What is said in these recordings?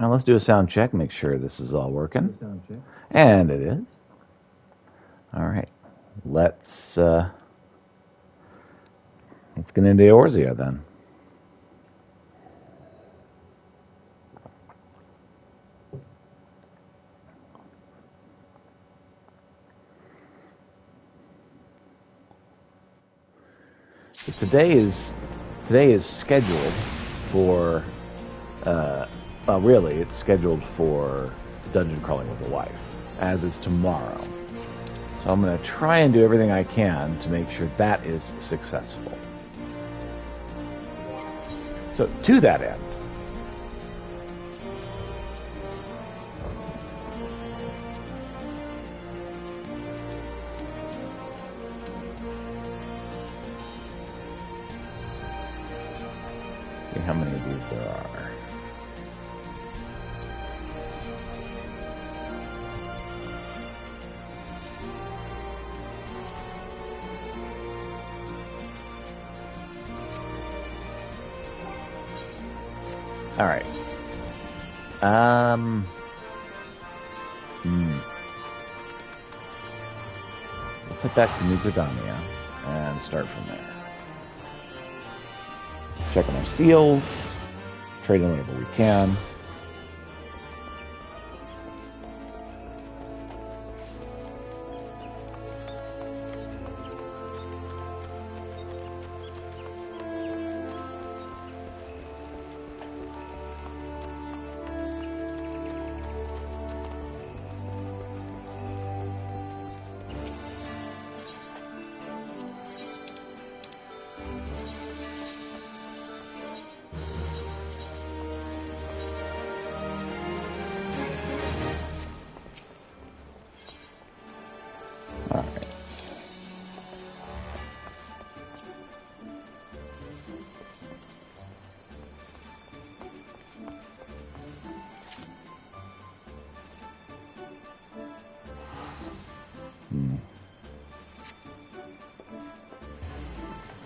Now let's do a sound check, make sure this is all working. And it is. All right. Let's get into Eorzea then. So today is scheduled for really it's scheduled for dungeon crawling with a wife, as is tomorrow. So I'm going to try and do everything I can to make sure that is successful. So to that end, see how many of these there are. All right. Let's head back to New Gridania and start from there. Checking our seals, trading whatever we can.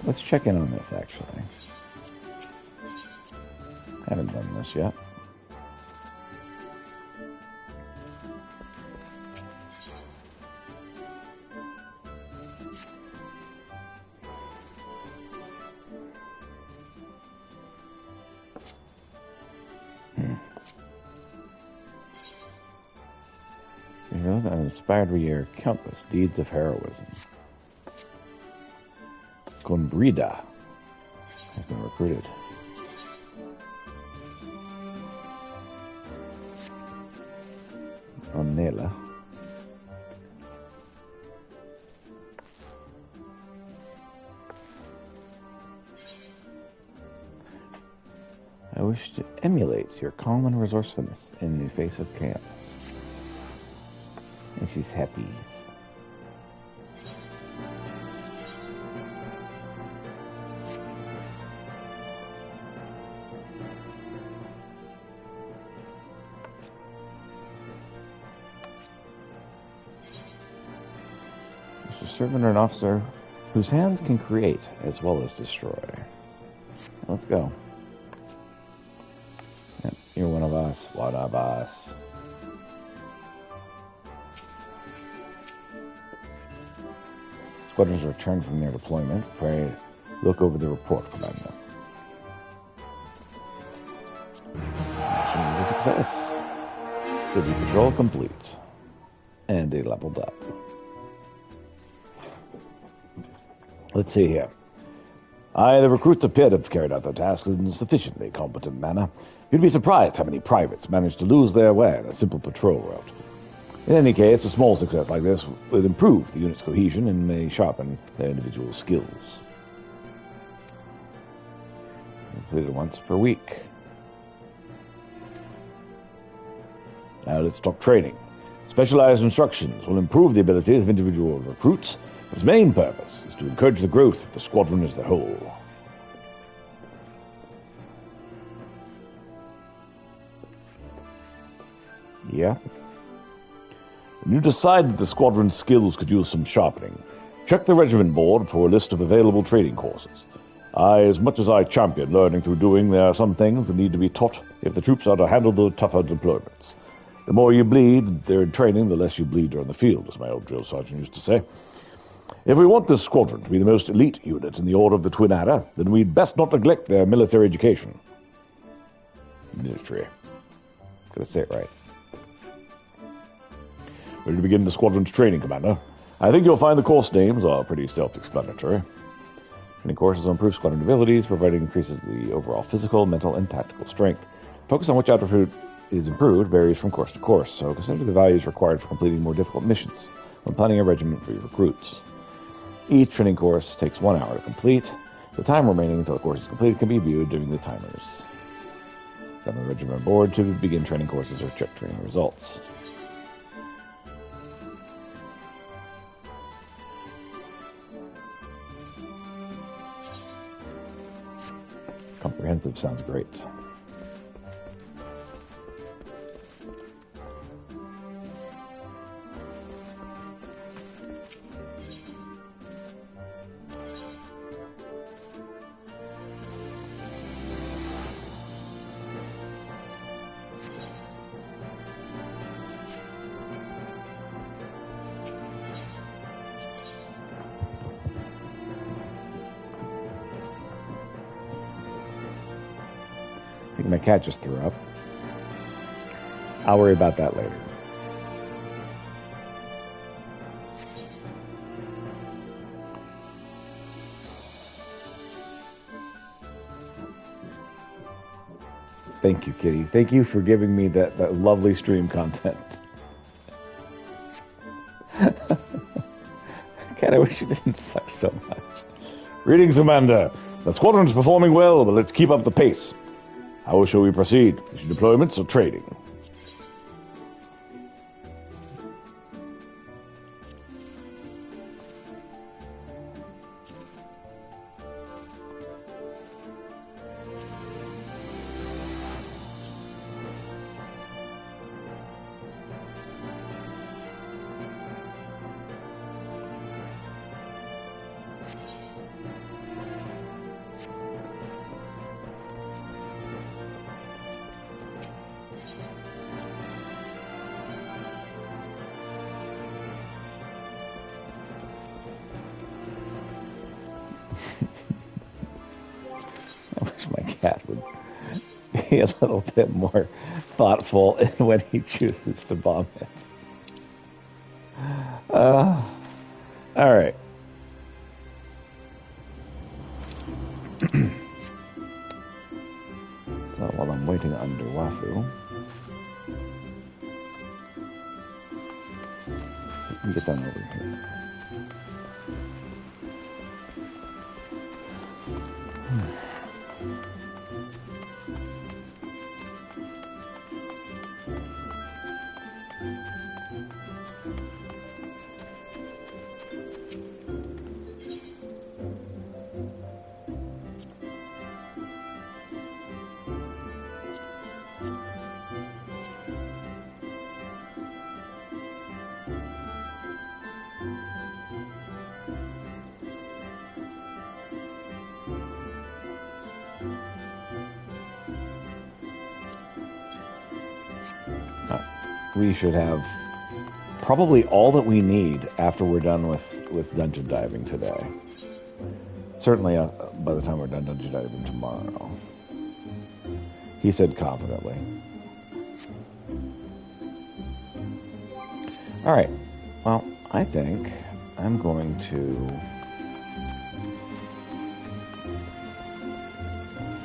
Let's check in on this, actually. Haven't done this yet. I'm inspired to hear countless deeds of heroism. Gombrida has been recruited. Onela. I wish to emulate your calm and resourcefulness in the face of chaos. And she's happy. She's a servant or an officer whose hands can create as well as destroy. Let's go. Yep, you're one of us. One of us. Squadrons return from their deployment. Pray, look over the report, Commander. Mission is a success. City patrol complete. And they leveled up. Let's see here. The recruits appear to have carried out their tasks in a sufficiently competent manner. You'd be surprised how many privates manage to lose their way in a simple patrol route. In any case, a small success like this would improve the unit's cohesion and may sharpen their individual skills. Completed once per week. Now let's talk training. Specialized instructions will improve the abilities of individual recruits. Its main purpose is to encourage the growth of the squadron as a whole. Yeah. When you decide that the squadron's skills could use some sharpening, check the regiment board for a list of available training courses. As much as I champion learning through doing, there are some things that need to be taught if the troops are to handle the tougher deployments. The more you bleed during training, the less you bleed during the field, as my old drill sergeant used to say. If we want this squadron to be the most elite unit in the Order of the Twin Adder, then we'd best not neglect their military education. Military. Gotta say it right. Ready to begin the squadron's training, Commander? I think you'll find the course names are pretty self-explanatory. Training courses improve squadron abilities, providing increases the overall physical, mental, and tactical strength. Focus on which attribute is improved varies from course to course, so consider the values required for completing more difficult missions when planning a regiment for your recruits. Each training course takes 1 hour to complete. The time remaining until the course is completed can be viewed during the timers. Then the regiment board to begin training courses or check training results. Comprehensive sounds great. I think my cat just threw up. I'll worry about that later. Thank you, Kitty. Thank you for giving me that lovely stream content. Cat, I wish you didn't suck so much. Greetings, Amanda. The squadron is performing well, but let's keep up the pace. How shall we proceed? Mission deployments or trading? Would be a little bit more thoughtful when he chooses to bomb it. All right. So while I'm waiting under Wafu, we can get them over here. We should have probably all that we need after we're done with dungeon diving today. Certainly by the time we're done dungeon diving tomorrow. He said confidently. Alright, well, I think I'm going to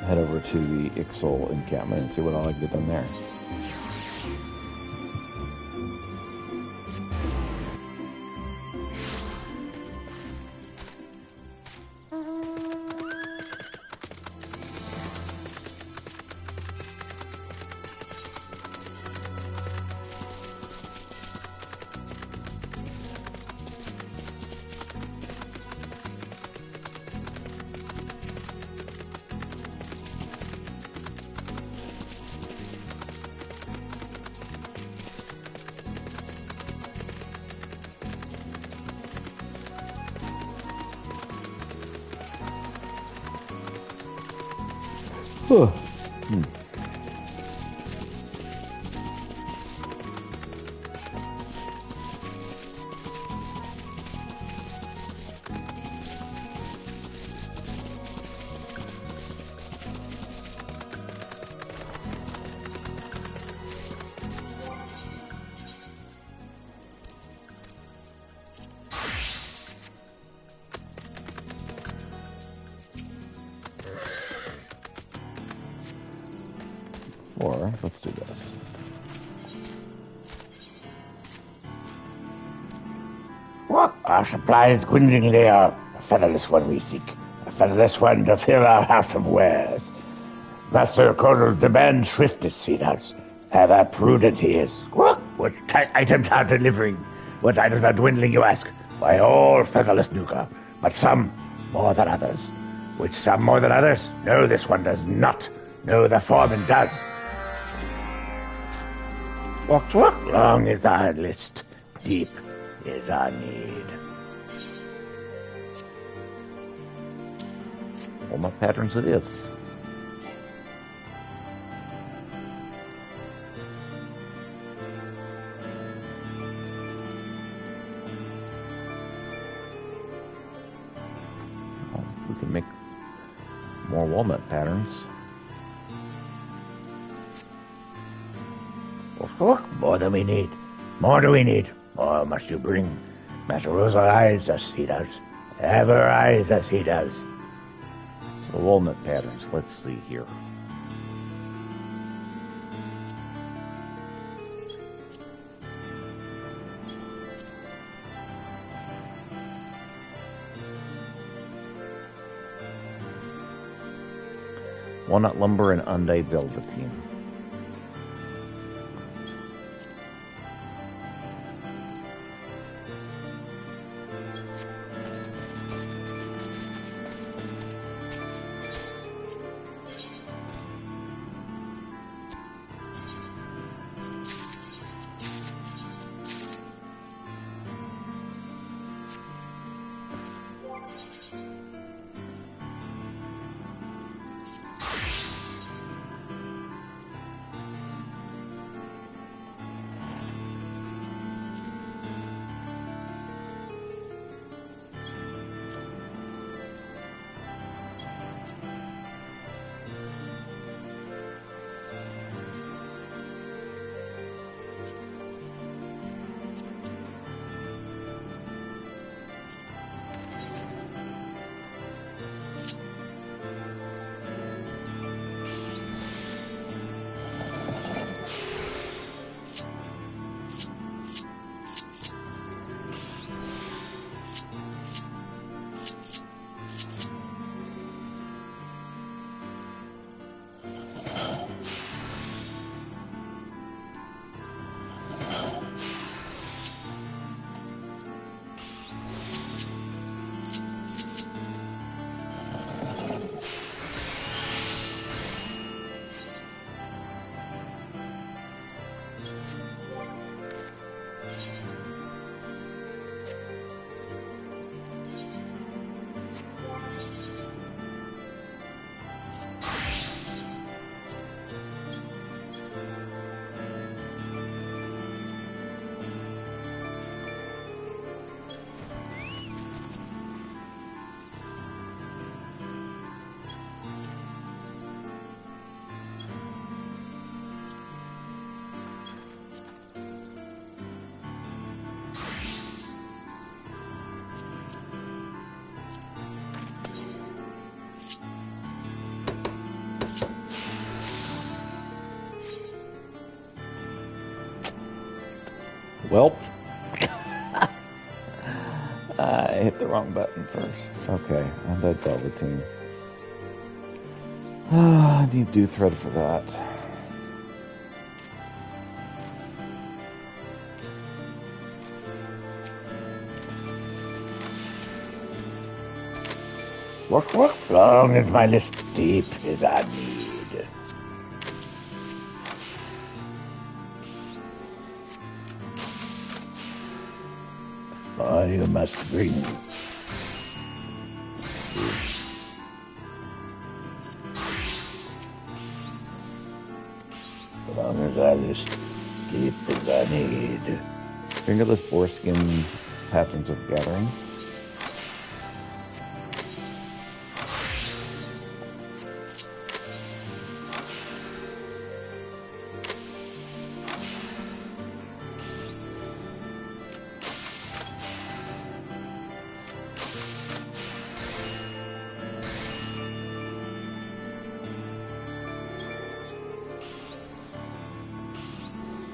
head over to the Ixol encampment and see what I can get done there. Or, let's do this. What? Our supplies dwindlingly are a featherless one we seek. A featherless one to fill our house of wares. Master Cordell demands swiftness, sweethearts. Ever prudent he is. What items are delivering? What items are dwindling, you ask? Why, all featherless nuka, but some more than others. Which some more than others? No, this one does not. No, the foreman does. What long is our list? Deep is our need. Walnut patterns it is. Well, we can make more walnut patterns. More than we need. More do we need. More must you bring. Master Rosa eyes us, he does. Ever eyes us, he does. So walnut patterns, let's see here. Walnut lumber and undyed velveteen. Well, I hit the wrong button first. Okay, undyed velveteen. I need dew thread for that. What long is my list? Deep is our need. Oh, you must bring. As long as I just get as I need. Fingerless boarskin patterns of gathering.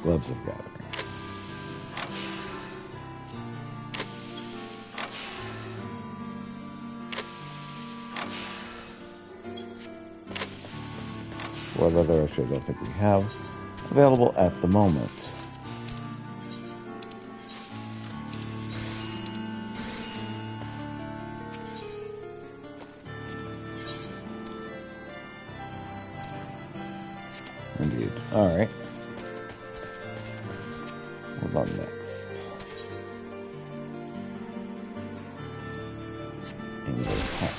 Gloves of gathering. What other issue I don't think we have available at the moment. Indeed. All right. What about next? English hat.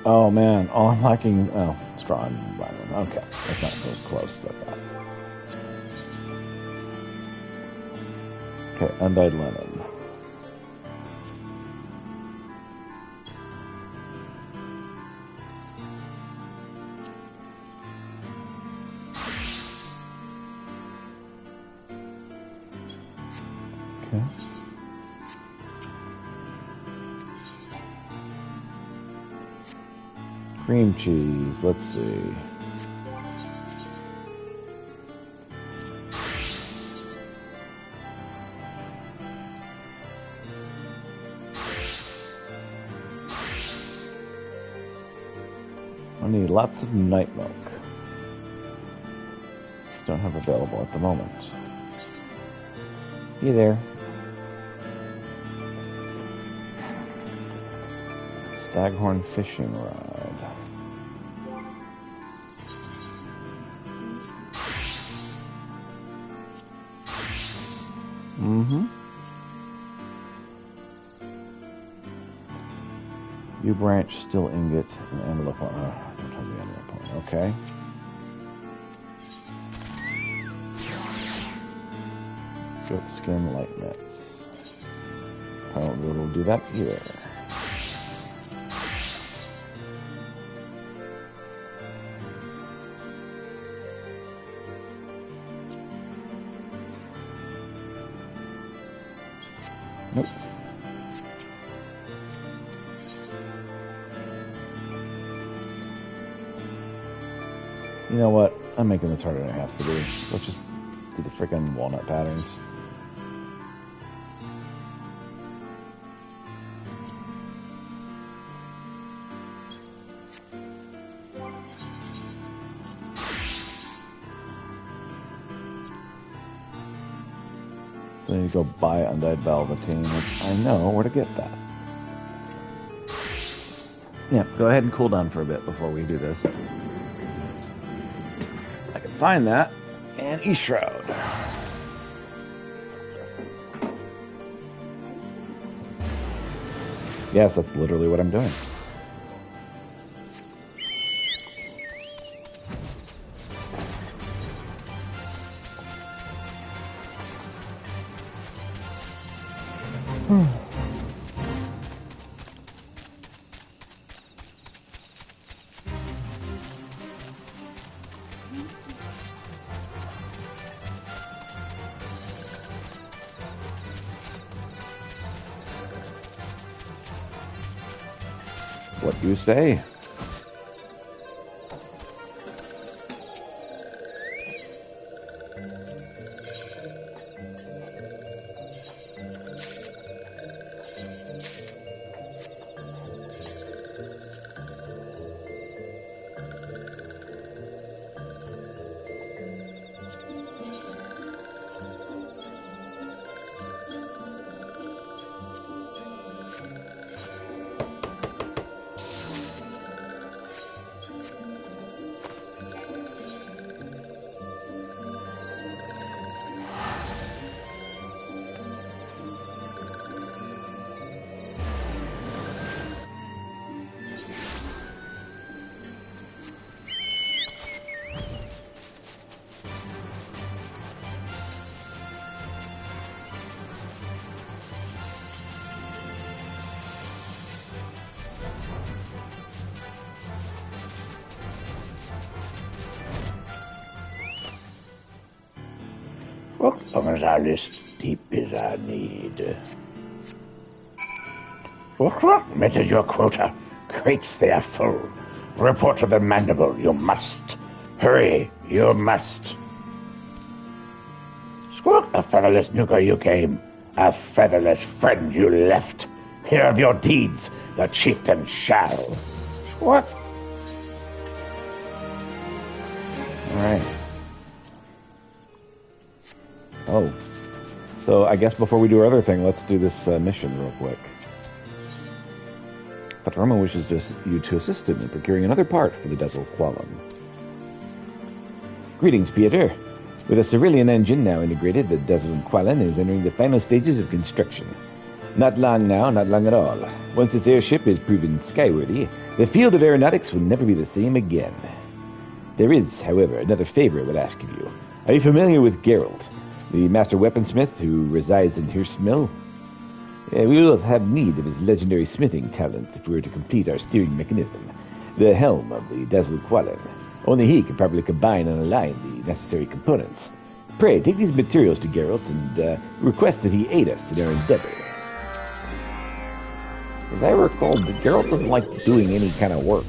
Oh man, oh I'm lacking, oh, straw and vinyl. Okay, that's not so close as I thought. Okay, undyed linen. Okay. Cream cheese, let's see. I need lots of night milk. Don't have available at the moment. Hey there. Staghorn fishing rod. Mm-hmm. U branch, still ingot, and antelope point. Don't tell me antelope point. Okay. Goat skin, light mitts. I don't know we'll do that either. Nope. You know what? I'm making this harder than it has to be. Let's just do the freaking walnut patterns. So I need to go buy undyed velveteen, which I know where to get that. Yeah, go ahead and cool down for a bit before we do this. I can find that, and E-Shroud. Yes, that's literally what I'm doing. What do you say? Long as our list deep is our need. Met as your quota. Crates they are full. Report to the mandible. You must. Hurry. You must. Squawk. A featherless nuker you came. A featherless friend you left. Hear of your deeds. The chieftain shall. Squawk. Alright. Oh. So I guess before we do our other thing, let's do this mission real quick. Roma wishes you to assist him in procuring another part for the Dazzle Qualum. Greetings, Peter. With a Cerulean engine now integrated, the Dazzle Qualum is entering the final stages of construction. Not long now, not long at all. Once this airship is proven skyworthy, the field of aeronautics will never be the same again. There is, however, another favor I would ask of you. Are you familiar with Geralt, the master weaponsmith who resides in Hirsch Mill? We will have need of his legendary smithing talent if we were to complete our steering mechanism, the helm of the Dazzle Qualum. Only he can properly combine and align the necessary components. Pray, take these materials to Geralt and request that he aid us in our endeavor. As I recall, Geralt doesn't like doing any kind of work.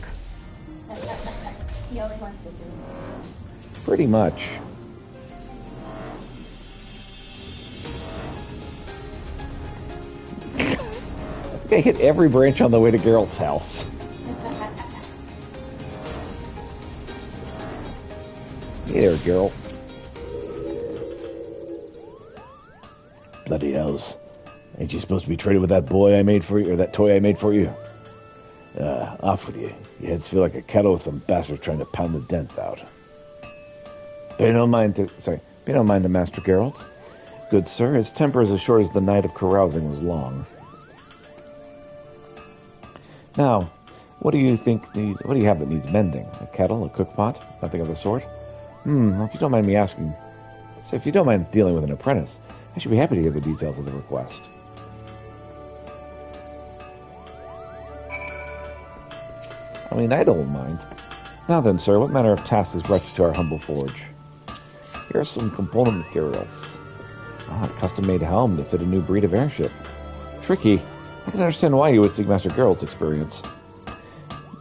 He only wants to do it. Pretty much. I hit every branch on the way to Geralt's house. Hey there, Geralt. Bloody hells. Ain't you supposed to be traded with that boy I made for you, or that toy I made for you? Off with you. Your heads feel like a kettle with some bastard trying to pound the dents out. Pay no mind to Master Geralt. Good sir, his temper is as short as the night of carousing was long. Now, what do you have that needs mending? A kettle, a cookpot, nothing of the sort? Well, if you don't mind me asking, so if you don't mind dealing with an apprentice, I should be happy to hear the details of the request. I mean, I don't mind. Now then, sir, what manner of task is brought you to our humble forge? Here are some component materials. A custom-made helm to fit a new breed of airship. Tricky. I can understand why you would seek Master Geralt's experience.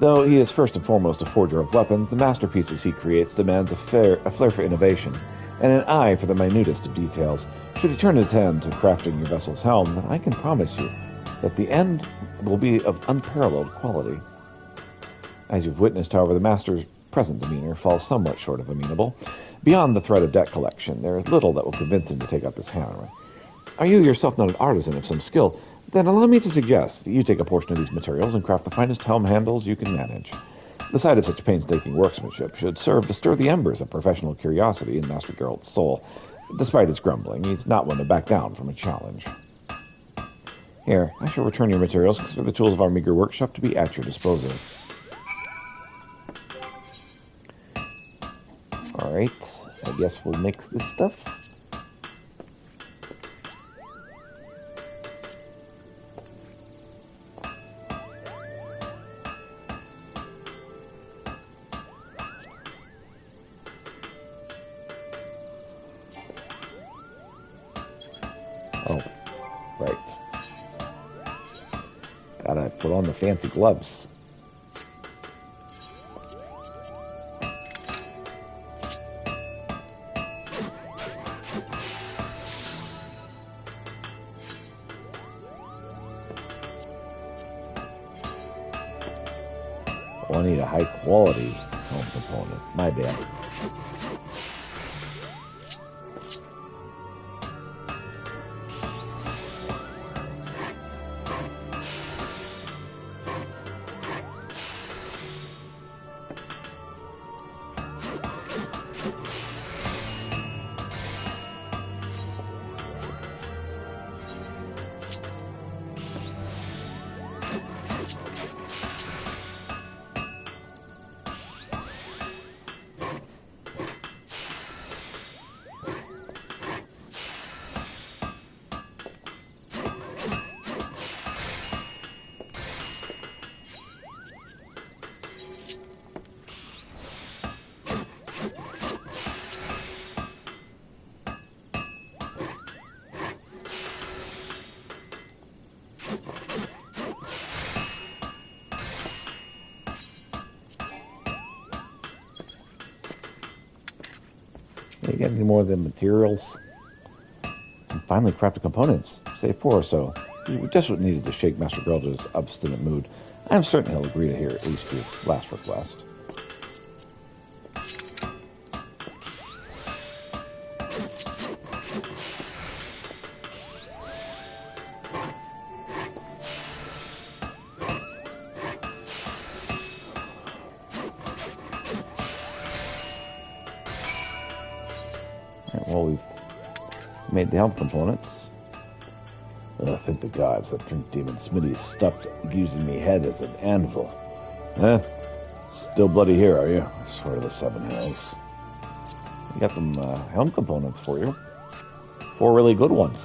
Though he is first and foremost a forger of weapons, the masterpieces he creates demands a flair for innovation, and an eye for the minutest of details. Should he turn his hand to crafting your vessel's helm, then I can promise you that the end will be of unparalleled quality. As you've witnessed, however, the Master's present demeanor falls somewhat short of amenable. Beyond the threat of debt collection, there is little that will convince him to take up his hammer. Are you yourself not an artisan of some skill? Then allow me to suggest that you take a portion of these materials and craft the finest helm handles you can manage. The sight of such painstaking workmanship should serve to stir the embers of professional curiosity in Master Geralt's soul. Despite his grumbling, he's not one to back down from a challenge. Here, I shall return your materials. Consider the tools of our meager workshop to be at your disposal. Alright, I guess we'll mix this stuff. Oh, right. Gotta put on the fancy gloves. Oh, I need a high quality home component. My bad. You get any more of the materials? Some finely crafted components. Say 4 or so. We desperately needed to shake Master Geraldo's obstinate mood. I am certain he'll agree to hear at least your last request. Well, we've made the helm components. Thank the gods that drink demon Smitty stopped using me head as an anvil. Still bloody here, are you? I swear to the 7 hills. We got some helm components for you. 4 really good ones.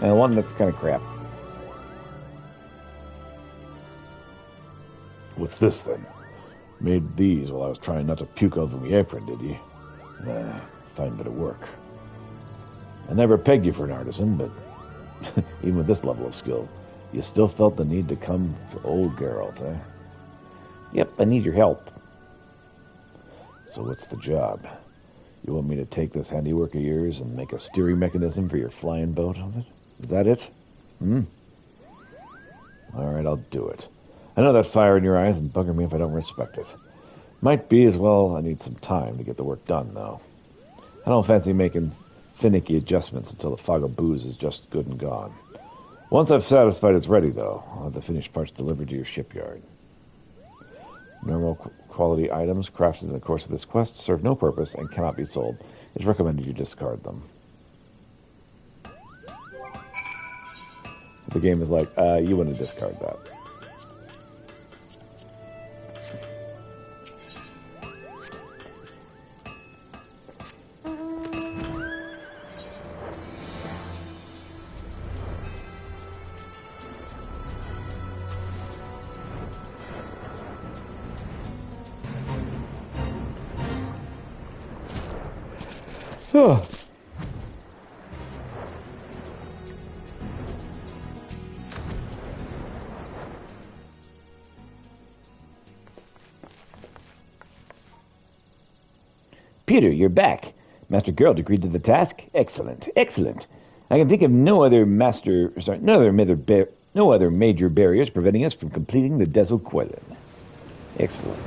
And one that's kind of crap. What's this then? Made these while I was trying not to puke over my apron, did you? Fine bit of work. I never pegged you for an artisan, but even with this level of skill, you still felt the need to come to old Geralt, eh? Yep, I need your help. So what's the job? You want me to take this handiwork of yours and make a steering mechanism for your flying boat of it? Is that it? All right, I'll do it. I know that fire in your eyes and bugger me if I don't respect it. Might be as well I need some time to get the work done, though. I don't fancy making finicky adjustments until the fog of booze is just good and gone. Once I've satisfied it's ready, though, I'll have the finished parts delivered to your shipyard. Normal quality items crafted in the course of this quest serve no purpose and cannot be sold. It's recommended you discard them. The game is like, you want to discard that. Peter, you're back. Master Geralt agreed to the task. Excellent, excellent. I can think of no other major barriers preventing us from completing the Desil Quellen. Excellent.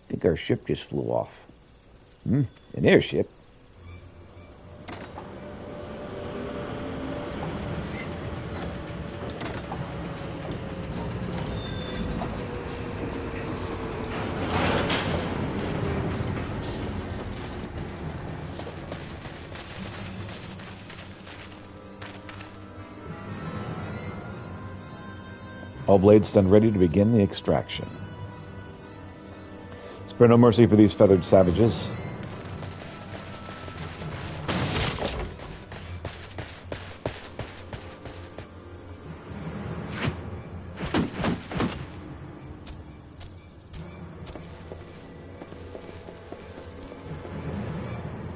I think our ship just flew off. An airship? All blades stand ready to begin the extraction. Spare no mercy for these feathered savages.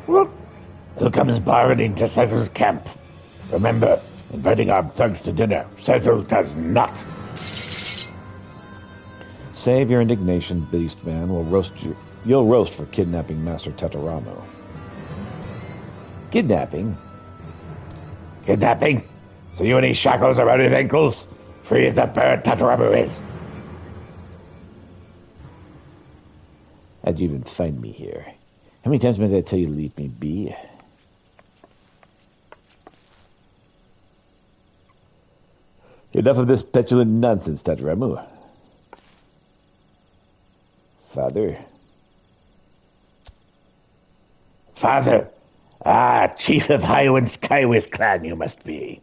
Who comes bargaining to Cecil's camp? Remember, inviting our thugs to dinner. Cecil does not. Save your indignation, beast man. You'll roast for kidnapping Master Tetaramu. Kidnapping? Kidnapping? So you any shackles around his ankles? Free as a bird Tetaramu is. How'd you even find me here? How many times must I tell you to leave me be? Enough of this petulant nonsense, Tetaramu. Father? Father? Ah, chief of Highwind Skywist clan you must be.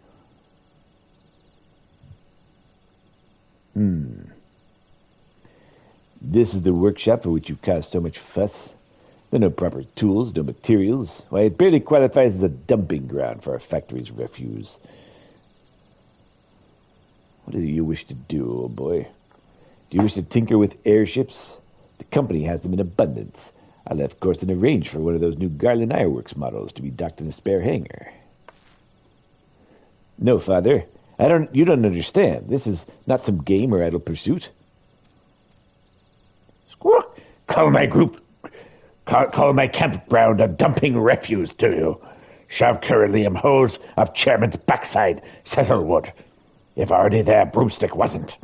This is the workshop for which you caused so much fuss? There are no proper tools, no materials. Why, it barely qualifies as a dumping ground for a factory's refuse. What do you wish to do, old boy? Do you wish to tinker with airships? The company has them in abundance. I left, of course, in arrange for one of those new Garland Ironworks models to be docked in a spare hangar. No, Father. You don't understand. This is not some game or idle pursuit. Squawk! call my campground a dumping refuse, do you? Shove Curilium hose of Chairman's backside, Cecilwood. If already there, Broomstick wasn't.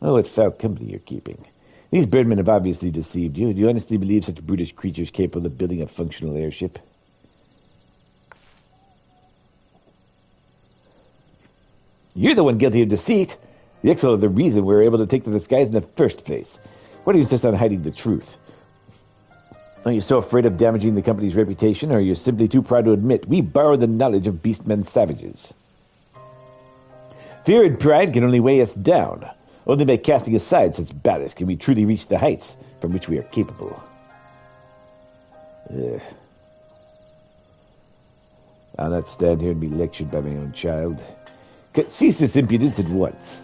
Oh, what foul company you're keeping. These birdmen have obviously deceived you. Do you honestly believe such brutish creatures capable of building a functional airship? You're the one guilty of deceit. The XL are the reason we were able to take to the skies in the first place. Why do you insist on hiding the truth? Are you so afraid of damaging the company's reputation, or are you simply too proud to admit we borrowed the knowledge of beastmen savages? Fear and pride can only weigh us down. Only by casting aside such ballast can we truly reach the heights from which we are capable. I'll not stand here and be lectured by my own child. Cease this impudence at once.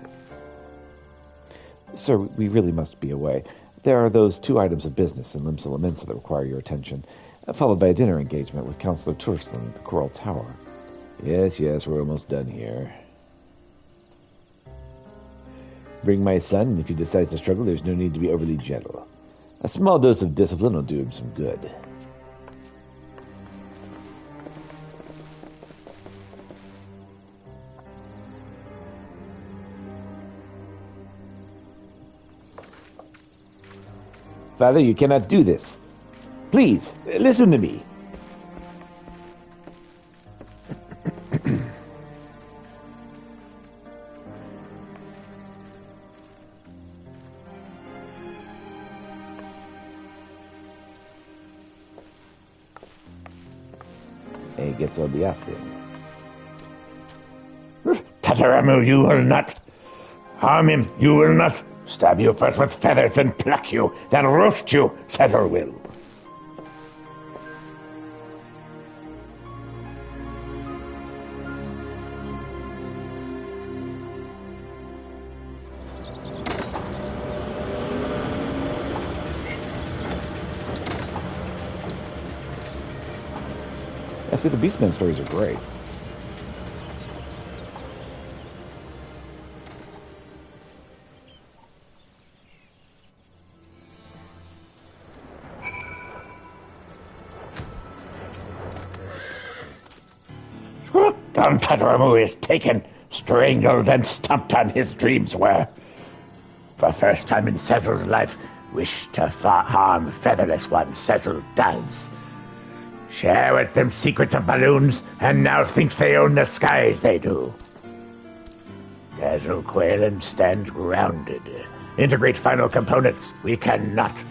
Sir, we really must be away. There are those 2 items of business in Limsa Lamenta that require your attention, followed by a dinner engagement with Councillor Turslin at the Coral Tower. Yes, we're almost done here. Bring my son, and if he decides to struggle, there's no need to be overly gentle. A small dose of discipline will do him some good. Father, you cannot do this. Please, listen to me. He gets on the afternoon. Tataramu, you will not. Harm him, you will not. Stab you first with feathers, then pluck you, then roast you, Cecil will. I see the Beastmen stories are great. Don Tataramu is taken, strangled, and stomped on his dreams were. For first time in Cecil's life, wish to harm featherless one, Cecil does. Share with them secrets of balloons, and now thinks they own the skies, they do. Dazzle Quaylen stands grounded. Integrate final components. We cannot.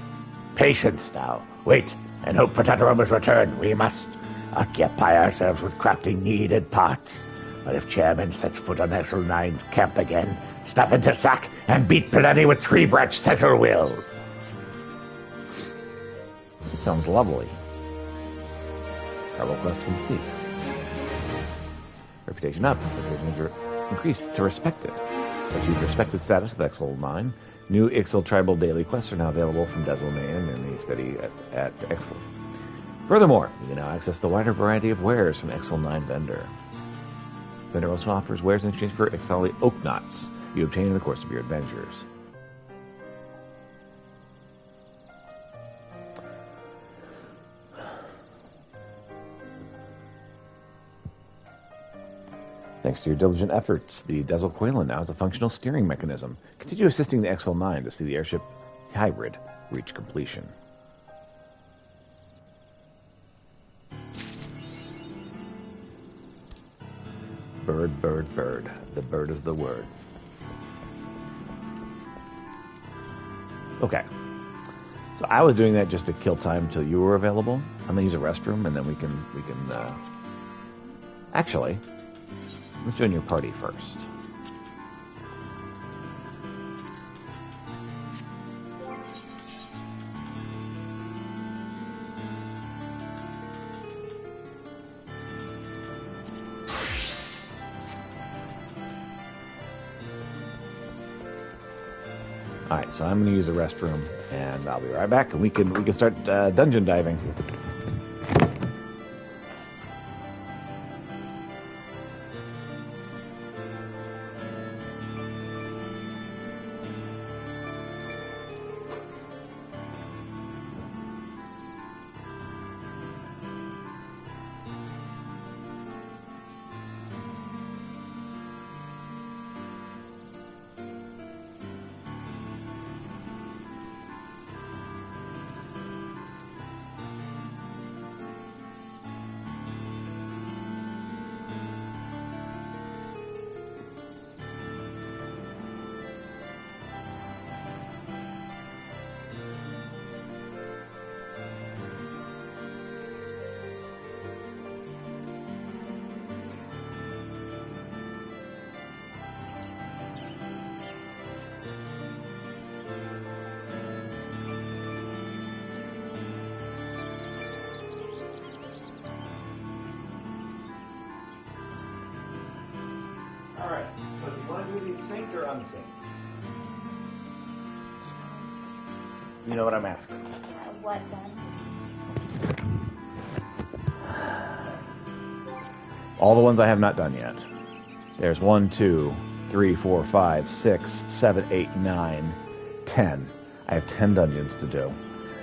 Patience now. Wait, and hope for Tataramu's return. We must occupy ourselves with crafting needed parts. But if Chairman sets foot on XL9 camp again, stuff into sack and beat bloody with tree branch, Cecil will. It sounds lovely. Cargo quest complete. Reputation up. Reputation increased to respected. Achieved respected status with XL9. New XL tribal daily quests are now available from Desilman and the study at XL. Furthermore, you can now access the wider variety of wares from XL9 vendor. Vendor also offers wares in exchange for XL oak knots you obtain in the course of your adventures. Thanks to your diligent efforts, the Dazzle Quaylen now has a functional steering mechanism. Continue assisting the XL9 to see the airship hybrid reach completion. Bird, bird, bird. The bird is the word. Okay. So I was doing that just to kill time until you were available. I'm gonna use a restroom, and then we can. Actually, let's join your party first. All right, so I'm going to use a restroom, and I'll be right back, and we can start dungeon diving. Alright, so do you want to do these synced or unsynced? You know what I'm asking. What then? All the ones I have not done yet. There's 1, 2, 3, 4, 5, 6, 7, 8, 9, 10. I have 10 dungeons to do.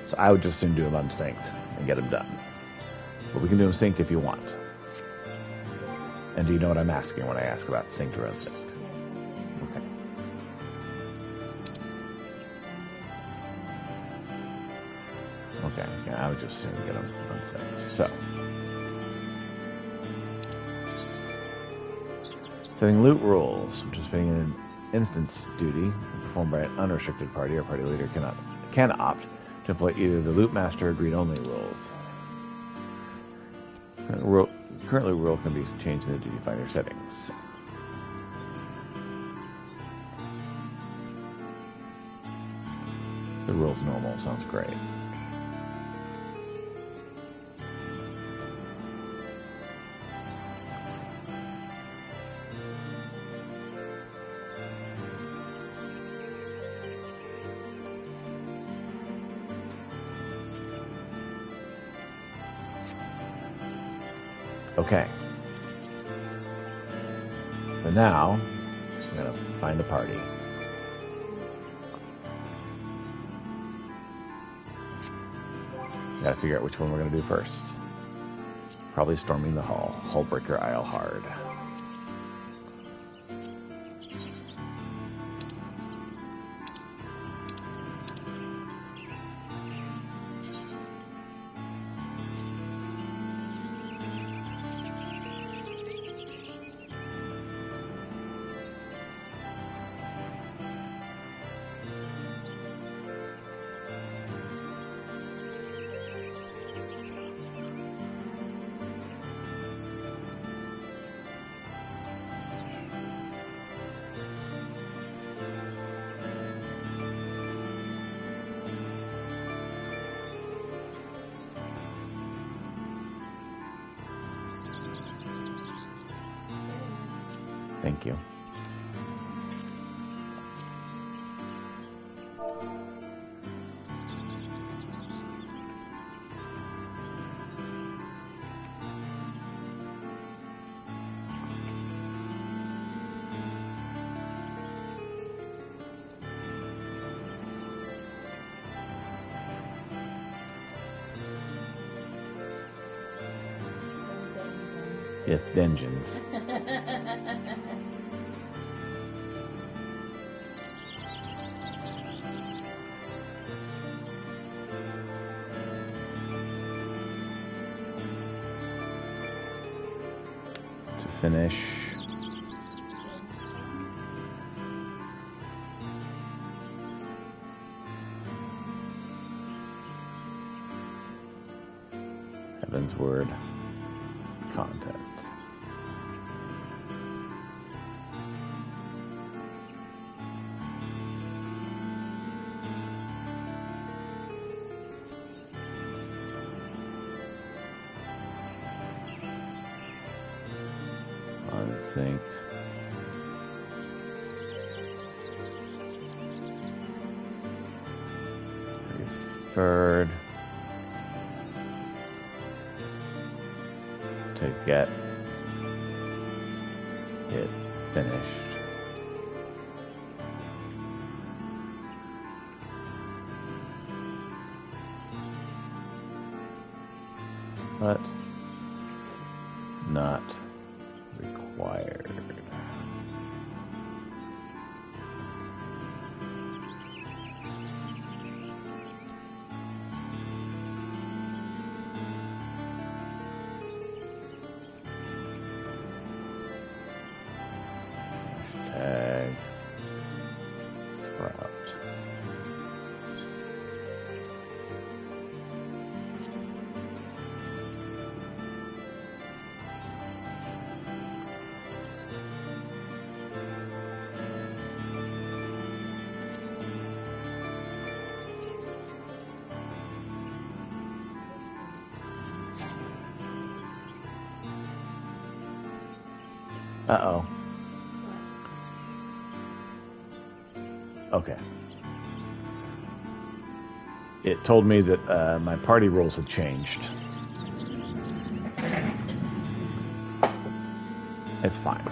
So I would just soon do them unsynced and get them done. But we can do them synced if you want. And do you know what I'm asking when I ask about synced or unsynced? Okay. Okay, yeah, I would just soon get them unsynced. So. Setting loot rules. Participating in an instance duty performed by an unrestricted party or party leader can opt to employ either the loot master or greed-only rules. Currently, rule can be changed in the duty finder settings. The rule's normal. Sounds great. Okay. So now, I'm going to find a party. Gotta figure out which one we're going to do first. Probably storming the hall. Hullbreaker Isle hard. Thank you. Yes, dungeons. To finish. Heaven's Word. Content. Unsynced. Preferred to get it finished. But not required. Hashtag Sprout. Uh-oh. Okay. It told me that my party rules had changed. It's fine.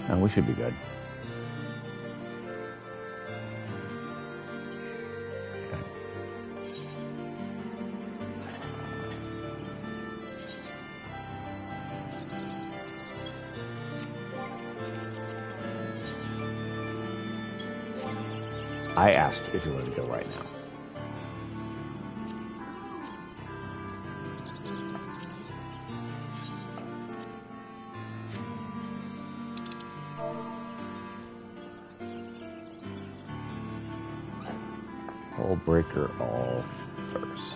And we should be good. Okay. I asked if you wanted to go right now. Hull breaker all first.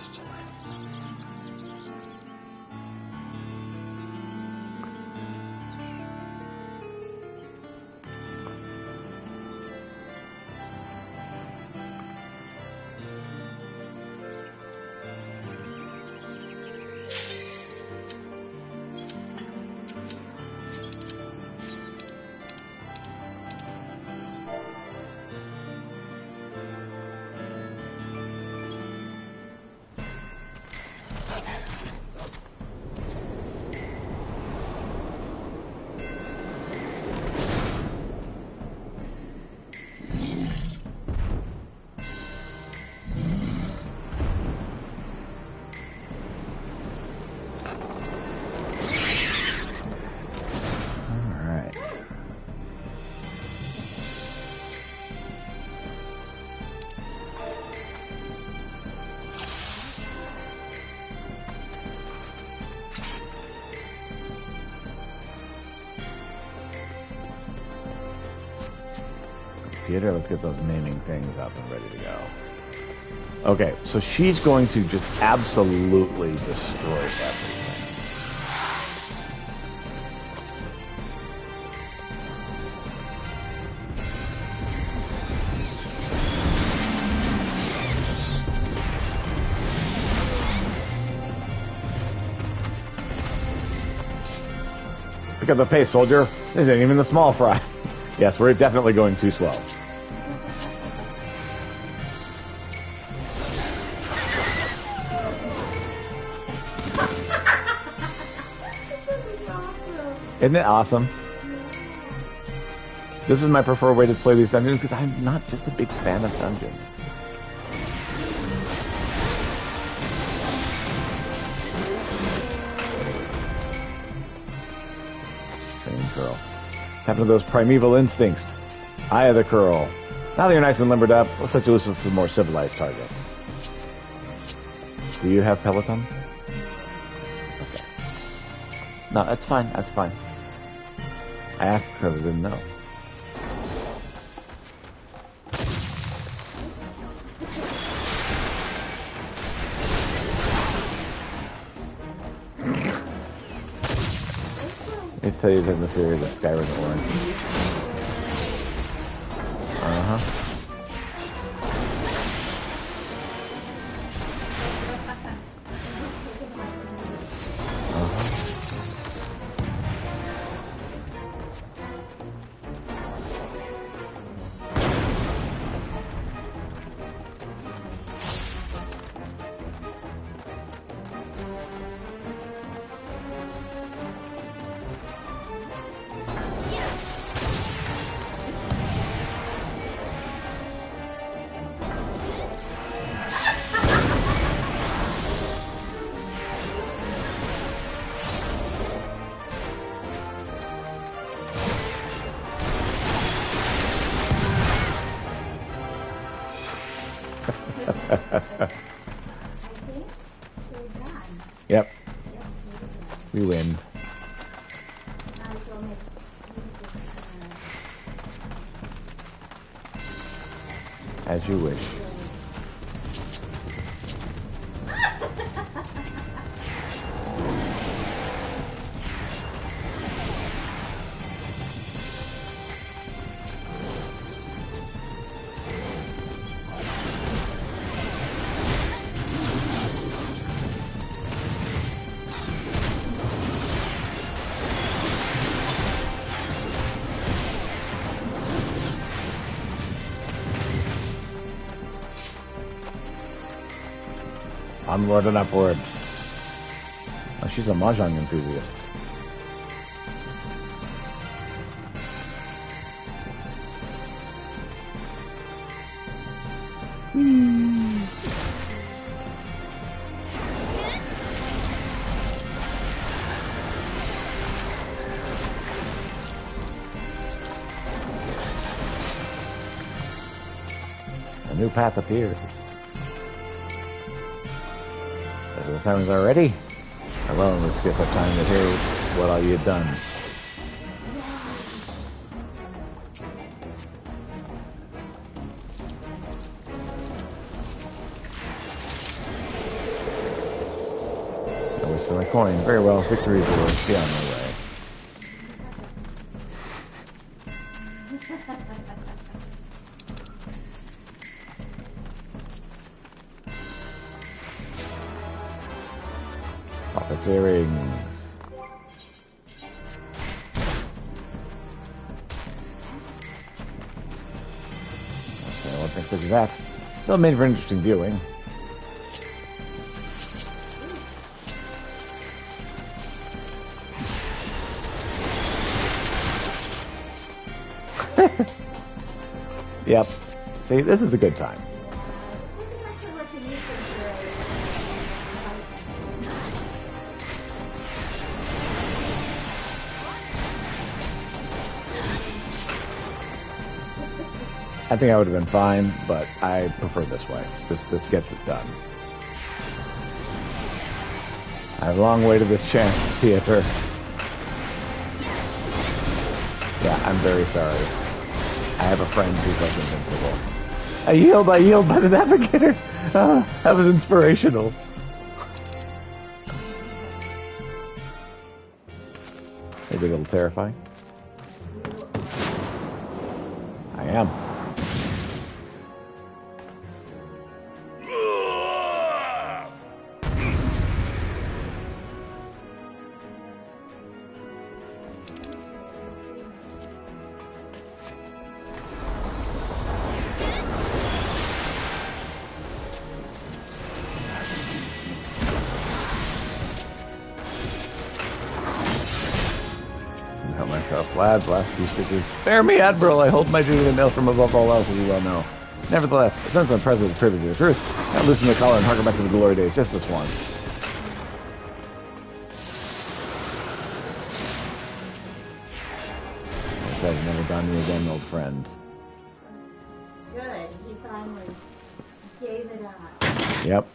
Computer, let's get those naming things up and ready to go. Okay, so she's going to just absolutely destroy everything. Pick up the pace, soldier. This isn't even the small fry. Yes, we're definitely going too slow. Isn't it awesome? This is my preferred way to play these dungeons because I'm not just a big fan of dungeons. Strange girl. Happened to those primeval instincts. Eye of the curl. Now that you're nice and limbered up, let's let you loose with some more civilized targets. Do you have Peloton? Okay. No, that's fine. That's fine. I asked her, I didn't know. Let me tell you the theory that Skyrim's orange. Uh-huh. think we're done. Yep, Yep, we're done. we win. So I'll make As you wish. Onward and upward. Oh, she's a mahjong enthusiast. A new path appears. The timer's already. Well, let's get some time to hear what all you've done. I wish for my coin. Very well, victory will be on my way. Prophet's earrings. Okay, well, thanks for that. Still made for interesting viewing. Yep. See, this is a good time. I think I would have been fine, but I prefer this way. This gets it done. I've long waited this chance to see it her. Yeah, I'm very sorry. I have a friend who's like invincible. I yield by the navigator. That was inspirational. Maybe a little terrifying. I am. Lads, last few stitches. Spare me, Admiral. I hold my duty to mail from above all else, as you well know. Nevertheless, since I'm President's privy to the truth, I'll loosen the collar and harken back to the glory days just this once. I've never done you again, old friend. Good. He finally gave it up. Yep.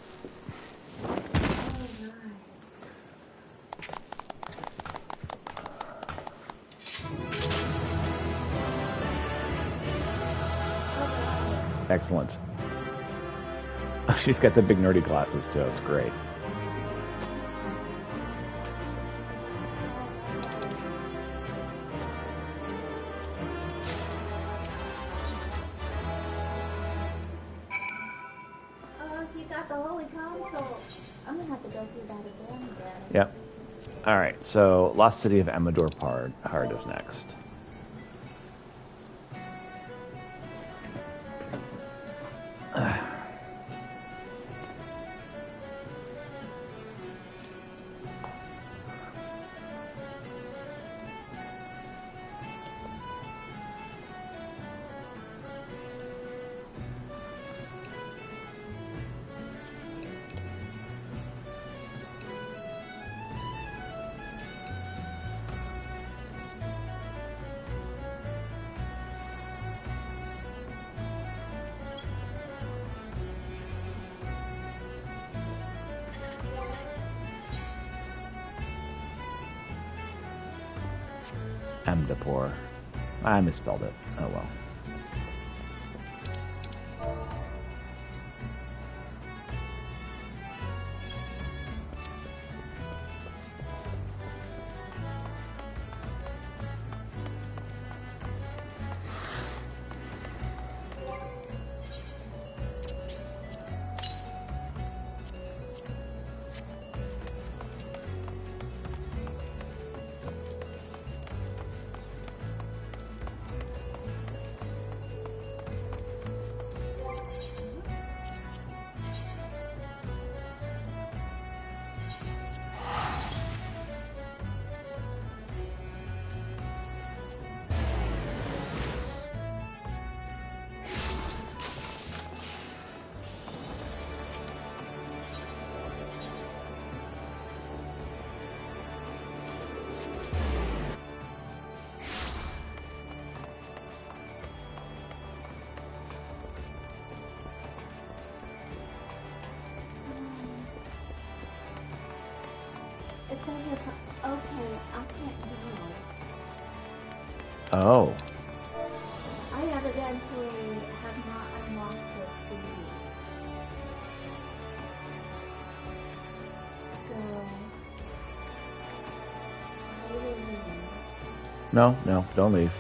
Excellent. She's got the big nerdy glasses too. It's great. Oh, you got the Holy Console. I'm gonna have to go through that again. Yep. All right. So, Lost City of Amador Hard is next. Amdapor. I misspelled it. Oh well. It says you're okay. I can't go. Oh. I evidently have not unlocked the TV. So, No, don't leave.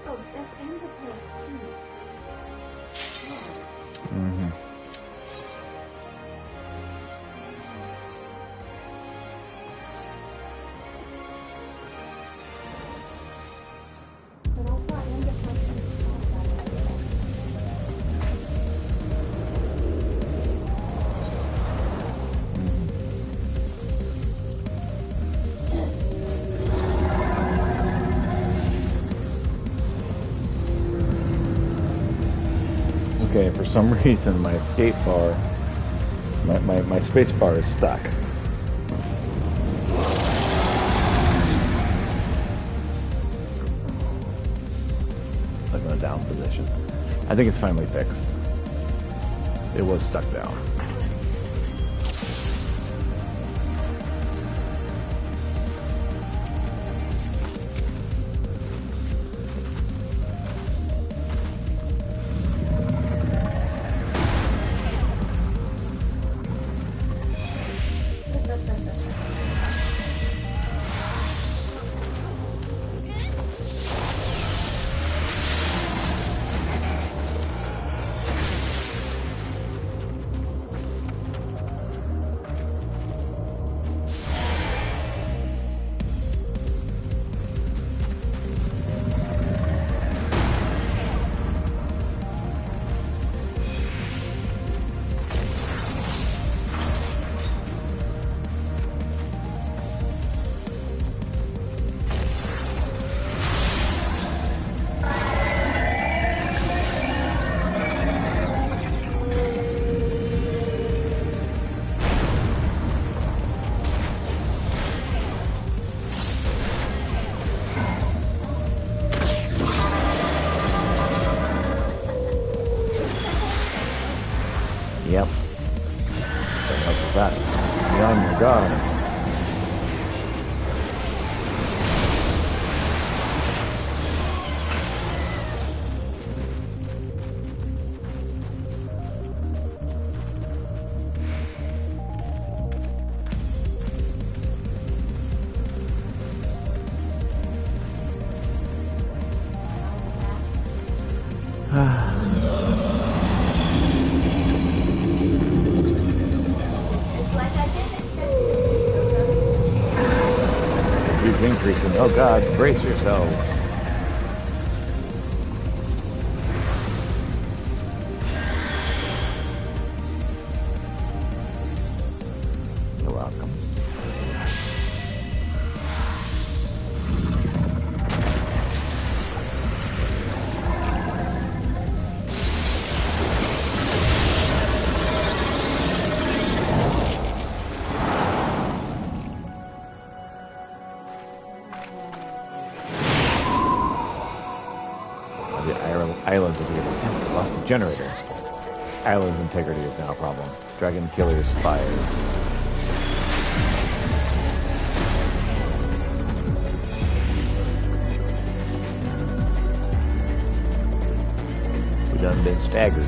oh, that's in the place. Mm-hmm. But I thought in the place. Okay, for some reason my escape bar, my space bar is stuck. Like in a down position. I think it's finally fixed. It was stuck down. increasing. Oh god, brace yourselves. You're welcome. Island's integrity. Lost the generator. Island's integrity is now a problem. Dragon Killer's fired. We done been staggered.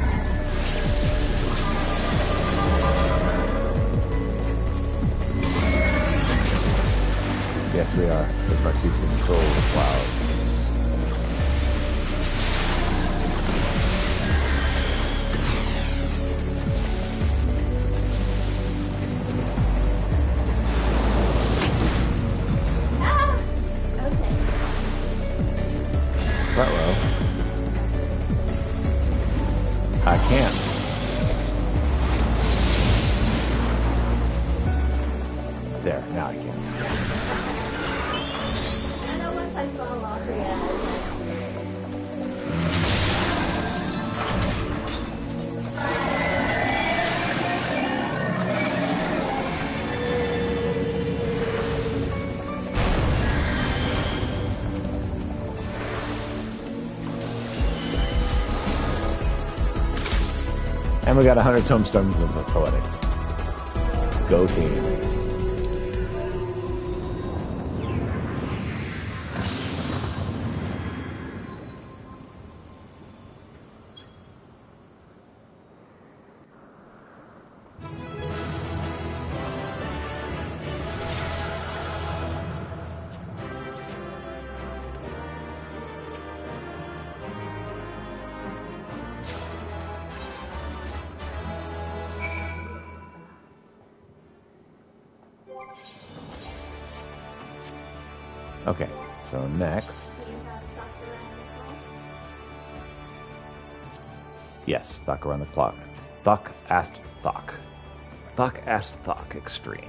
Yes, we are. This Marcy's in control of the clouds. I can't. There, now I can. I know once I fall off, And we got 100 tombstones of poetics. Go team. Okay, so next. Yes, Thok around the clock. Thok asked Thok. Thok asked Thok Extreme.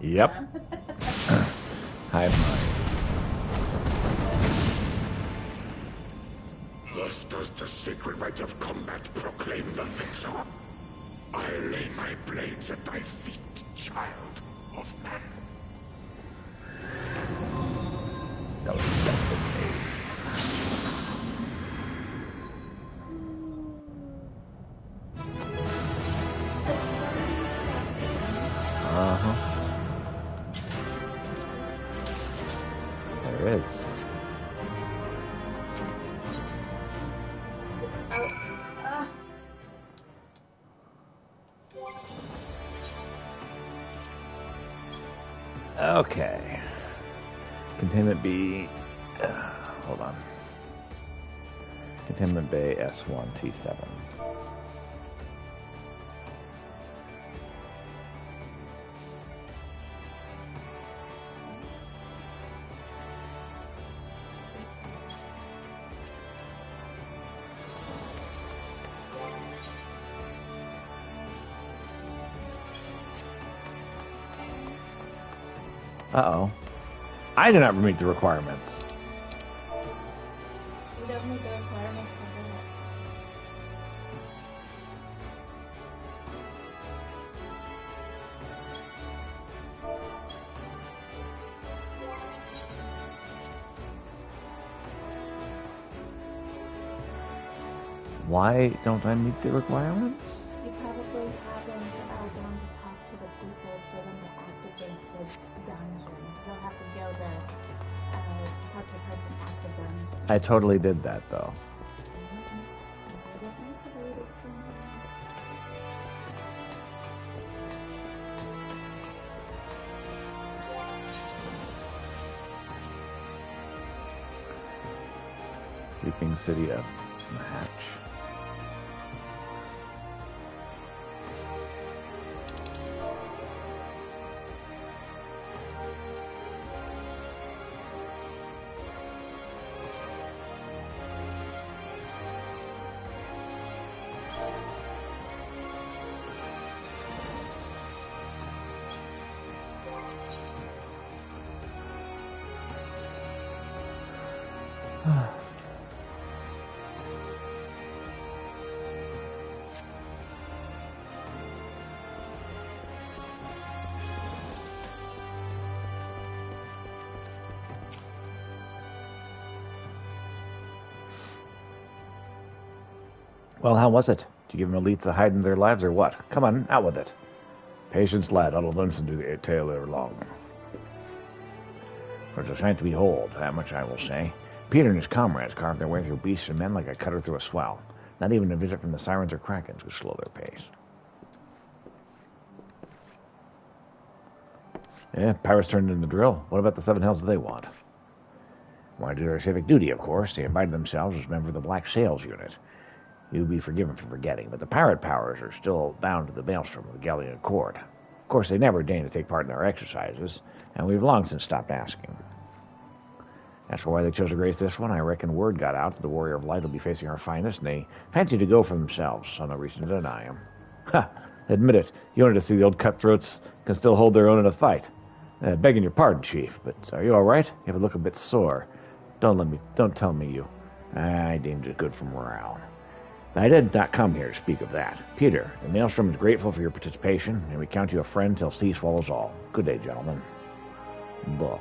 Yep. Hive mind. Thus does the sick sacred rites of combat proclaim the victor. I lay my blades at thy feet, child of man. That was the best of me. There is. Okay. Containment B. Hold on. Containment Bay S1 T7. Uh-oh. I did not meet the requirements. We don't meet the requirements for that. Why don't I meet the requirements? You probably haven't gone to talk to the people for them to activate this dungeon. You'll have to go there, talk to the person at the dungeon. I totally did that, though. I don't need to read it somewhere. Sleeping City of Match. Well, how was it? Did you give them elites a hide in their lives or what? Come on, out with it. Patience, lad. I'll listen to the tale ere long. For it's a sight to behold, that much I will say. Peter and his comrades carved their way through beasts and men like a cutter through a swell. Not even a visit from the sirens or krakens could slow their pace. Yeah, pirates turned in the drill. What about the Seven Hells do they want? Why, do their civic duty, of course. They invited themselves as members of the Black Sails Unit. You'd be forgiven for forgetting, but the pirate powers are still bound to the maelstrom of the Galleon Accord. Of course, they never deign to take part in our exercises, and we've long since stopped asking. As for why they chose to grace this one, I reckon word got out that the Warrior of Light will be facing our finest, and they fancy to go for themselves, so no reason to deny him. Ha! Admit it, you wanted to see the old cutthroats can still hold their own in a fight. Begging your pardon, Chief, but are you all right? You have a look a bit sore. Don't tell me you. I deemed it good for morale. I did not come here to speak of that. Peter, the Maelstrom is grateful for your participation, and we count you a friend till sea swallows all. Good day, gentlemen. Blah.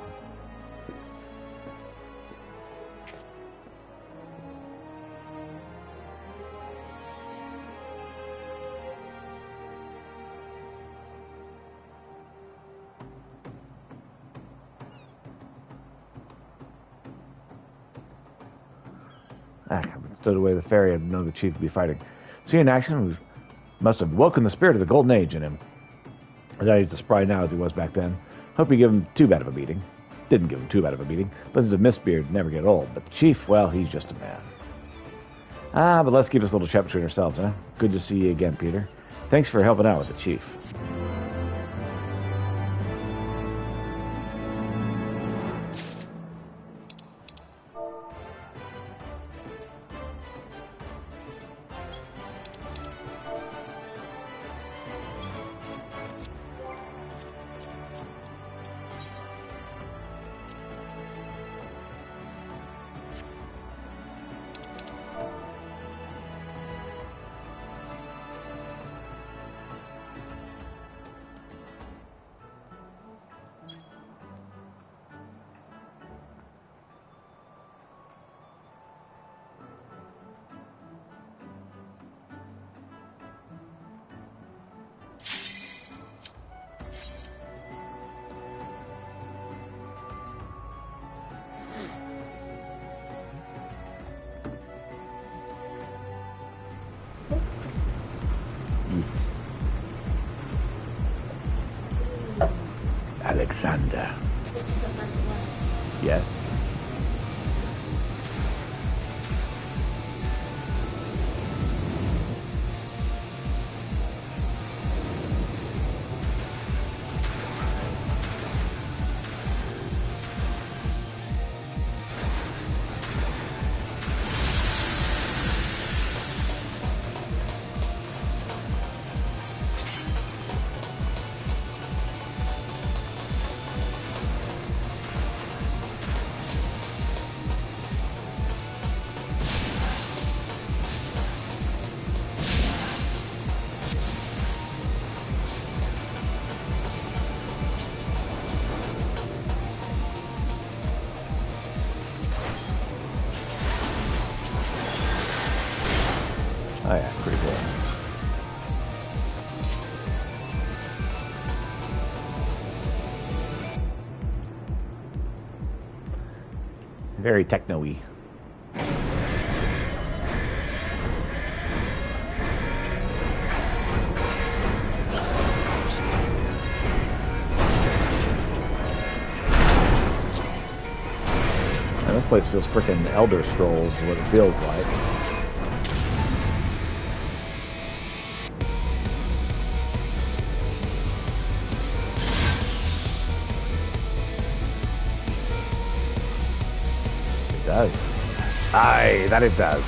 I stood away the ferry. I didn't know the chief would be fighting. See in action, we must have woken the spirit of the Golden Age in him. I doubt he's as spry now as he was back then. Hope you give him too bad of a beating. Didn't give him too bad of a beating. Legends of Mistbeard never get old, but the chief, well, he's just a man. But let's keep this little chat between ourselves, huh? Good to see you again, Peter. Thanks for helping out with the chief. Yes. Alexander. This is the first one. Yes. Oh yeah, pretty cool. Very techno-y. Man, this place feels freaking Elder Scrolls, is what it feels like. It does. Aye, that it does.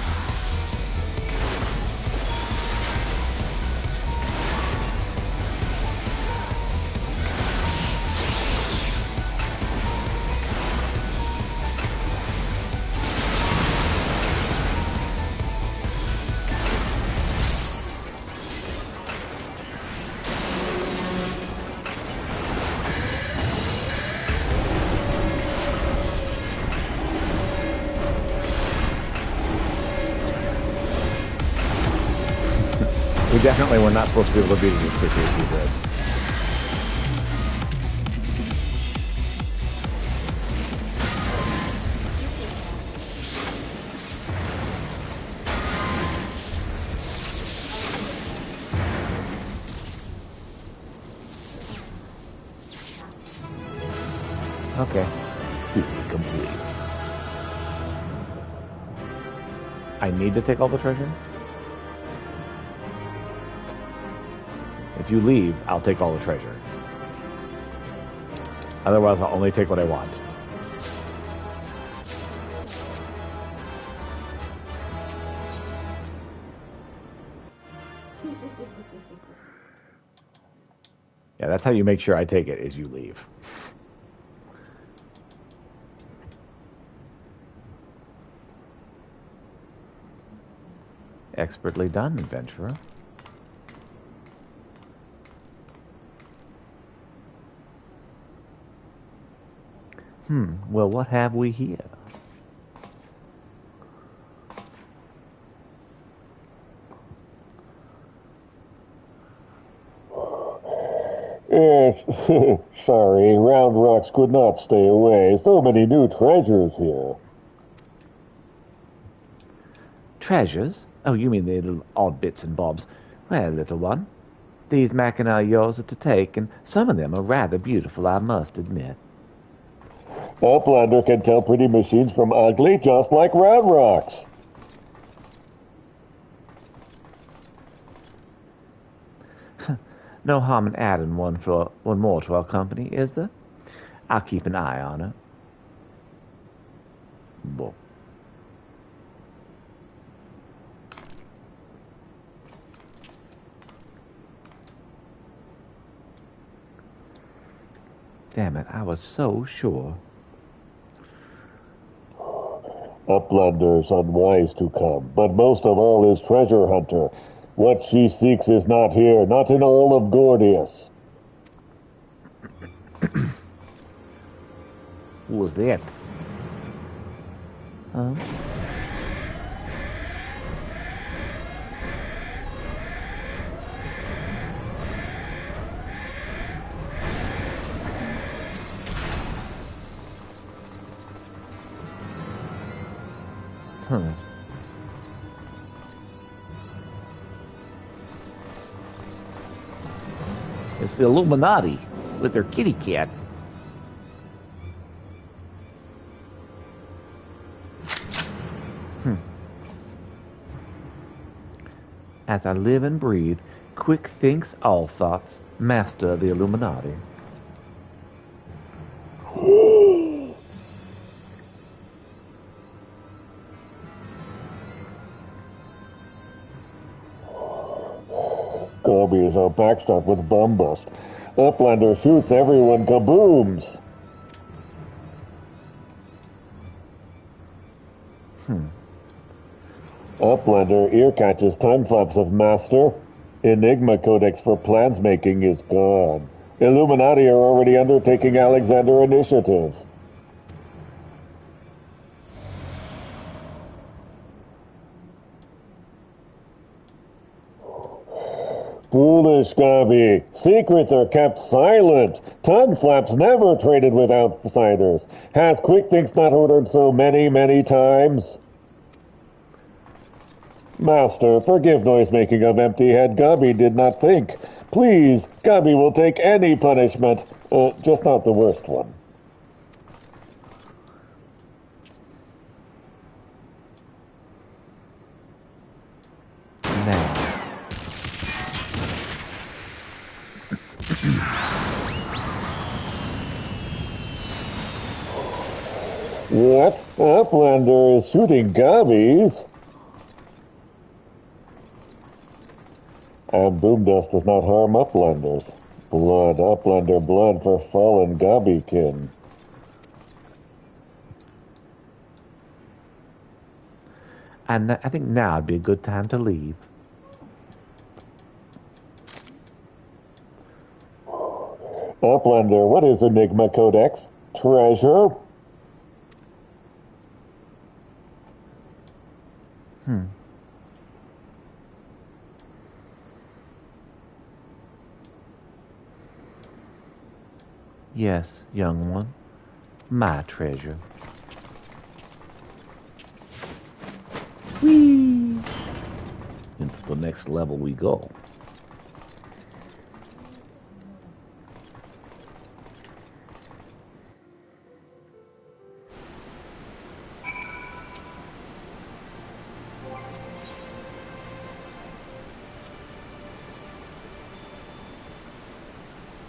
We definitely were not supposed to be able to beat it as quickly as we did. Okay. Duty complete. I need to take all the treasure? If you leave, I'll take all the treasure. Otherwise, I'll only take what I want. Yeah, that's how you make sure I take it, is you leave. Expertly done, adventurer. Well, what have we here? Sorry, Round Rocks could not stay away. So many new treasures here. Treasures? Oh, you mean the little odd bits and bobs. Well, little one, these machina are yours to take, and some of them are rather beautiful, I must admit. Uplander can tell pretty machines from ugly, just like Round Rocks. No harm in adding one more to our company, is there? I'll keep an eye on her. Well, damn it, I was so sure. Uplander's unwise to come, but most of all is treasure hunter. What she seeks is not here, not in all of Gordius. Who was that? Huh? It's the Illuminati with their kitty cat. As I live and breathe, quick thinks all thoughts, master of the Illuminati. Gobi is all backstopped with bomb bust. Uplander shoots everyone kabooms. Uplander ear catches time flaps of Master. Enigma Codex for plans making is gone. Illuminati are already undertaking Alexander Initiative. Foolish Gabi. Secrets are kept silent. Tongue flaps never traded with outsiders. Has Quick Thinks not ordered so many times? Master, forgive noise-making of empty head. Gabi did not think. Please, Gabi will take any punishment. Just not the worst one. Now. What? Uplander is shooting Gabis? And boom dust does not harm Uplanders. Blood, Uplander blood for fallen Gabikin. And I think now would be a good time to leave. Uplander, what is Enigma Codex? Treasure? Yes, young one. My treasure. Whee! Into the next level we go.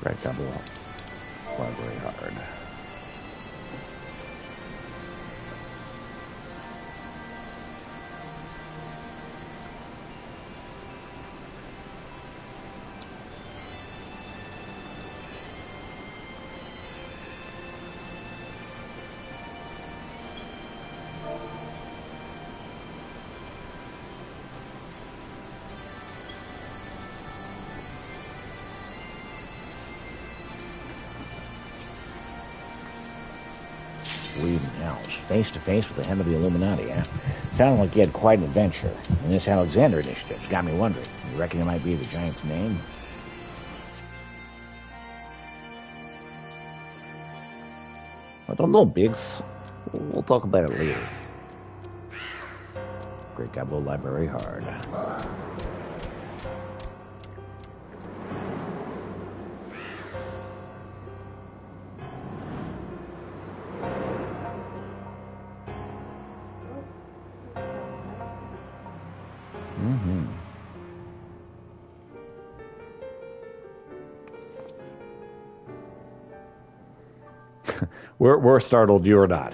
Right down below. Library hard. Face to face with the head of the Illuminati, eh? Sounded like you had quite an adventure. And this Alexander Initiative's got me wondering. You reckon it might be the giant's name? I don't know, Biggs. We'll talk about it later. Great Gabo Library hard. We're startled, you are not.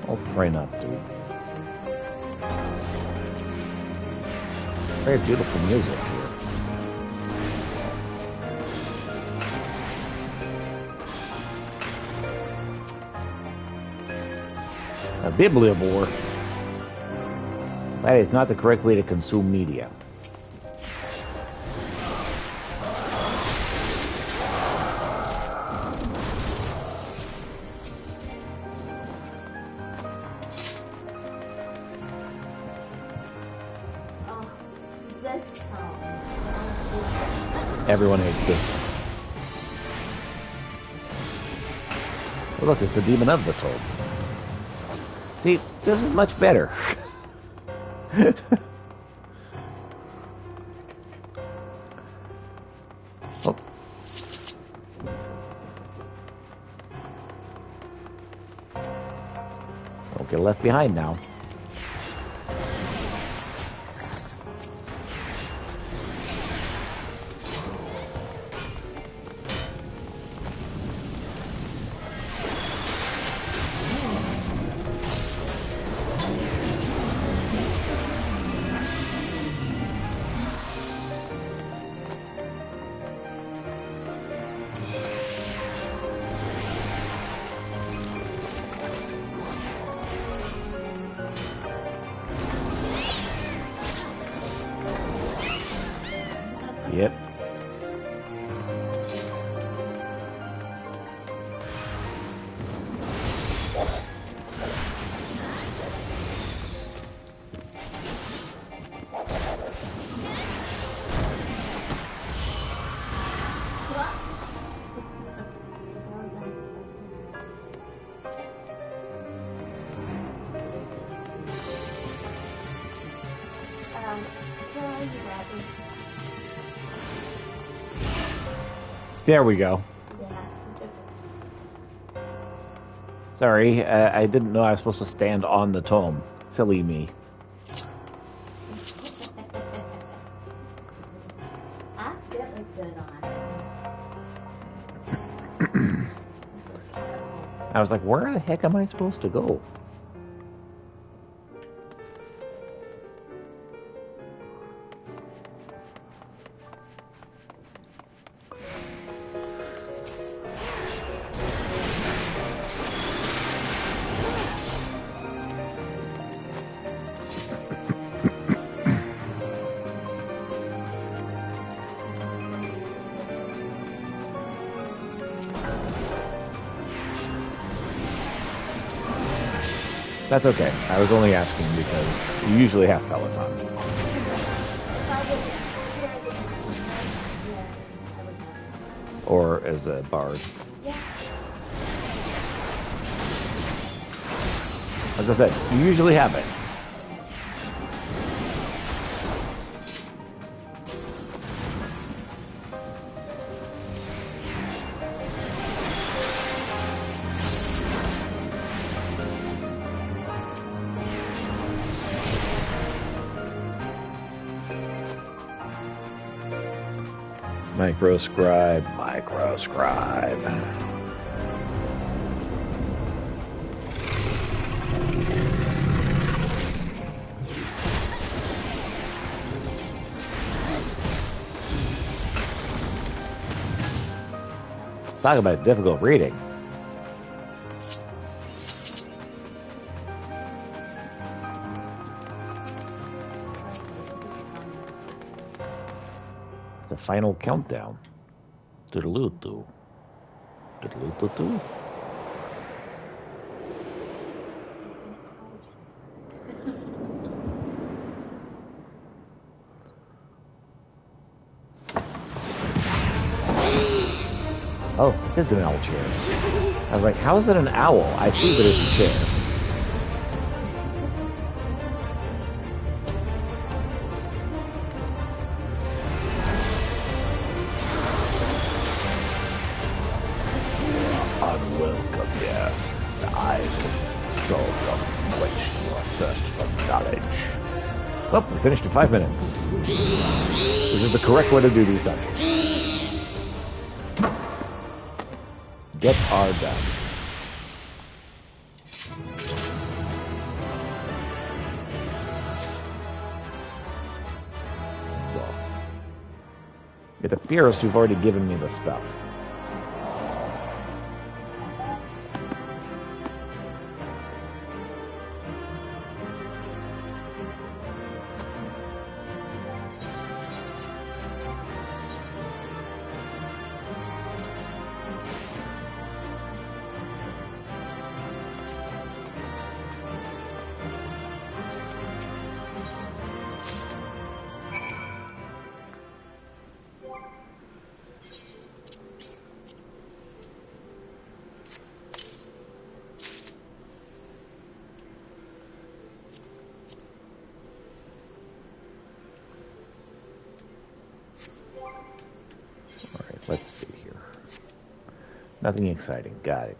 I'll try not to. Very beautiful music here. bibliomore. That is not the correct way to consume media. Everyone hates this. Oh, look, it's the demon of the toad. See, this is much better. Oh. Don't get left behind now. Yep. There we go. Sorry, I didn't know I was supposed to stand on the tome. Silly me. Accidentally stood on. I was like, where the heck am I supposed to go? That's okay. I was only asking because you usually have Peloton. Or as a bard. As I said, you usually have it. Microscribe. Talk about difficult reading. The final countdown. Toodaloo-doo. Toodaloo-doo-doo. Oh, it is an owl chair. I was like, how is it an owl? I see that it's a chair. Unwelcome here. I can solve your quench your thirst for knowledge. Well, we finished in 5 minutes. Which is the correct way to do these dungeons. Get our done. Well, it appears you've already given me the stuff. Nothing exciting. Got it.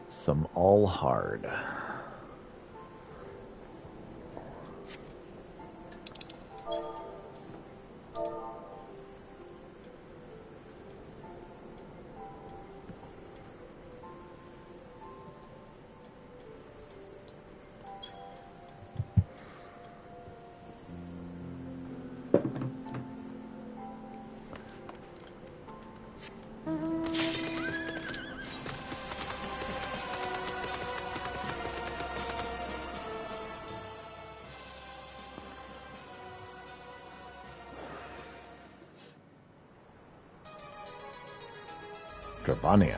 Some all hard. Dravania.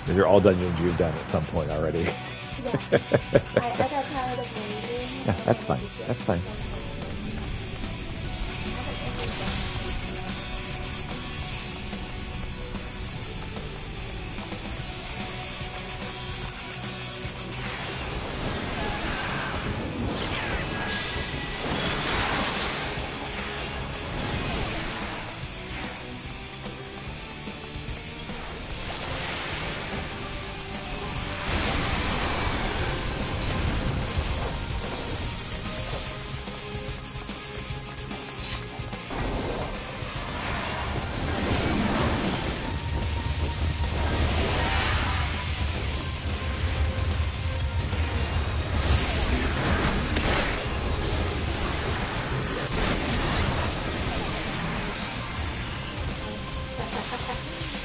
These are all dungeons you've done at some point already. Yeah. I got tired of waiting. Yeah, that's fine. That's fine.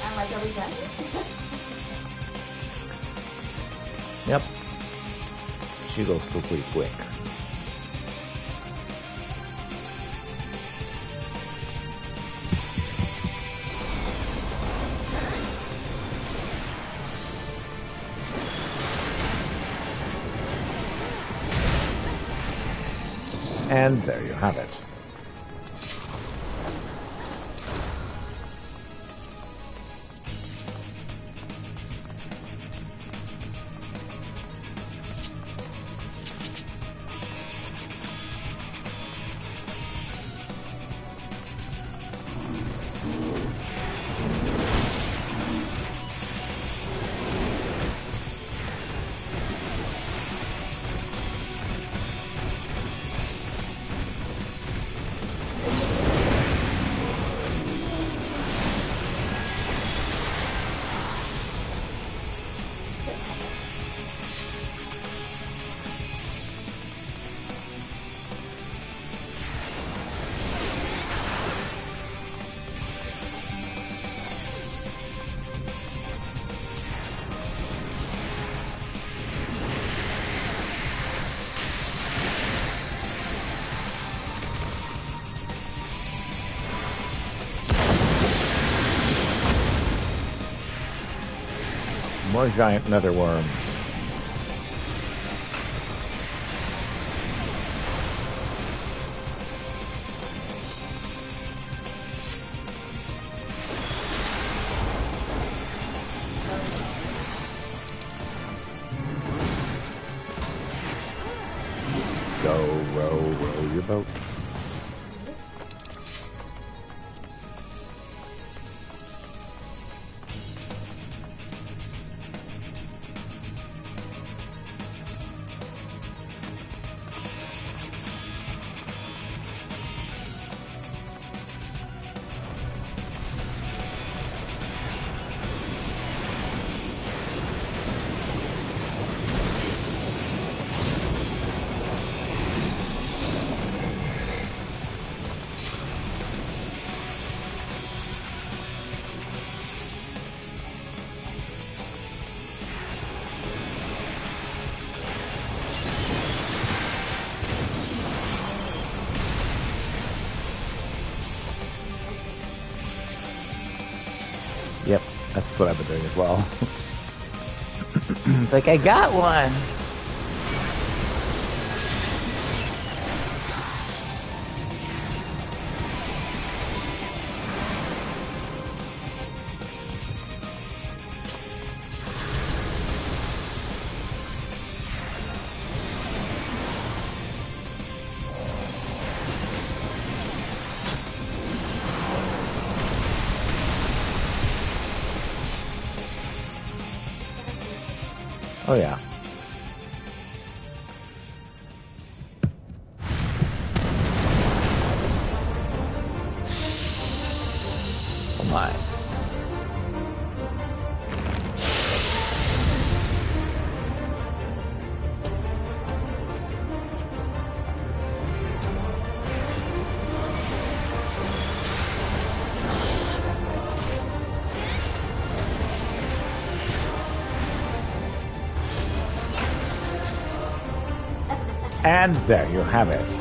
I'm like, are we done? Yep. She goes through pretty quick. And there you have it. More giant nether worms. Go, row your boat. Yep, that's what I've been doing as well. It's like, I got one! Oh, yeah. Oh, my. And there you have it.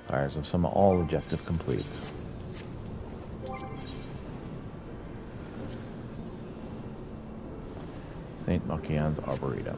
Fires of Summer, all objective complete. St. Machian's Arboretum.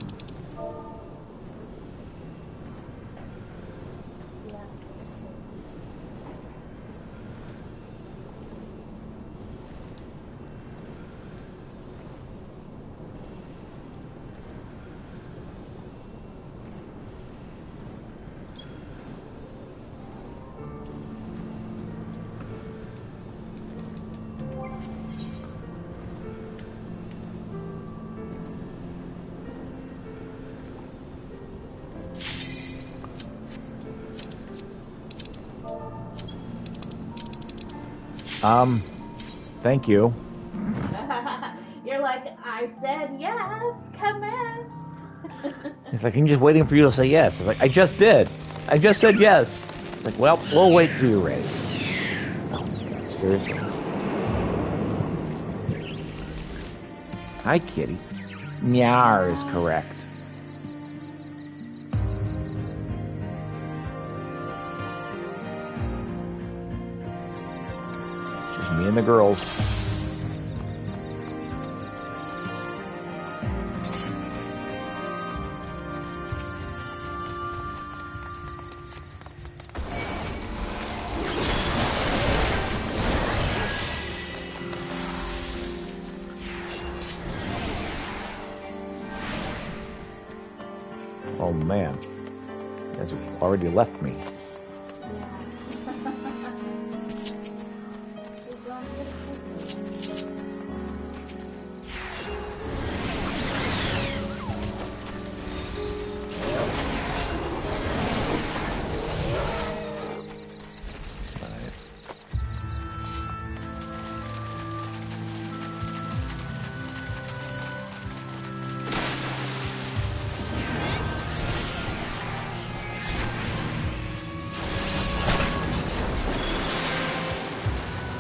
Thank you. You're like, I said yes, come in. He's like, I'm just waiting for you to say yes. I'm like, I just did. I just said yes. It's like, well, we'll wait till you're ready. Oh my gosh, seriously? Hi, kitty. Meow is correct. Just me and the girls. Oh man, you guys have already left me.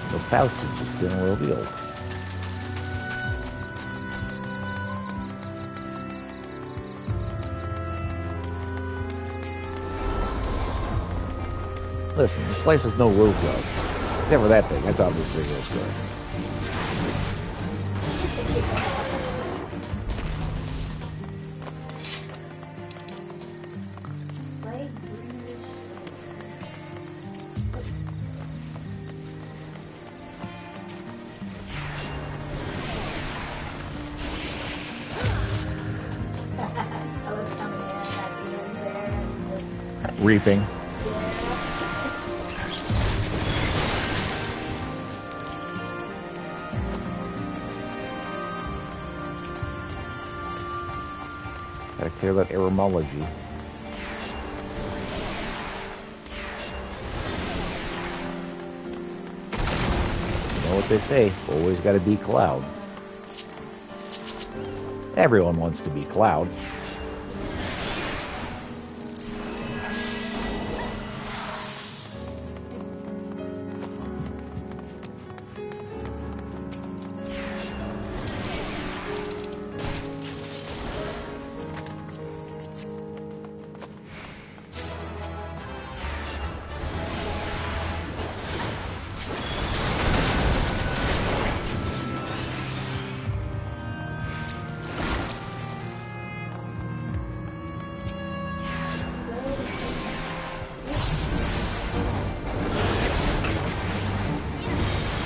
The passage has been revealed. Listen, this place has no roof though. It's never that big. That's obviously real good. Reaping. Gotta clear that aeromology. You know what they say, always gotta be Cloud. Everyone wants to be Cloud.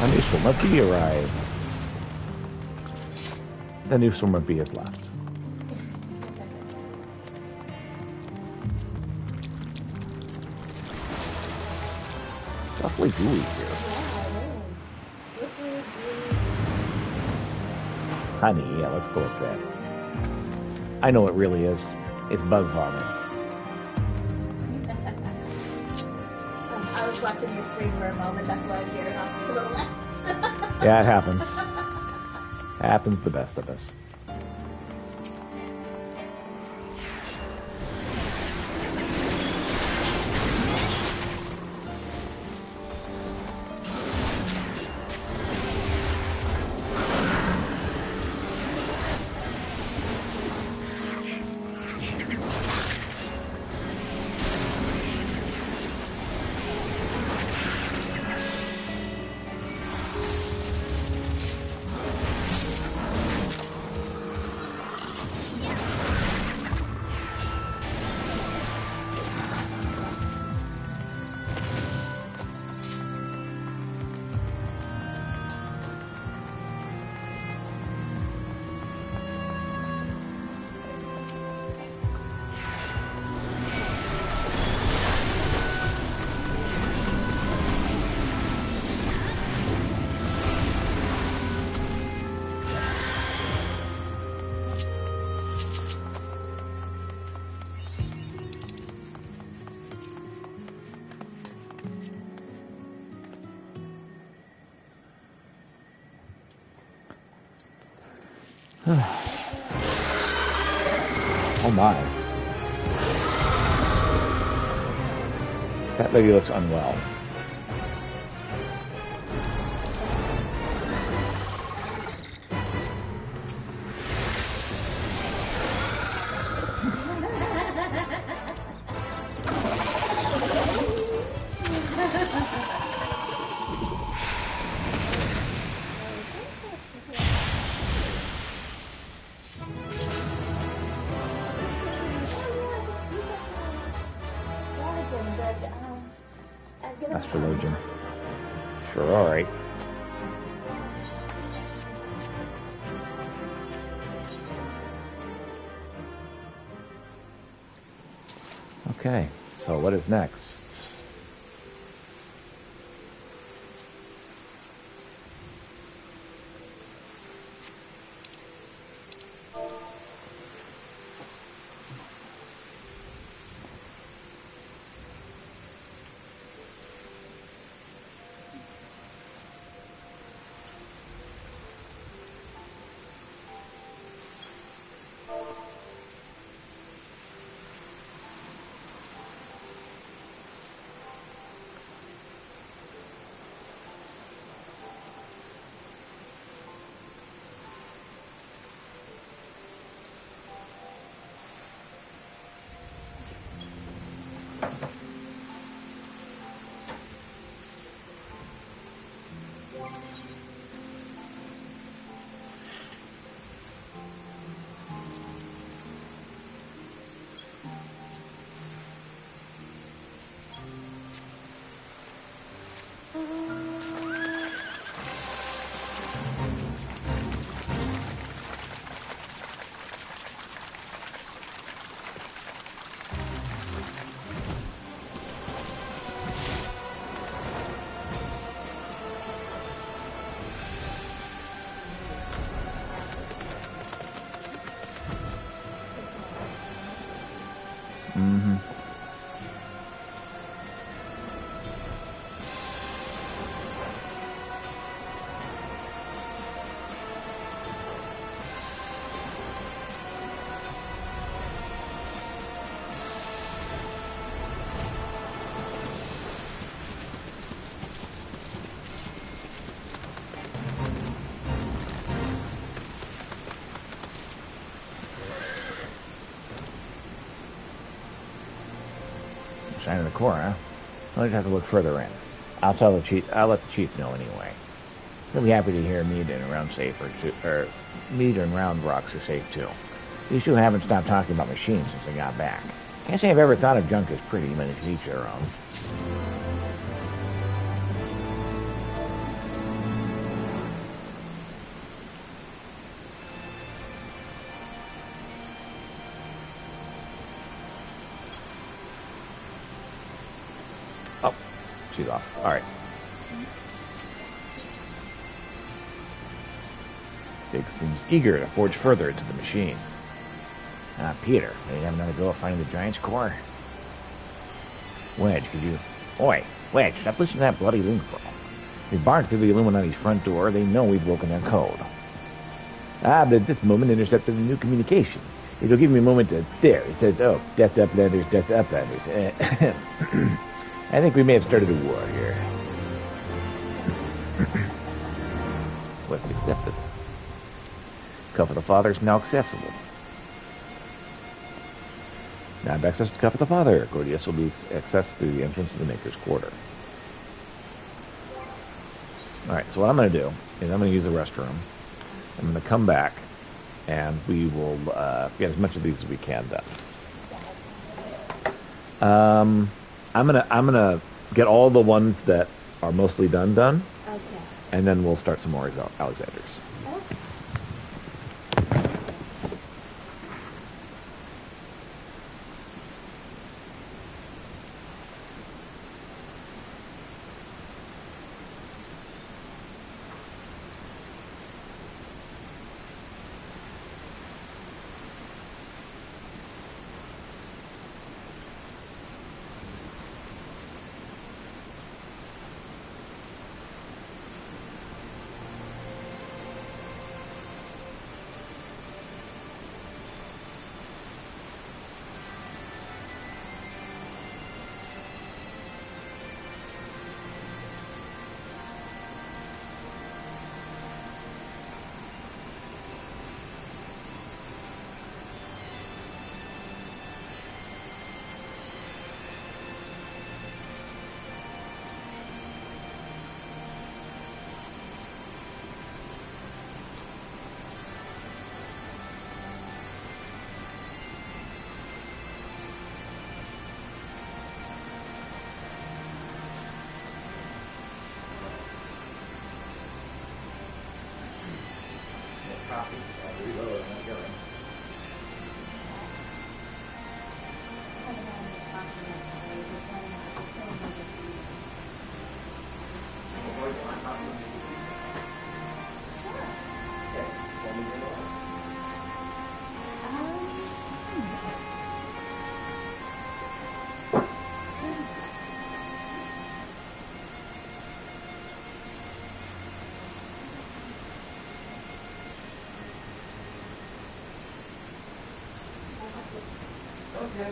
A new swimmer bee arrives. The new swimmer bee has left. It's awfully gooey here. Honey, yeah, let's go with that. I know it really is. It's bug vomit. I was watching your screen for a moment, that's why I veered off to the left. Yeah, it happens. Happens to the best of us. Oh my. That lady looks unwell. Astrologian. Sure, alright. Okay, so what is next? Sign of the core, huh? I'll just have to look further in. I'll tell the chief. I'll let the chief know anyway. He'll be happy to hear Mead and Round safe or Mead and Round Rocks are safe too. These two haven't stopped talking about machines since they got back. Can't say I've ever thought of junk as pretty, but it's each their own. she's off. All right. Biggs seems eager to forge further into the machine. Peter, will you have another go at finding the Giant's core? Wedge, could you... Oi, Wedge, stop listening to that bloody lingo. We barged through the Illuminati's front door. They know we've broken their code. But at this moment, intercepted a new communication. It'll give me a moment to... There, it says, oh, death to Uplanders, death to Uplanders. I think we may have started a war here. Quest accepted. Cup of the Father is now accessible. Now I have access to the Cup of the Father. Gordius will lose access through the entrance to the Maker's Quarter. Alright, so what I'm going to do is I'm going to use the restroom. I'm going to come back, and we will get as much of these as we can done. I'm gonna get all the ones that are mostly done, Okay. and then we'll start some more Alexanders. Okay. Okay.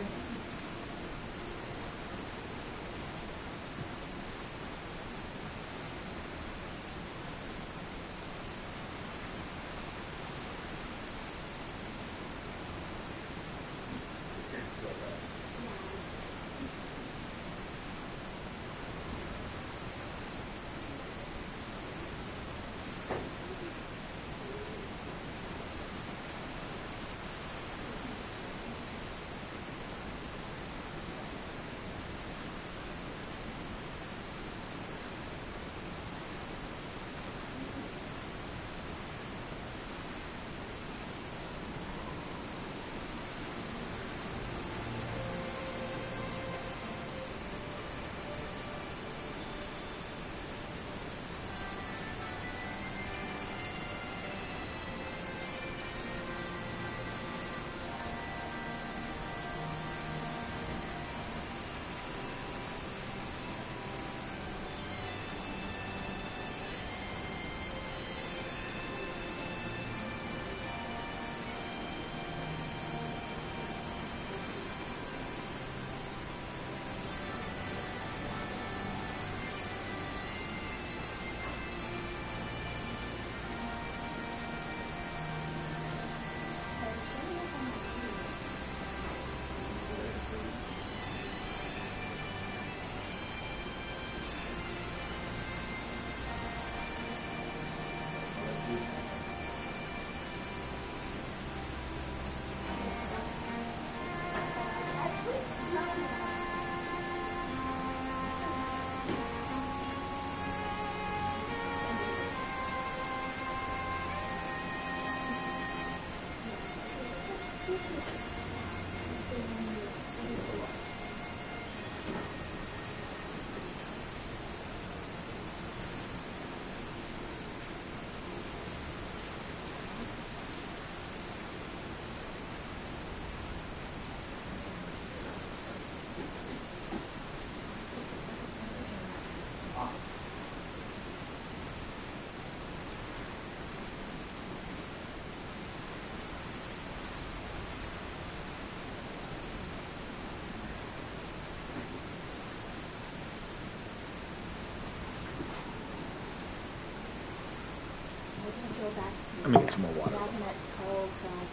can go back to Let me get some more water. cabinet told that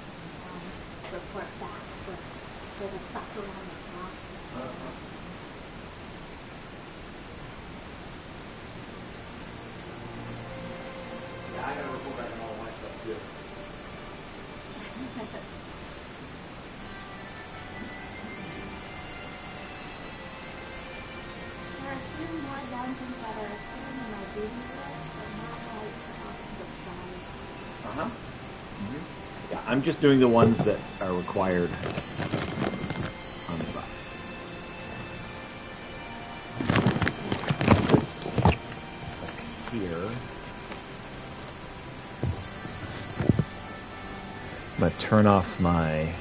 report back with the stuff around the top. Yeah, I gotta report back on all my stuff too. There are a few more dungeons that are hidden in my duty list, but not like off to the side. Uh-huh. Yeah, I'm just doing the ones that are required on the side. This up here. I'm going to turn off my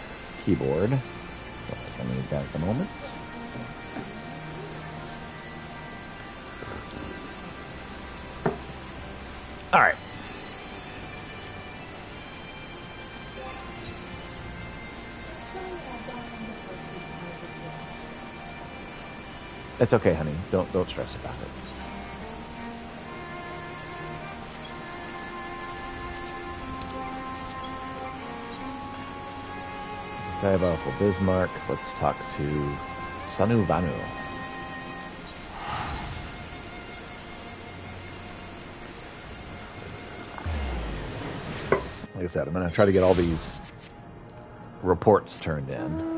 keyboard. I'll need that at the moment. All right. It's okay, honey. Don't stress about it. Diabolical Bismarck. Let's talk to Sanu Vanu. Like I said, I'm going to try to get all these reports turned in.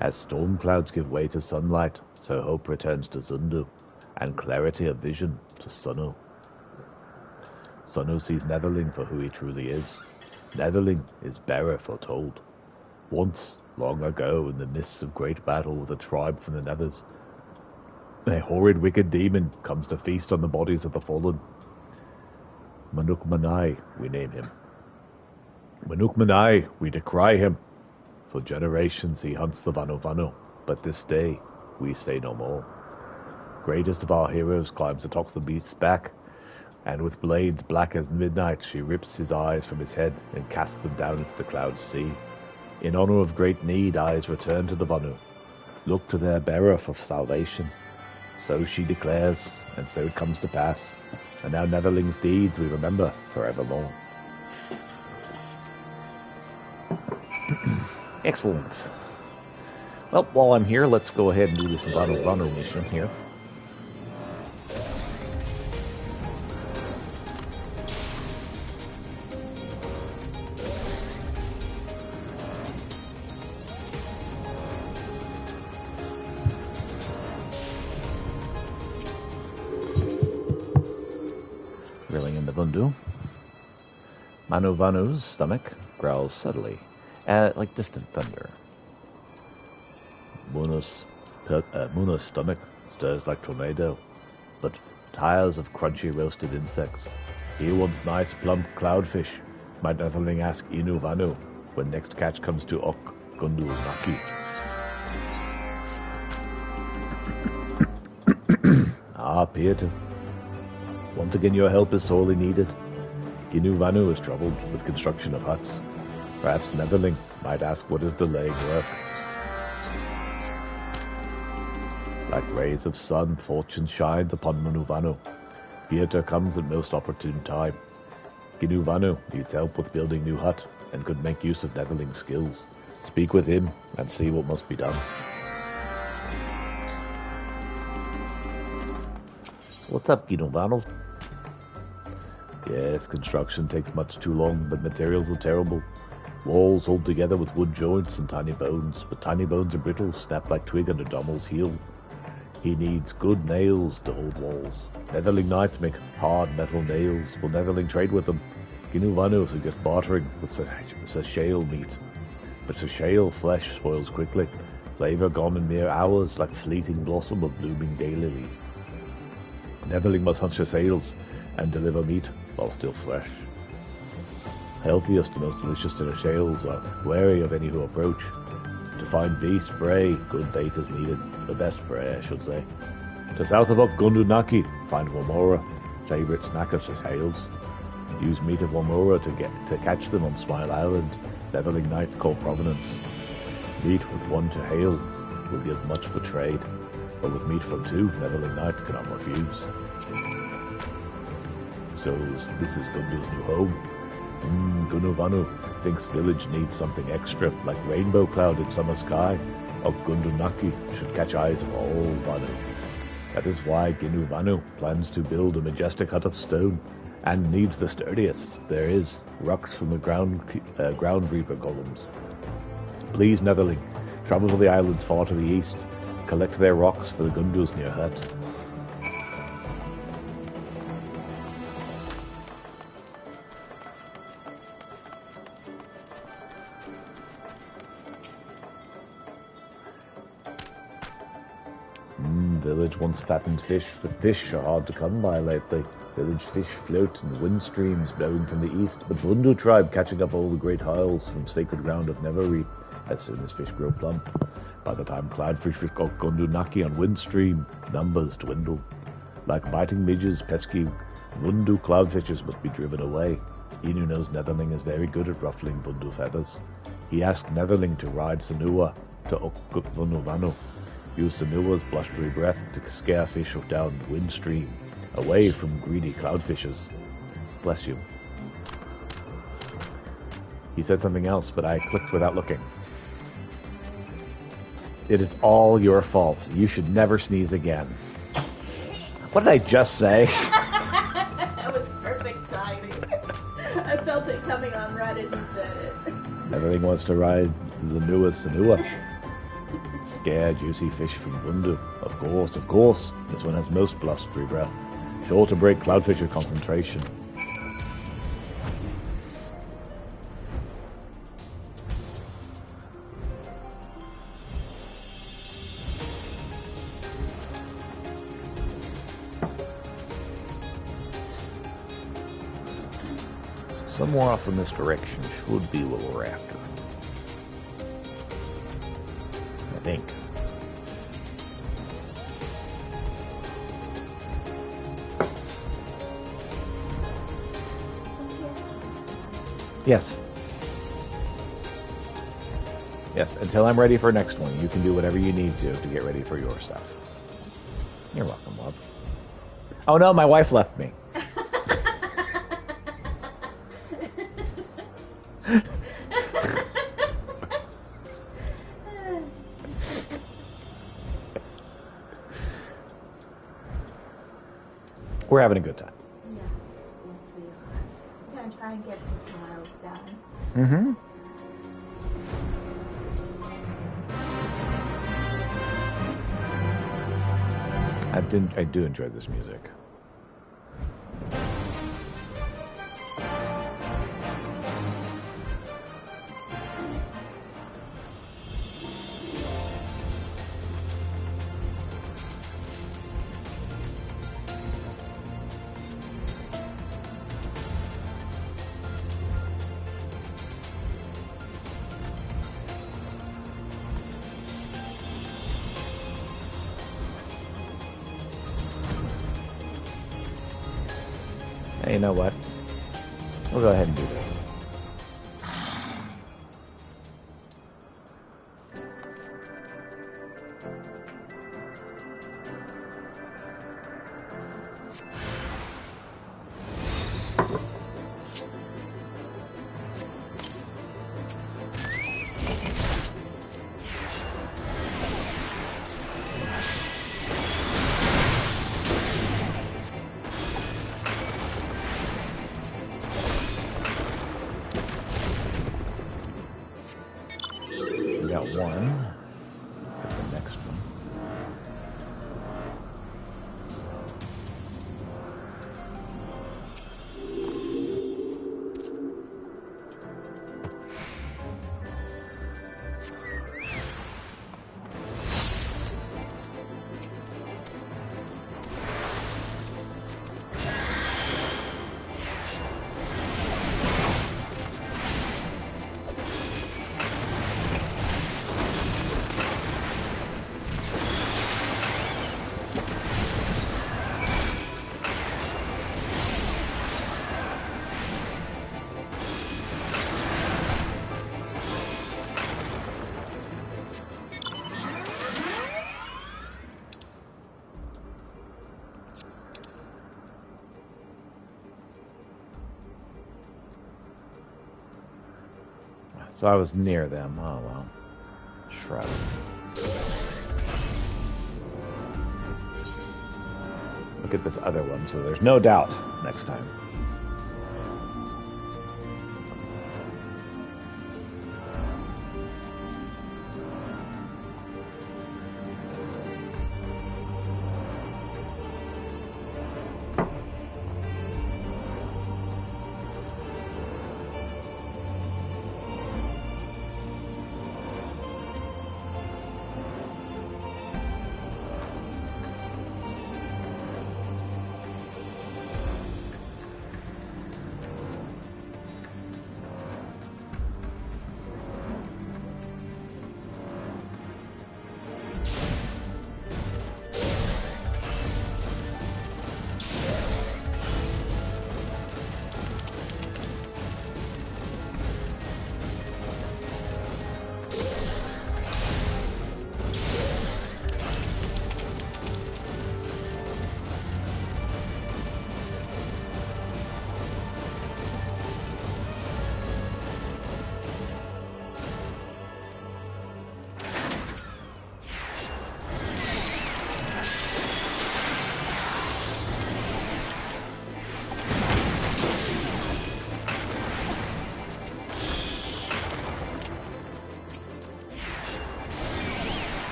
As storm clouds give way to sunlight, so hope returns to Zundu, and clarity of vision to Sunu. Sunu sees Netherling for who he truly is. Netherling is bearer foretold. Once, long ago, in the midst of great battle with a tribe from the Nethers, a horrid wicked demon comes to feast on the bodies of the fallen. Manuk Manai, we name him. Manuk Manai, we decry him. For generations he hunts the Vanu Vanu, but this day we say no more. Greatest of our heroes climbs atop the beast's back, and with blades black as midnight she rips his eyes from his head and casts them down into the cloud sea. In honor of great need, eyes return to the Vanu. Look to their bearer for salvation. So she declares, and so it comes to pass. And now Netherling's deeds we remember forevermore. Excellent. Well, while I'm here, let's go ahead and do this Vanu mission here. Reeling in the Vundu. Manu Vanu's stomach growls subtly, like distant thunder. Muna's stomach stirs like tornado, but tiles of crunchy roasted insects. He wants nice plump cloudfish. Might Netherling ask Inu Vanu when next catch comes to Ok Gundu Naki. Ah, Pieter. Once again your help is sorely needed. Inu Vanu is troubled with construction of huts. Perhaps Netherling might ask what is delaying work. Like rays of sun, fortune shines upon Manu Vanu. Pieter comes at most opportune time. Ginu Vanu needs help with building new hut and could make use of Netherling's skills. Speak with him and see what must be done. What's up, Ginu Vanu? Yes, construction takes much too long, but materials are terrible. Walls hold together with wood joints and tiny bones, but tiny bones are brittle, snap like twig under Dommel's heel. He needs good nails to hold walls. Netherling knights make hard metal nails. Will Netherling trade with them? Ginu Vanu suggests bartering with Sashale meat. But Sashale flesh spoils quickly. Flavor gone in mere hours, like fleeting blossom of blooming daylily. Netherling must hunt Sashales and deliver meat while still fresh. Healthiest and most delicious Sashales are wary of any who approach. To find beast prey, good bait is needed. The best prey, I should say. To south of Ok Gundu Naki, find Wamora, favourite snack of Sashales. Use meat of Wamora to catch them on Smile Island. Leveling Knights call Provenance. Meat with 1 to hail will give much for trade, but with meat from 2, Leveling Knights cannot refuse. So this is Gundul's new home. Gunuvanu thinks village needs something extra, like rainbow cloud in summer sky. Of Gundunaki should catch eyes of all Vanu. That is why Ginuvanu plans to build a majestic hut of stone, and needs the sturdiest there is, rocks from the ground reaper columns. Please, Netherling, travel to the islands far to the east, collect their rocks for the Gundus near hut. Village wants fattened fish, but fish are hard to come by lately. Village fish float in the wind streams blowing from the east, but Vundu tribe catching up all the great hiles from sacred ground of Neverreef as soon as fish grow plump. By the time cloudfish go Gundunaki on windstream, numbers dwindle. Like biting midges, pesky Vundu cloudfishes must be driven away. Inu knows Netherling is very good at ruffling Vundu feathers. He asked Netherling to ride Sanua to Okukvunuvanu. Use Sanua's blustery breath to scare fish down the wind stream, away from greedy cloudfishes. Bless you. He said something else, but I clicked without looking. It is all your fault. You should never sneeze again. What did I just say? That was perfect timing. I felt it coming on right as you said it. Everything wants to ride the newest Sanua. Scare juicy fish from Bundu. Of course. This one has most blustery breath. Sure to break cloudfish's concentration. Somewhere off in this direction should be what we're after. I think. Yes. Yes, until I'm ready for next one, you can do whatever you need to get ready for your stuff. You're welcome, love. Oh no, my wife left me. We're having a good time. Yeah, yes we are. I'm gonna try and get the trials done. Mm-hmm. I do enjoy this music. Hey, you know what? We'll go ahead and do this. We got one. Get the next one. So I was near them. Oh, well. Shrug. Look at this other one, so there's no doubt next time.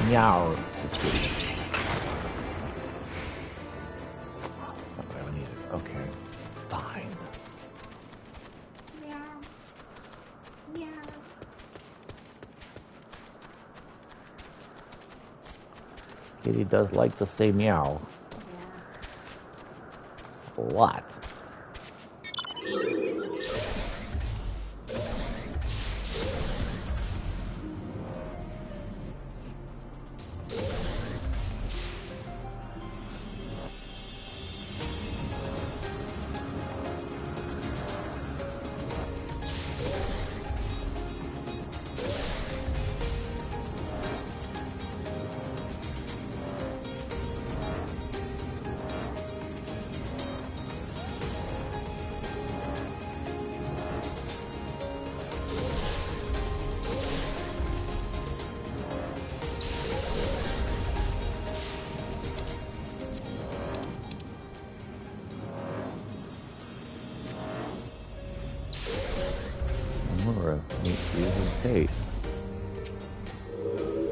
Meow. This is good. That's not what I needed. Okay. Fine. Meow. Meow. Kitty does like to say meow. Yeah. A lot.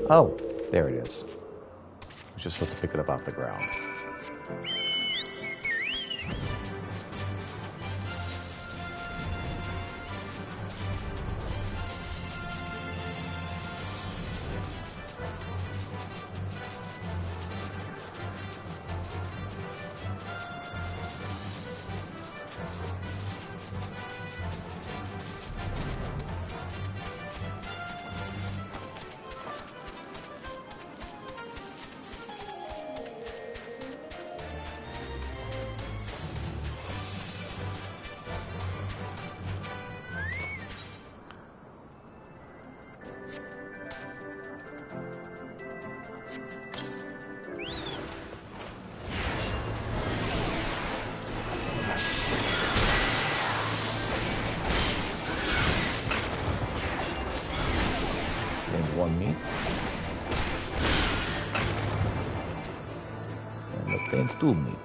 Oh, there it is. I was just supposed to pick it up off the ground. One meat. And obtains 2 meat.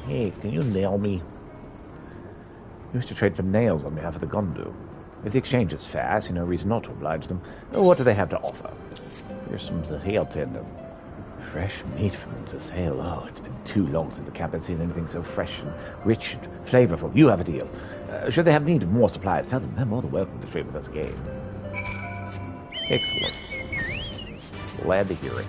Hey, can you nail me? Used to trade for nails on behalf of the Gondu. If the exchange is fair, I see no reason not to oblige them. What do they have to offer? Here's some Zahale tendon. Fresh meat from Zahale. Oh, it's been too long since the camp has seen anything so fresh and rich and flavorful. You have a deal. Should they have need of more supplies, tell them they're more than welcome to trade with us again. Excellent. Glad to hear it.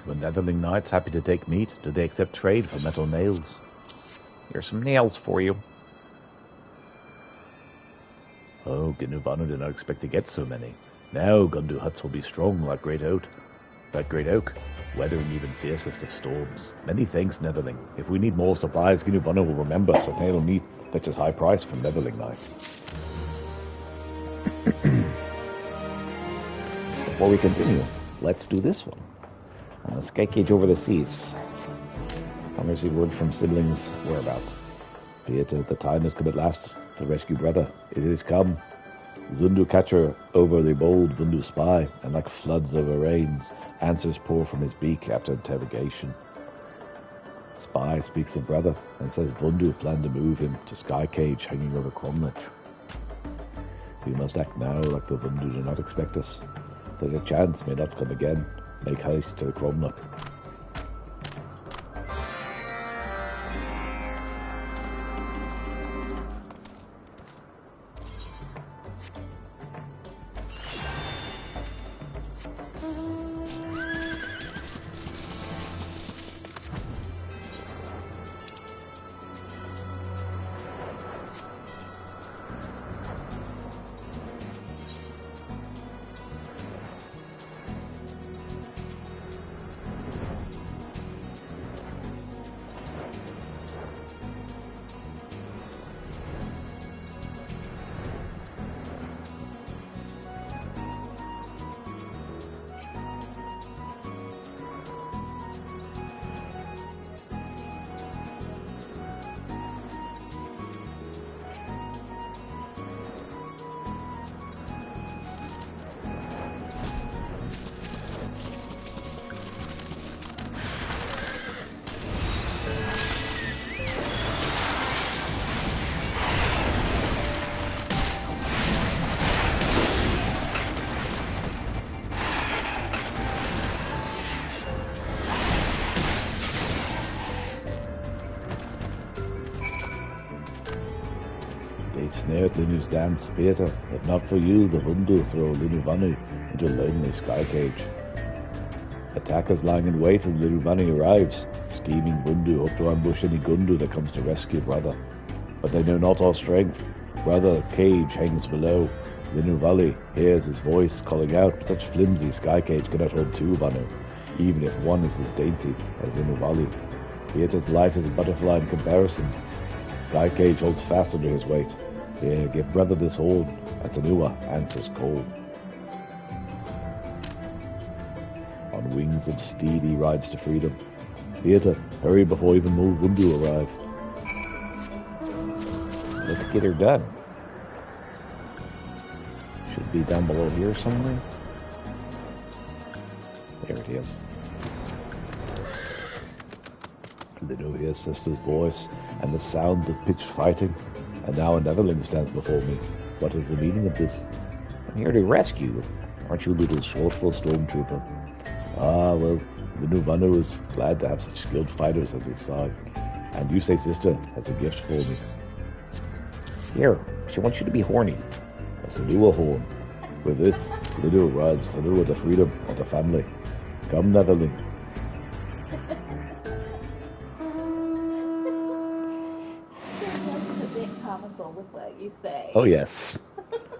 The Netherling Knights happy to take meat. Do they accept trade for metal nails? Here's some nails for you. Oh, Ginubanu did not expect to get so many. Now Gundu huts will be strong like Great Oak. Weathering even fiercest of storms. Many thanks, Netherling. If we need more supplies, Ginubanu will remember us, and nail meat fetches high price from Netherling Knights. Before we continue, let's do this one. On the sky cage over the seas. I received word from siblings' whereabouts. Be it the time has come at last to rescue brother. It is come. Zundu catcher over the bold Vundu spy, and like floods over rains, answers pour from his beak after interrogation. Spy speaks of brother, and says Vundu planned to move him to sky cage hanging over Cromlech. We must act now like the Vundu do not expect us, so that a chance may not come again. Make haste to the Cromlech. They snared Linu's dance theatre. If not for you, the Vundu throw Linuvanu into a lonely sky cage. Attackers lying in wait when Linuvanu arrives. Scheming Vundu hope to ambush any Gundu that comes to rescue brother. But they know not our strength. Brother, cage hangs below. Linuvali hears his voice calling out, but such flimsy sky cage cannot hold two Vanu, even if one is as dainty as Linuvali. Yet as light as a butterfly in comparison. Sky cage holds fast under his weight. Here, give brother this hold, as Anua answers cold. On wings of steed he rides to freedom. Theatre, hurry before even more Vundu arrive. Let's get her done. Should be down below here somewhere. There it is. Lino hears sister's voice and the sounds of pitched fighting, and now a Netherling stands before me. What is the meaning of this? I'm here to rescue you. Aren't you a little short for a stormtrooper? Ah, well, Lino Vanu is glad to have such skilled fighters at his side. And you say sister has a gift for me. Here, she wants you to be horny. A Sanua horn. With this, Lino rides Sanua to freedom and to family. Come, Netherling. With what you say. Oh yes,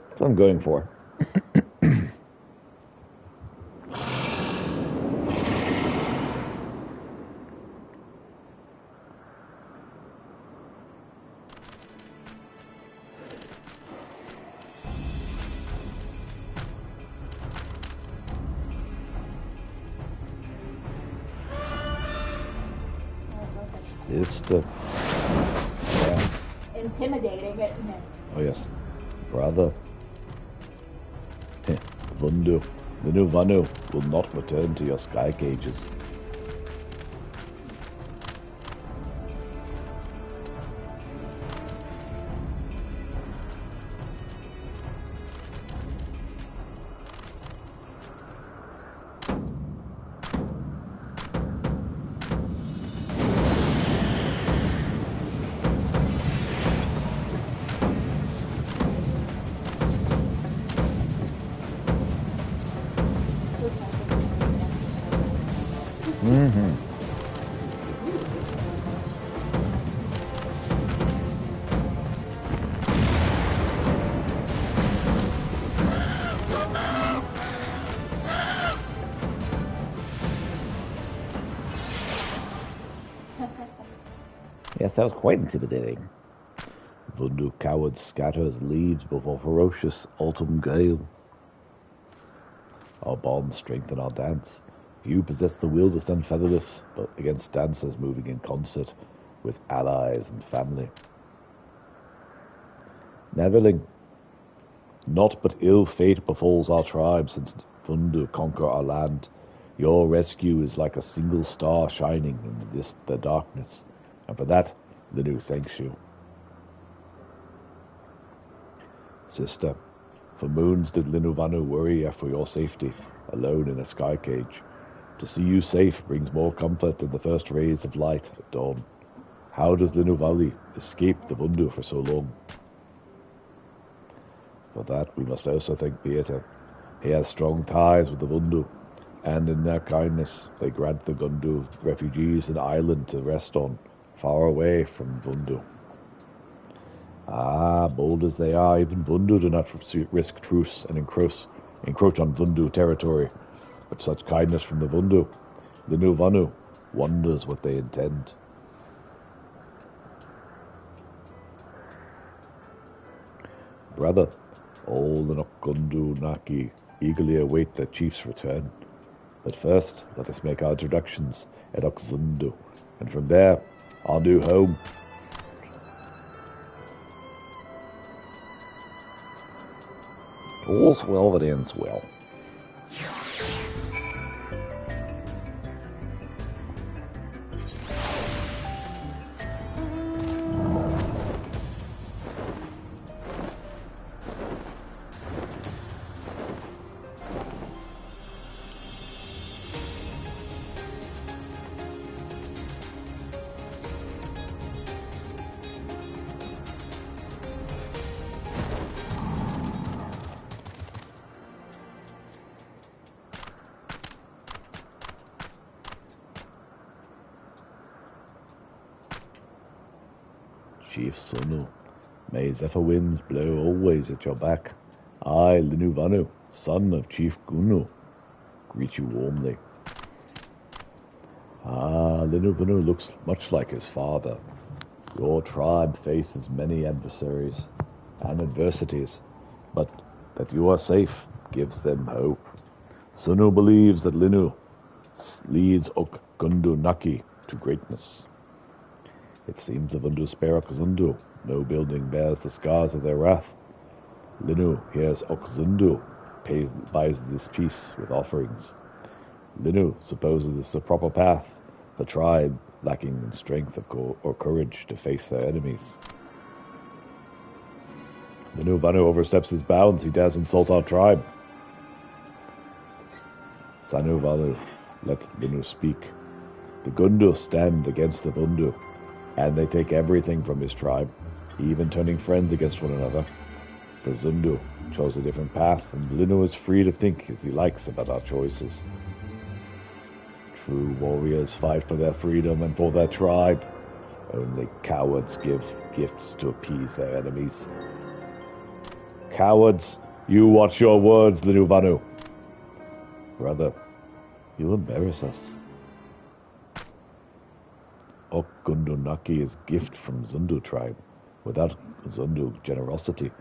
that's what I'm going for. Sister. Yeah. Intimidating, isn't it? Oh, yes. Brother. Vundu. The new Vanu will not return to your sky cages. Yes, that was quite intimidating. Vundu coward scatters leaves before ferocious autumn gale. Our bonds strengthen our dance. Few possess the will to stand featherless, but against dancers moving in concert with allies and family. Netherling, naught but ill fate befalls our tribe since Vundu conquer our land. Your rescue is like a single star shining in the darkness, and for that, Linu thanks you. Sister, for moons did Linuvanu worry for your safety, alone in a sky cage. To see you safe brings more comfort than the first rays of light at dawn. How does Linuvali escape the Vundu for so long? For that, we must also thank Beata. He has strong ties with the Vundu, and in their kindness, they grant the Gundu refugees an island to rest on, far away from Vundu. Ah, bold as they are, even Vundu do not risk truce and encroach on Vundu territory. But such kindness from the Vundu, the new Vanu, wonders what they intend. Brother, all the Nokundu Naki eagerly await their chief's return. But first, let us make our introductions at Oxundu, and from there, our new home. All's well that ends well. Chief Sunu, may zephyr winds blow always at your back. I, Linuvanu, son of Chief Gunu, greet you warmly. Ah, Linuvanu looks much like his father. Your tribe faces many adversaries and adversities, but that you are safe gives them hope. Sunu believes that Linu leads Ok Gundu Naki to greatness. It seems the Vundu spare Okzundu. No building bears the scars of their wrath. Linu hears Okzundu buys this peace with offerings. Linu supposes this is a proper path, the tribe lacking in strength or courage to face their enemies. Linu Vanu oversteps his bounds. He dares insult our tribe. Sanu Vanu, let Linu speak. The Gundu stand against the Vundu, and they take everything from his tribe, even turning friends against one another. The Zundu chose a different path, and Linu is free to think as he likes about our choices. True warriors fight for their freedom and for their tribe. Only cowards give gifts to appease their enemies. Cowards, you watch your words, Linu Vanu. Brother, you embarrass us. Ok Gundu Naki is gift from Zundu tribe. Without Zundu generosity,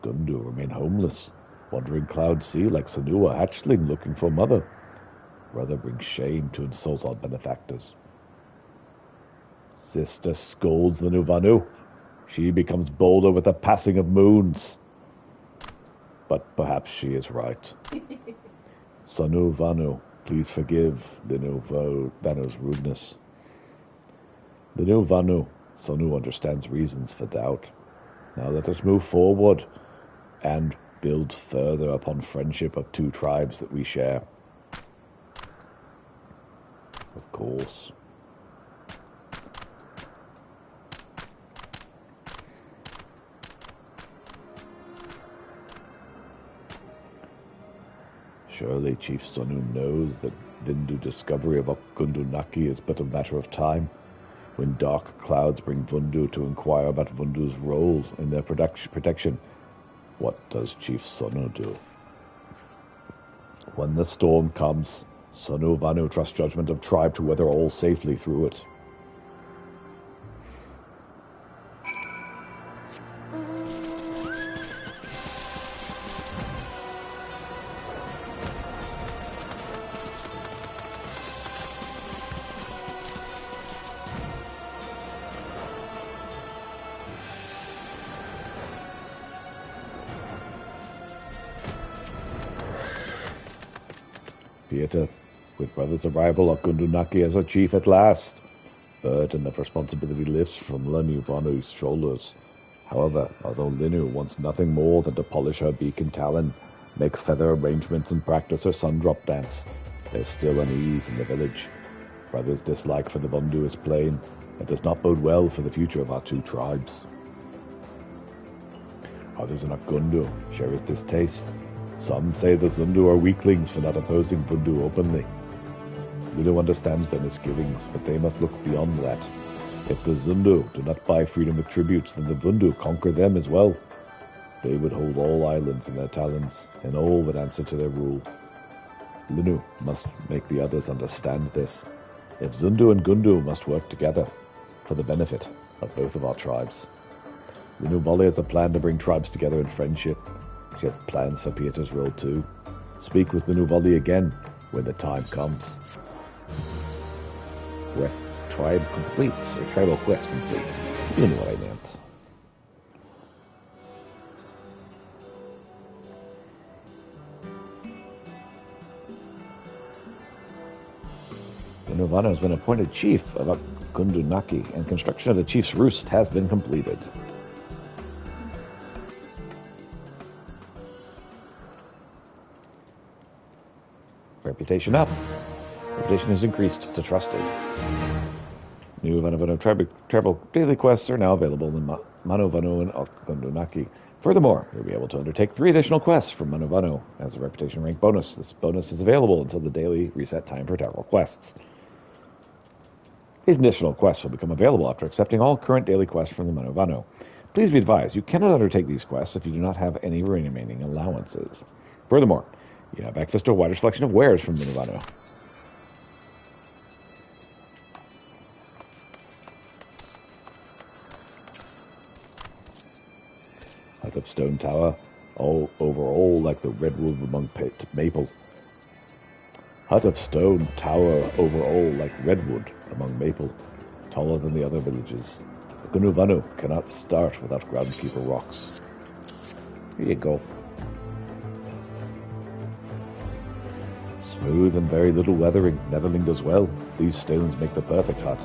Gundu remain homeless, wandering cloud sea like Sanua hatchling looking for mother. Brother brings shame to insult our benefactors. Sister scolds the new Vanu. She becomes bolder with the passing of moons. But perhaps she is right. Sonu Vanu, please forgive the new Vanu's rudeness. The new Vanu, Sonu understands reasons for doubt. Now let us move forward and build further upon friendship of two tribes that we share. Of course. Surely Chief Sonu knows that Vindu discovery of Gundunaki is but a matter of time, when dark clouds bring Vundu to inquire about Vundu's role in their protection. What does Chief Sonu do? When the storm comes, Sonu Vanu trusts judgment of tribe to weather all safely through it. Pieta, with brother's arrival of Gundunaki as a chief at last, burden of responsibility lifts from Linu Vanu's shoulders. However, although Linu wants nothing more than to polish her beak and talon, make feather arrangements and practice her sundrop dance, there's still unease in the village. Brother's dislike for the Vundu is plain, and does not bode well for the future of our two tribes. Others in Gundu share his distaste. Some say the Zundu are weaklings for not opposing Vundu openly. Linu understands their misgivings, but they must look beyond that. If the Zundu do not buy freedom with tributes, then the Vundu conquer them as well. They would hold all islands in their talons, and all would answer to their rule. Linu must make the others understand this. If Zundu and Gundu must work together for the benefit of both of our tribes. Linu Vali has a plan to bring tribes together in friendship. She has plans for Pieta's role too. Speak with Linu Vali again when the time comes. Quest tribe completes, or tribal quest completes. You know what I meant. The Nirvana has been appointed chief of Gundunaki, and construction of the chief's roost has been completed. Reputation up. Reputation has increased to trusted. New Vanavano tribal daily quests are now available in Manuvano and Gundunaki. Furthermore, you'll be able to undertake 3 additional quests from Manuvano as a reputation rank bonus. This bonus is available until the daily reset time for tribal quests. These additional quests will become available after accepting all current daily quests from the Manuvano. Please be advised, you cannot undertake these quests if you do not have any remaining allowances. Furthermore, you have access to a wider selection of wares from Manuvano. Hut of Stone Tower, all overall like the redwood among maple. Hut of Stone Tower, overall like redwood among maple, taller than the other villages. The Gunuvanu cannot start without groundkeeper rocks. Here you go. Smooth and very little weathering, Netherling does well. These stones make the perfect hut.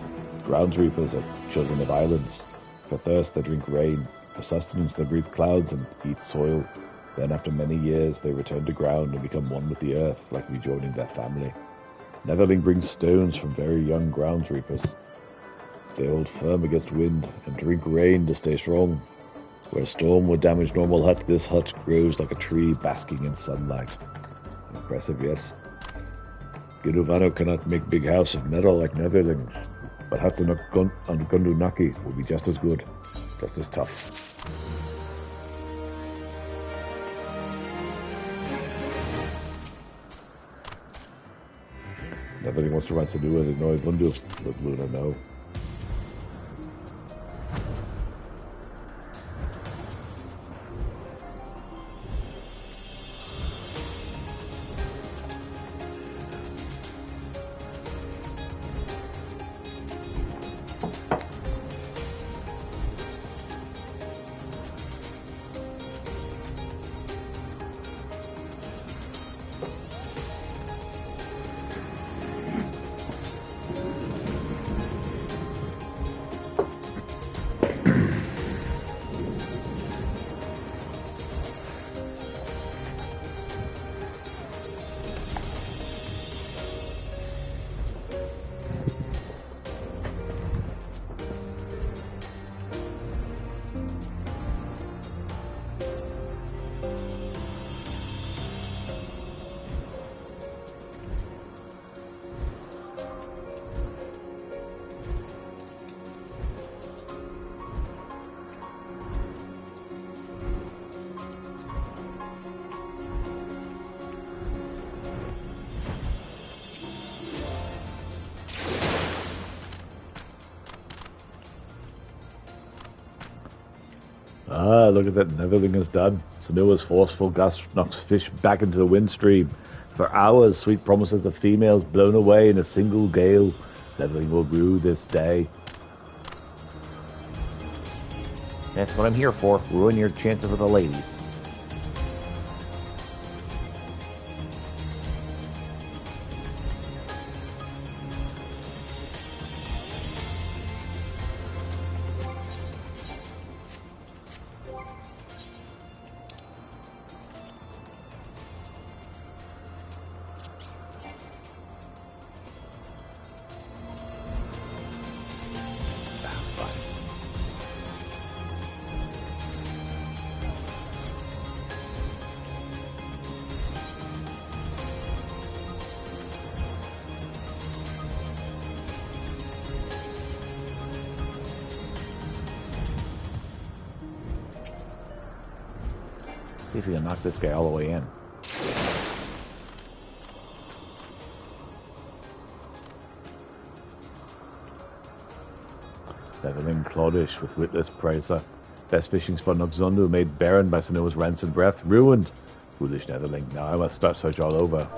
Grounds reapers are children of islands. For thirst they drink rain. For sustenance they breathe clouds and eat soil. Then after many years they return to ground and become one with the earth, like rejoining their family. Netherling brings stones from very young grounds reapers. They hold firm against wind and drink rain to stay strong. Where a storm would damage normal hut, this hut grows like a tree basking in sunlight. Impressive, yes? Gunuvano cannot make big house of metal like Netherlings, but huts on Gundunaki will be just as good, just as tough. Nobody wants to run to do with Noi Bundu, let Luna know. Ah, look at that. Everything is done. Sanua's forceful gust knocks fish back into the wind stream. For hours, sweet promises of females blown away in a single gale. Leveling will brew this day. That's what I'm here for. Ruin your chances with the ladies. See if we can knock this guy all the way in. Leveling Claudish with witless Praiser. Best fishing spot in Oxundu made barren by Sanoa's rancid breath. Ruined. Foolish Netherling. Now I must start search all over.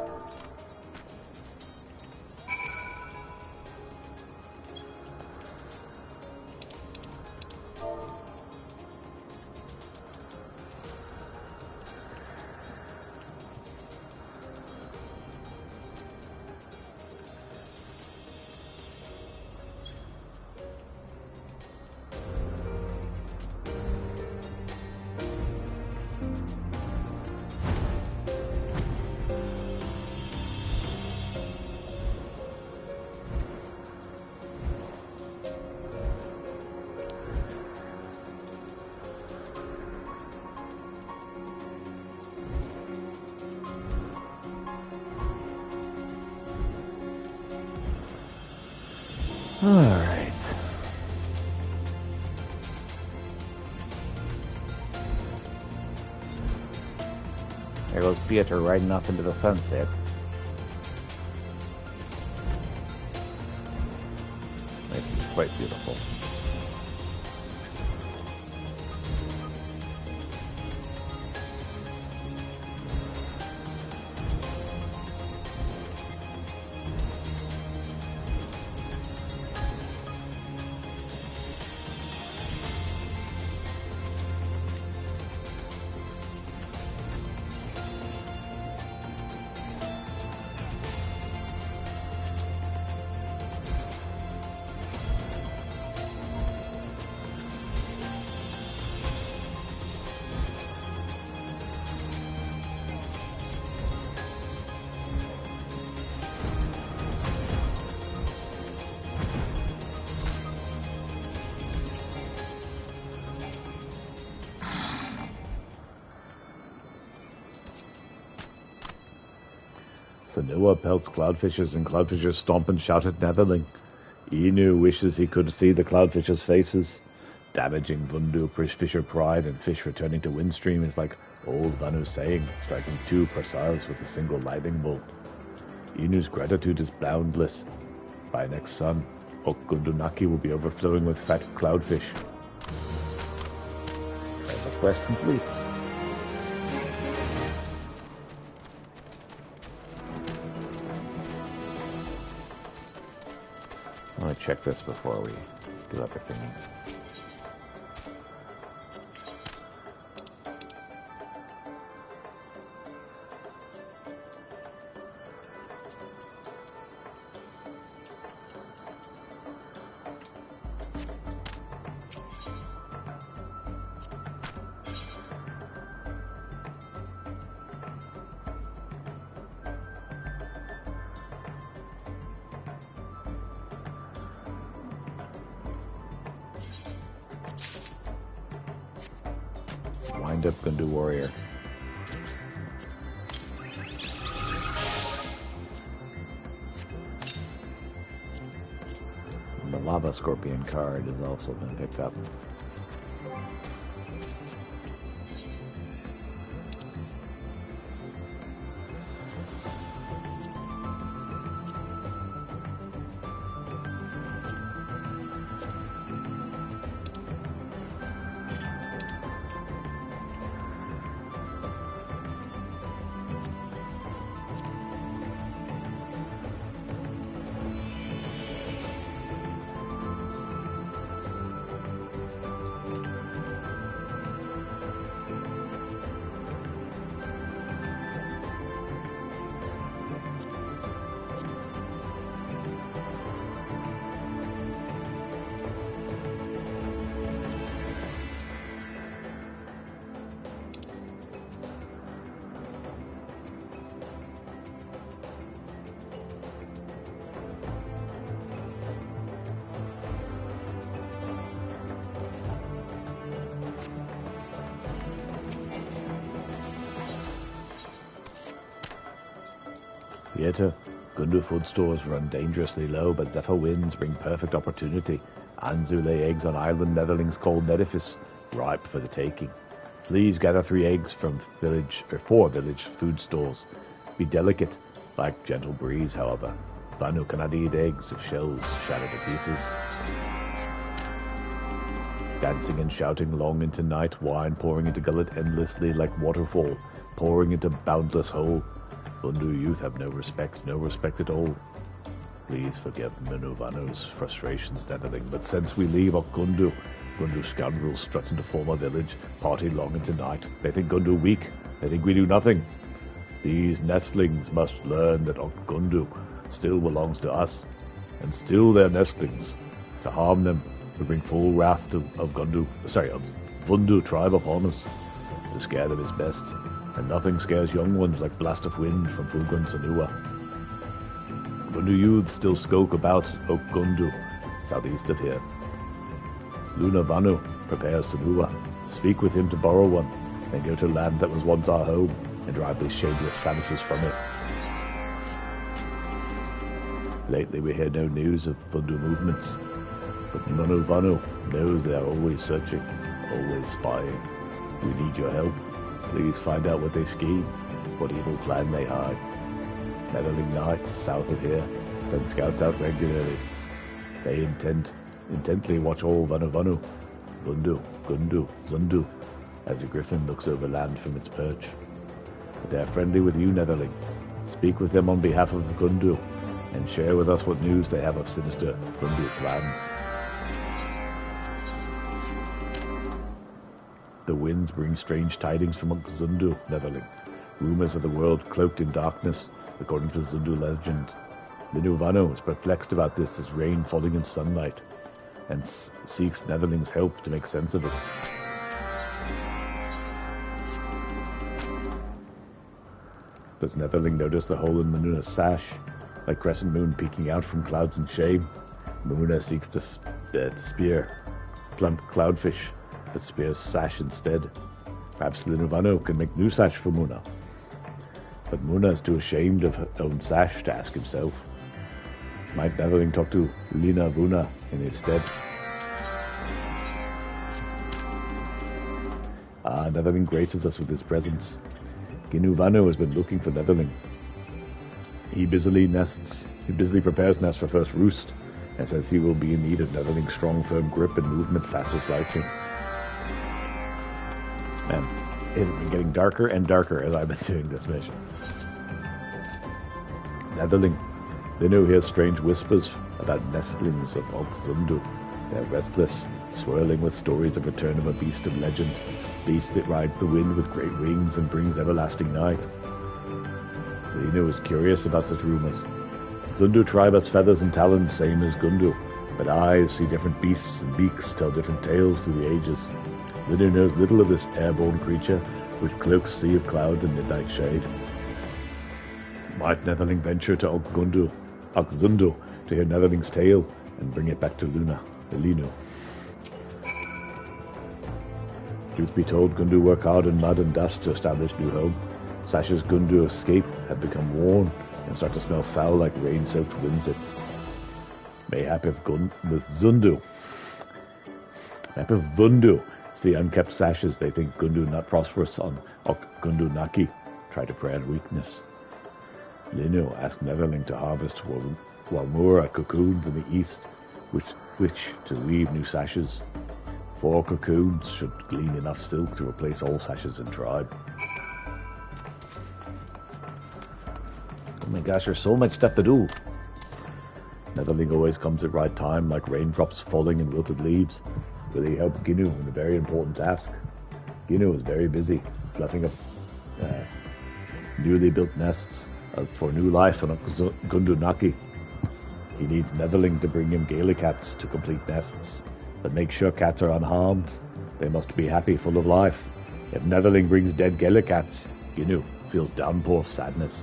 Alright. There goes Pietro riding off into the sunset. This is quite beautiful. Sanua pelts cloudfishers, and cloudfishers stomp and shout at Netherling. Inu wishes he could see the cloudfishers' faces. Damaging Vundu fisher pride, and fish returning to Windstream is like old Vanu saying, striking two Persars with a single lightning bolt. Inu's gratitude is boundless. By next sun, Okundunaki will be overflowing with fat cloudfish. The quest complete. I want to check this before we do other things. Wind up Gundu Warrior. And the Lava Scorpion card has also been picked up. Yeta, Gundu food stores run dangerously low, but Zephyr winds bring perfect opportunity. Anzu lay eggs on island netherlings called Nedifice, ripe for the taking. Please gather 3 eggs from 4 village food stalls. Be delicate, like gentle breeze, however. Vanu cannot eat eggs if shells shatter to pieces. Dancing and shouting long into night, wine pouring into gullet endlessly like waterfall, pouring into boundless hole. Bundu youth have no respect at all. Please forgive Vanu's frustrations, Netherling, but since we leave Gundu scoundrels strut into former village, party long into night. They think Gundu weak. They think we do nothing. These nestlings must learn that Gundu still belongs to us, and still their nestlings. To harm them would bring full wrath of Vundu tribe upon us. To scare them is best, and nothing scares young ones like blast of wind from Fulgun Sanua. Gundu youths still skulk about Gundu, southeast of here. Luna Vanu prepares Sanua. Speak with him to borrow one, then go to land that was once our home, and drive these shadeless savages from it. Lately we hear no news of Vundu movements, but Manu Vanu knows they are always searching, always spying. We need your help. Please find out what they scheme, what evil plan they hide. Meddling Knights, south of here, send scouts out regularly. They intently watch all Vanu, Vundu, Gundu, Zundu, as a griffin looks over land from its perch. But they are friendly with you, Netherling. Speak with them on behalf of Gundu, and share with us what news they have of sinister Gundu plans. The winds bring strange tidings from Zundu, Netherling. Rumors of the world cloaked in darkness, according to Zundu legend. Linuvano is perplexed about this as rain falling in sunlight, and seeks Netherling's help to make sense of it. Does Netherling notice the hole in Mamuna's sash, like crescent moon peeking out from clouds in shame? Mamuna seeks to spear plump cloudfish, but spears sash instead. Perhaps Linuvano can make new sash for Muna. But Muna is too ashamed of her own sash to ask himself. Might Netherling talk to Lina Vuna in his stead? Netherling graces us with his presence. Ginu Vanu has been looking for Netherling. He busily prepares nests for first roost, and says he will be in need of Netherling's strong, firm grip and movement fast as lightning. Man, it has been getting darker and darker as I've been doing this mission. Netherling, Linu hears strange whispers about nestlings of Ogzundu. They're restless, swirling with stories of return of a beast of legend, beast that rides the wind with great wings and brings everlasting night. Linu is curious about such rumors. Zundu tribe has feathers and talons, same as Gundu, but eyes see different beasts and beaks tell different tales through the ages. Linu knows little of this airborne creature, which cloaks sea of clouds and midnight shade. Might Netherling venture to Ogzundu to hear Netherling's tale and bring it back to Linu? Truth be told, Gundu work hard in mud and dust to establish new home. Sasha's Gundu escape had become worn and start to smell foul like rain-soaked windsip. Mayhap if Vundu see unkept sashes, they think Gundu not prosperous on Gundu Naki, try to prey on weakness. Linu asked Netherling to harvest Walmura cocoons in the east, which to weave new sashes. 4 cocoons should glean enough silk to replace all sashes in tribe. Oh my gosh, there's so much stuff to do. Netherling always comes at right time, like raindrops falling in wilted leaves. Will he help Ginu in a very important task? Ginu is very busy, fluffing up newly built nests for new life on Gundunaki. He needs Netherling to bring him Gaelic cats to complete nests, but make sure cats are unharmed. They must be happy, full of life. If Netherling brings dead Gaelic cats, Ginu feels downpour of sadness.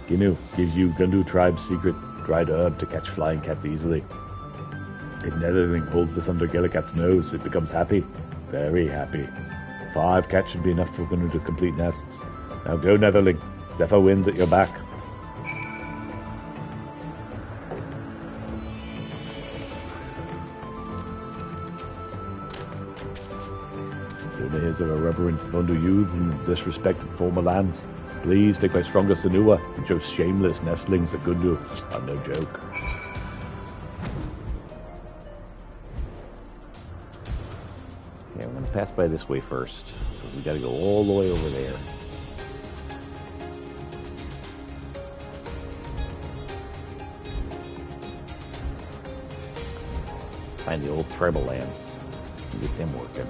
Ginu gives you Gundu tribe's secret dried herb to catch flying cats easily. If Netherling holds this under Gaelicat's nose, it becomes happy. Very happy. 5 cats should be enough for Gundu to complete nests. Now go, Netherling. Zephyr wins at your back. In the ears of irreverent Vondu youth and disrespect of former lands, please take my strongest Anua and show shameless nestlings that Gundu are no joke. Okay, I'm going to pass by this way first. We got to go all the way over there. Find the old tribal lands and get them working.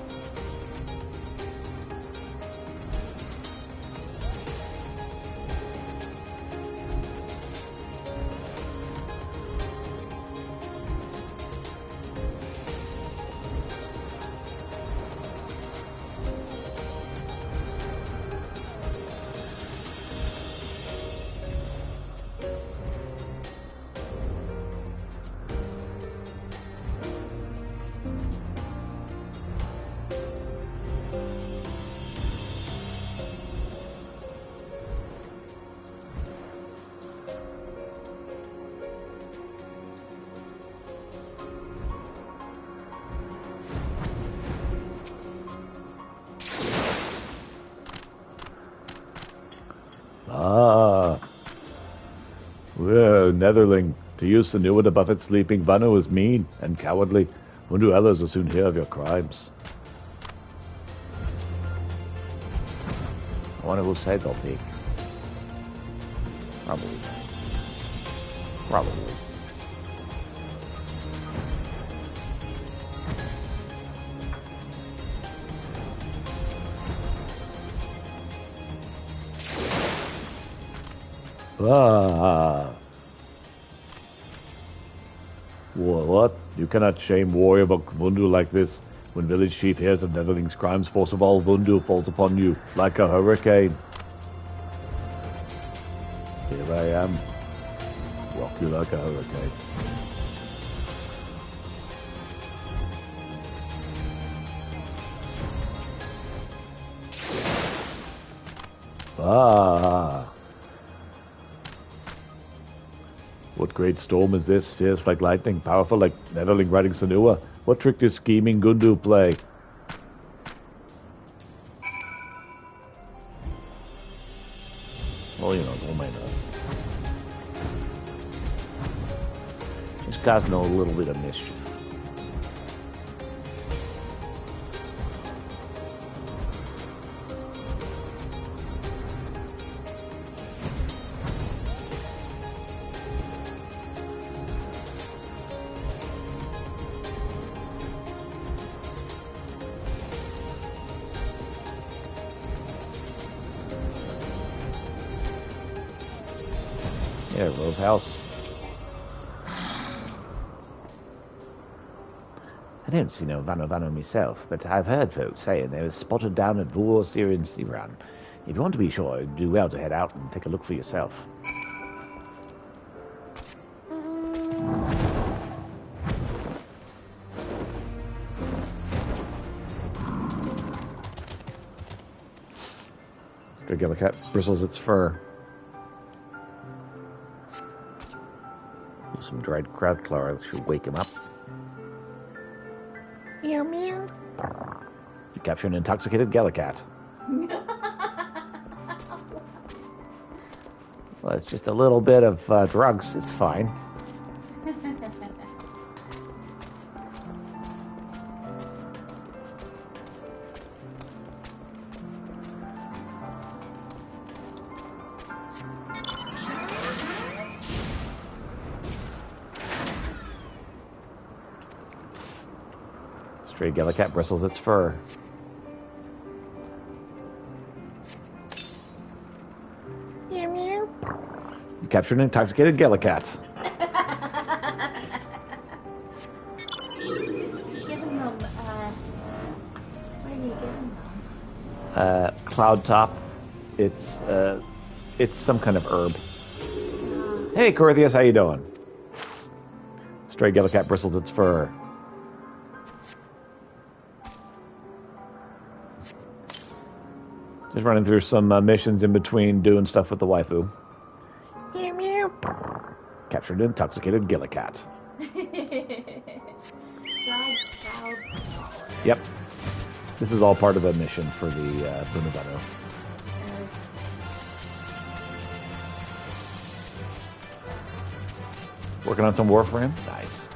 Netherling, to use the Nua to buff its sleeping Vano is mean and cowardly. Wonder others will soon hear of your crimes. I wonder whose side they'll take. Probably. What? You cannot shame warrior of Vundu like this. When village chief hears of Netherling's crimes, force of all Vundu falls upon you like a hurricane. Here I am. Rock you like a hurricane. What great storm is this? Fierce like lightning, powerful like Netherling riding Sanua. What trick does scheming Gundu play? Well, you know, don't mind us. Just causing a little bit of mischief. Yeah, Rose House. I don't see no Vano myself, but I've heard folks saying they was spotted down at Vor Syrian Siran. If you want to be sure, you'd do well to head out and take a look for yourself. Regular cat bristles its fur. Some dried crab claw should wake him up. Meow meow. You capture an intoxicated Gallicat. Well, it's just a little bit of drugs. It's fine. Stray Gallicat bristles its fur. Meow meow. You captured an intoxicated Gallicat. Give him what are you giving them? Cloud top. It's some kind of herb. Hey, Corythius, how you doing? Stray Gallicat bristles its fur. Just running through some missions in between doing stuff with the waifu. Meow meow. Captured an intoxicated Gillicat. Dry cloud. Yep. This is all part of the mission for the Bunabano. Working on some Warframe? Nice.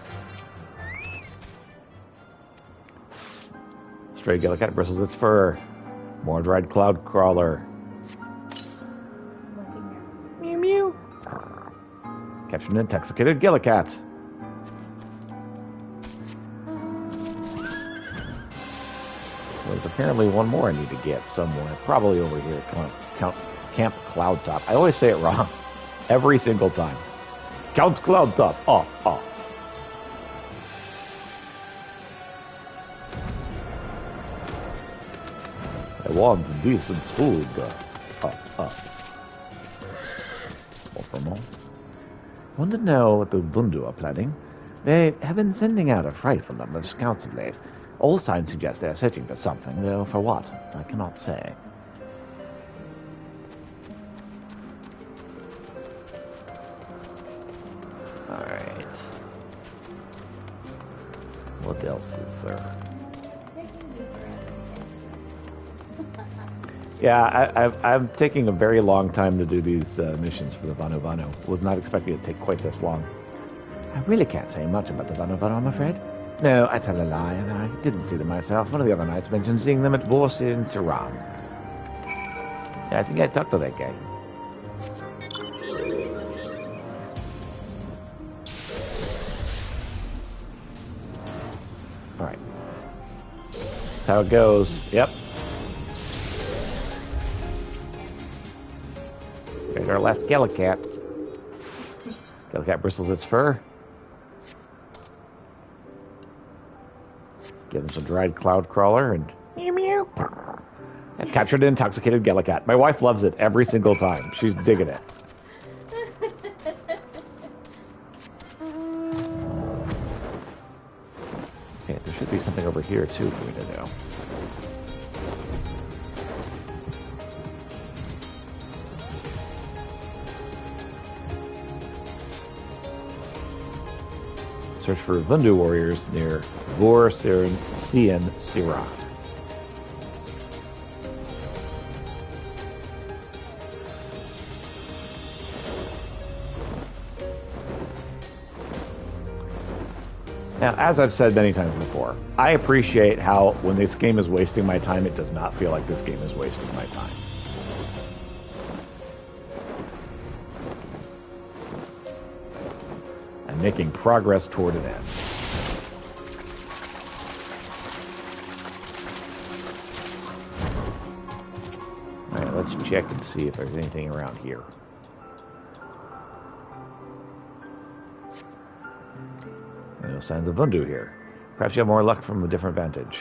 Stray Gillicat bristles its fur. More dried cloud crawler. Mew mew. Captured an intoxicated Gillicat. There's apparently one more I need to get somewhere. Probably over here at Camp Cloudtop. I always say it wrong. Every single time. Count Cloudtop. Oh. I want decent food. More from all. Want to know what the Bundu are planning? They have been sending out a frightful number of scouts of late. All signs suggest they are searching for something, though for what, I cannot say. Alright. What else is there? Yeah, I'm taking a very long time to do these missions for the Vanu Vanu. Was not expecting it to take quite this long. I really can't say much about the Vanu Vanu, I'm afraid. No, I tell a lie. I didn't see them myself. One of the other nights mentioned seeing them at Vorsi in Saran. Yeah, I think I talked to that guy. Alright. That's how it goes. Yep. There's our last Gillicat. Gillicat bristles its fur. Give him some dried cloud crawler and meow meow. I've captured an intoxicated Gillicat. My wife loves it every single time. She's digging it. Okay, there should be something over here too for me to do. Search for Vundu warriors near Vorsi in Saran. Now, as I've said many times before, I appreciate how when this game is wasting my time, it does not feel like this game is wasting my time. I'm making progress toward an end. Alright, let's check and see if there's anything around here. No signs of Vundu here. Perhaps you have more luck from a different vantage.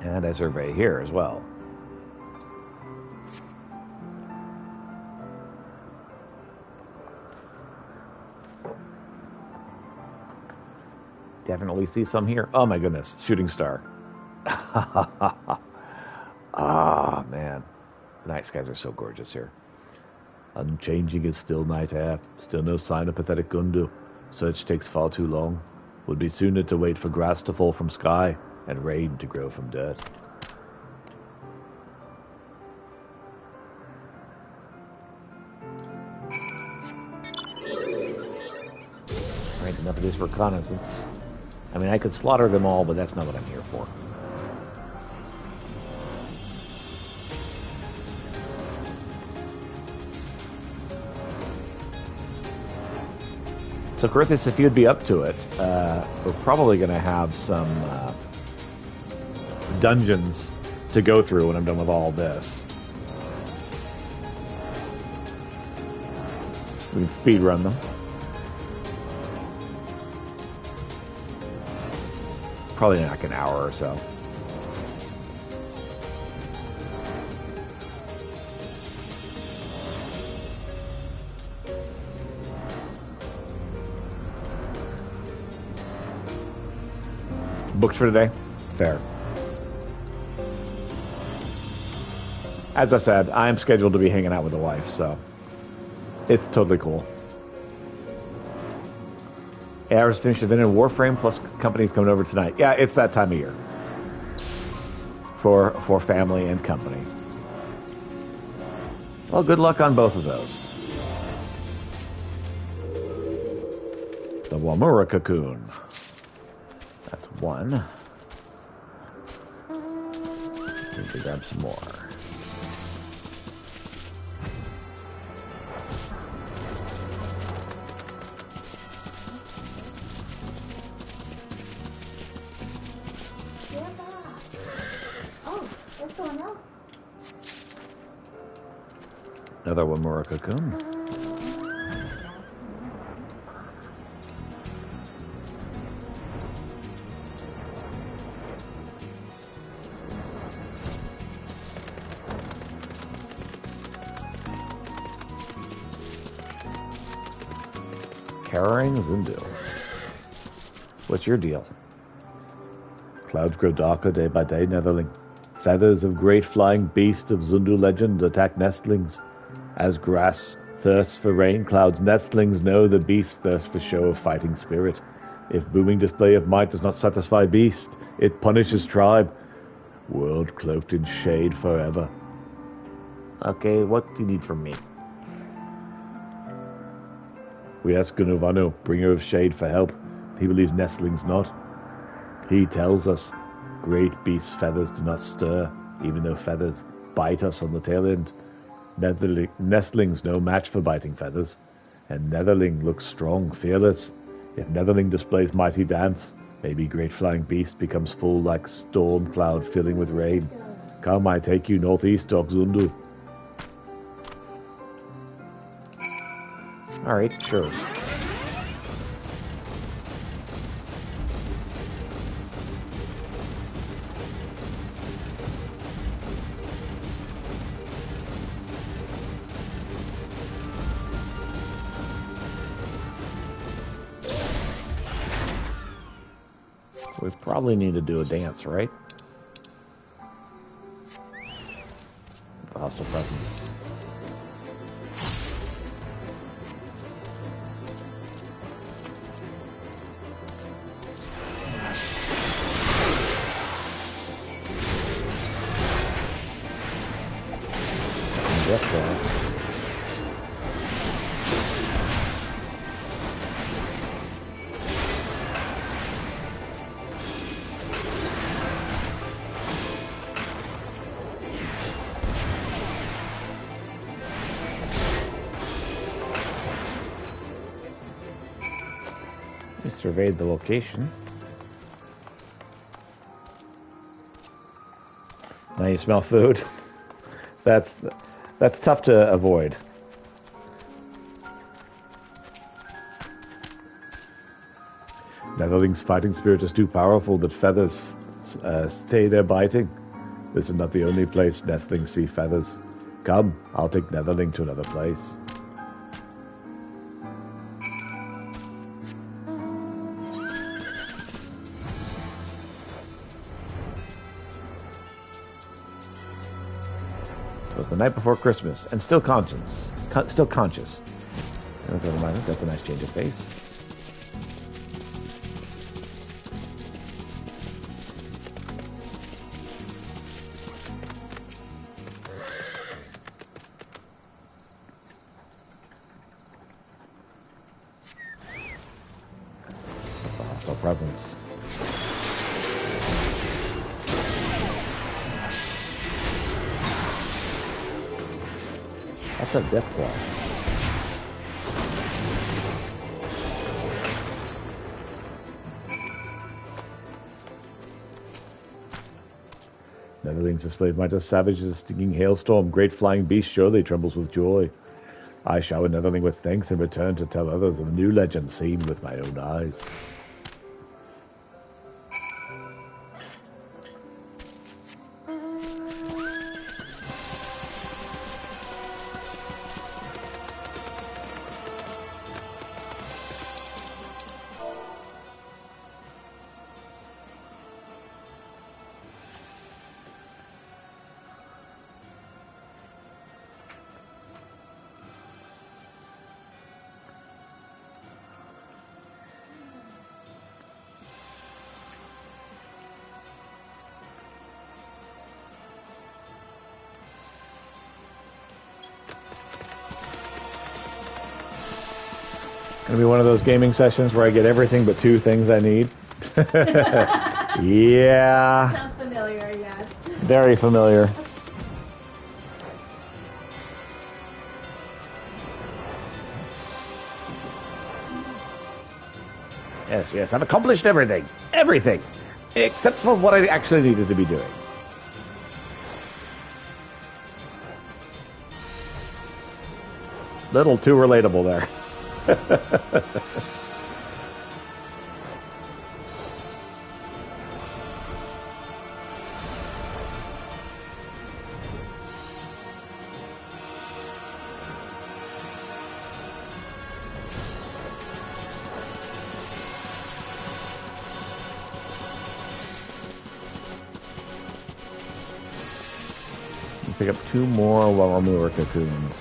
And I survey here as well. Definitely see some here. Oh my goodness, shooting star. Ah, man. The night skies are so gorgeous here. Unchanging is still night air. Still no sign of pathetic Gundu. Search takes far too long. Would be sooner to wait for grass to fall from sky and rain to grow from dirt. Alright, enough of this reconnaissance. I mean, I could slaughter them all, but that's not what I'm here for. So, Corinthus, if you'd be up to it, we're probably going to have some dungeons to go through when I'm done with all this. We can speed run them. Probably in like an hour or so. Books for today? Fair. As I said, I am scheduled to be hanging out with the wife, so it's totally cool. Yeah, I was finished inventing Warframe, plus company's coming over tonight. Yeah, it's that time of year. For family and company. Well, good luck on both of those. The Wamura cocoon. That's one. Need to grab some more. Another Wamura cocoon. Carrying Zindu. What's your deal? Clouds grow darker day by day, Netherling. Feathers of great flying beast of Zundu legend attack nestlings. As grass thirsts for rain, clouds nestlings know the beast thirsts for show of fighting spirit. If booming display of might does not satisfy beast, it punishes tribe. World cloaked in shade forever. Okay, what do you need from me? We ask Gunuvanu, bringer of shade, for help. He believes nestlings not. He tells us great beast's feathers do not stir, even though feathers bite us on the tail end. Nestlings no match for biting feathers, and Netherling looks strong, fearless. If Netherling displays mighty dance, maybe great flying beast becomes full like storm cloud filling with rain. Come, I take you northeast to Oxundu. Alright, sure. We probably need to do a dance, right? The hostile presence. We surveyed the location. Now you smell food. That's tough to avoid. Netherling's fighting spirit is too powerful that feathers stay there biting. This is not the only place nestlings see feathers. Come, I'll take Netherling to another place. It was the night before Christmas, and still conscious. Still conscious. That's a nice change of pace. That's a hostile presence. That's a death clause. Netherlings displayed might as savage as a stinging hailstorm. Great flying beast surely trembles with joy. I shower Netherling with thanks and return to tell others of a new legend seen with my own eyes. Gonna be one of those gaming sessions where I get everything but 2 things I need. Yeah. Sounds familiar, yes. Very familiar. Yes, I've accomplished everything. Everything. Except for what I actually needed to be doing. Little too relatable there. Pick up 2 more Wamamura cocoons.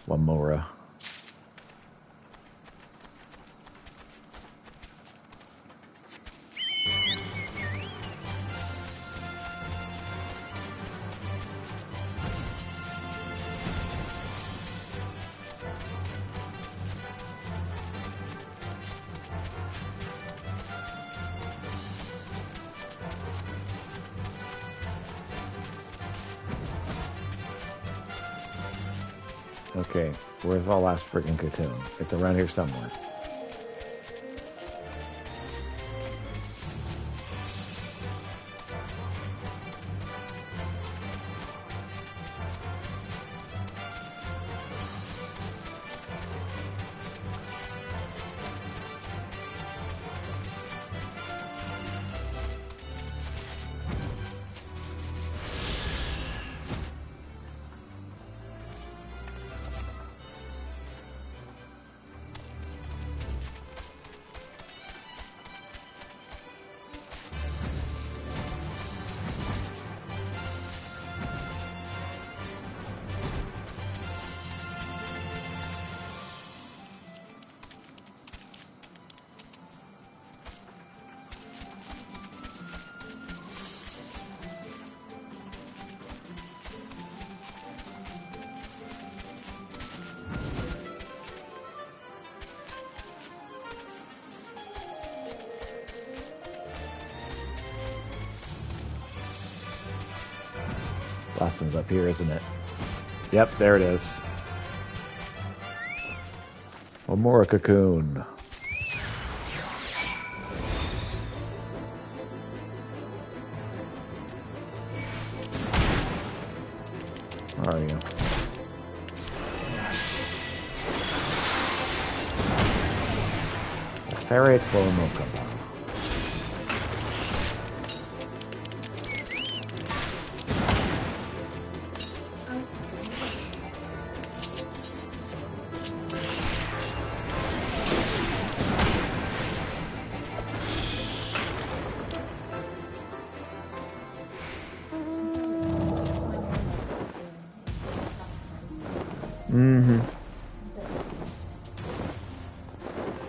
Wamura. Okay, where's the last freaking cocoon? It's around here somewhere. Last one's up here, isn't it? Yep, there it is. One more cocoon. Where are you? A ferret for a mocha.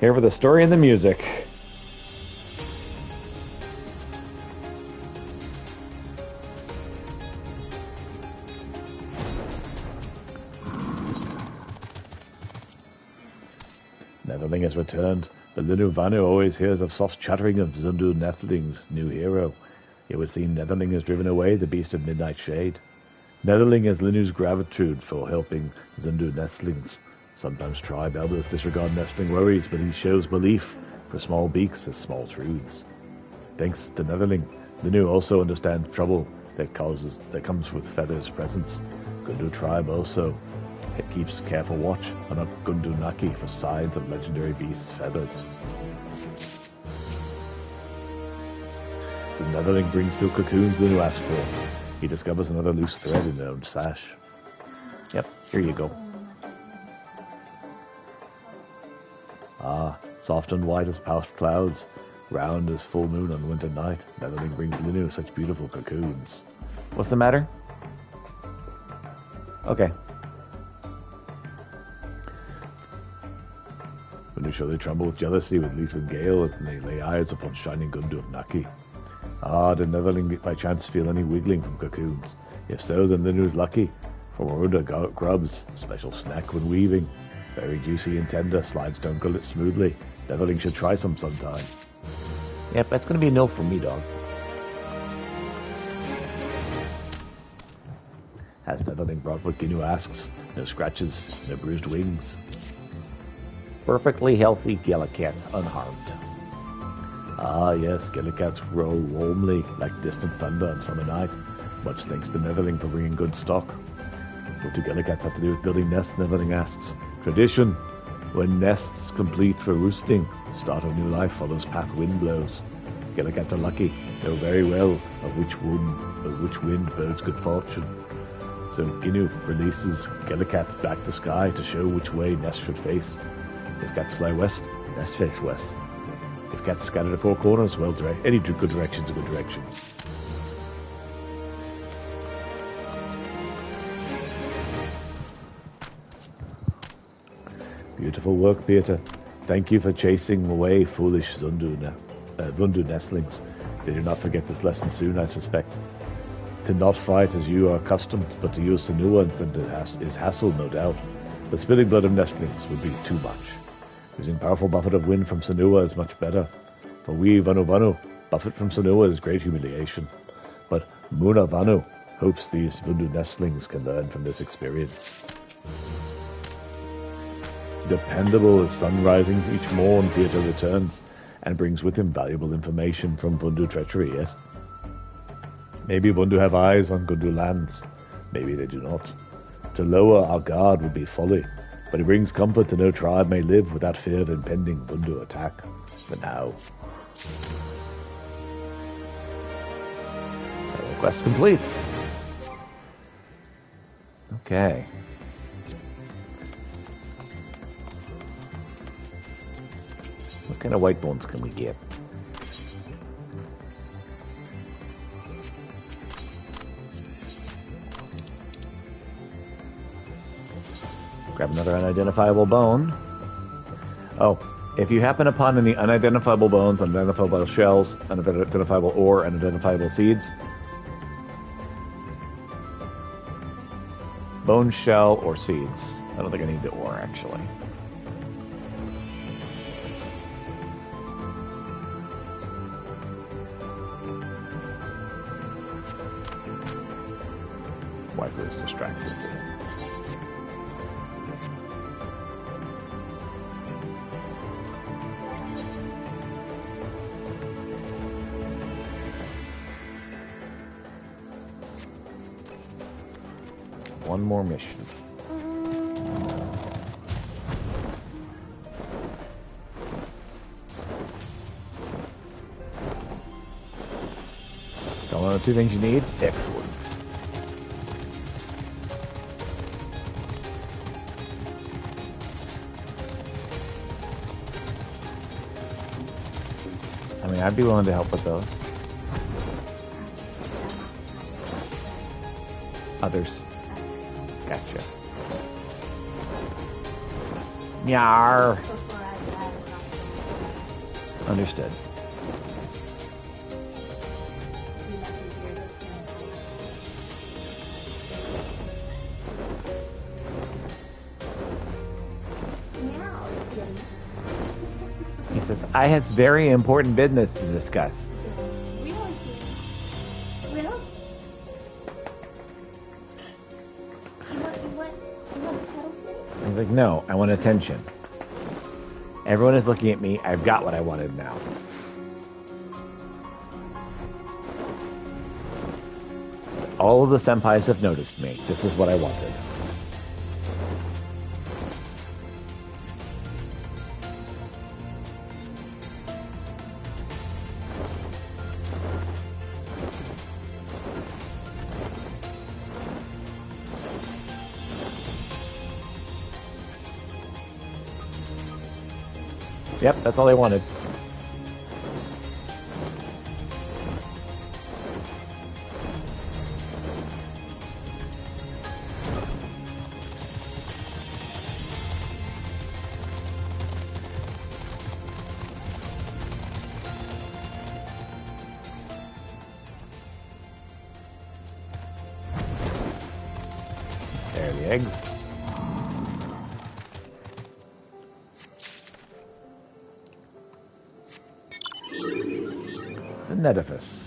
Here for the story and the music. Netherling has returned. The Linu Vanu always hears of soft chattering of Zundu Netherling's new hero. It would seem Netherling has driven away the beast of Midnight Shade. Netherling has Linu's gratitude for helping Zundu nestlings. Sometimes tribe elders disregard nestling worries, but he shows belief for small beaks as small truths. Thanks to Netherling, Linu also understands trouble that comes with Feather's presence. Gundu tribe also keeps careful watch on Gundu Naki for signs of legendary beasts' feathers. The Netherling brings silk cocoons Linu asked for. He discovers another loose thread in their own sash. Yep, here you go. Ah, soft and white as puffed clouds, round as full moon on winter night, Netherling brings Linu such beautiful cocoons. What's the matter? Okay. Linu surely tremble with jealousy with Leaf and Gale as they lay eyes upon shining Gundu of Naki. Ah, did Netherling by chance feel any wiggling from cocoons? If so, then Linu is lucky. Forward grubs, special snack when weaving. Very juicy and tender, slides don't gull it smoothly. Netherling should try some sometime. Yep, that's gonna be a no from me, dog. Has Netherling brought what Ginu asks? No scratches, no bruised wings. Perfectly healthy Gillicats unharmed. Ah yes, Gillicats roll warmly like distant thunder on summer night. Much thanks to Netherling for bringing good stock. What do Gillicats have to do with building nests? Netherling asks. Tradition. When nests complete for roosting, start of new life follows path wind blows. Gillicats are lucky, know very well of which wind bodes good fortune. So Ginu releases Gillicats back to sky to show which way nests should face. If cats fly west, nests face west. If cats scatter to four corners, well, any good direction's a good direction. Beautiful work, Peter. Thank you for chasing away foolish Vundu nestlings. They do not forget this lesson soon, I suspect. To not fight as you are accustomed, but to use the new ones then is hassle, no doubt. The spilling blood of nestlings would be too much. Using powerful buffet of wind from Sanua is much better. For we, Vanu, buffet from Sanua is great humiliation. But Muna Vanu hopes these Vundu nestlings can learn from this experience. Dependable as sun rising each morn, Peter returns, and brings with him valuable information from Vundu treachery, yes? Maybe Vundu have eyes on Gundu lands. Maybe they do not. To lower our guard would be folly, but it brings comfort to know tribe may live without fear of impending Vundu attack. For now. Quest complete. Okay. What kind of white bones can we get? Grab another unidentifiable bone. Oh, if you happen upon any unidentifiable bones, unidentifiable shells, unidentifiable ore, unidentifiable seeds, bone, shell, or seeds. I don't think I need the ore, actually. Wife is distracted. One more mission. Got one of the two things you need? Excellent. I mean, I'd be willing to help with those. Others. Gotcha. Nyar. Understood. He says, I have very important business to discuss. He's like, no, I want attention. Everyone is looking at me. I've got what I wanted now. All of the senpais have noticed me. This is what I wanted. Yep, that's all I wanted. the eggs. An edifice.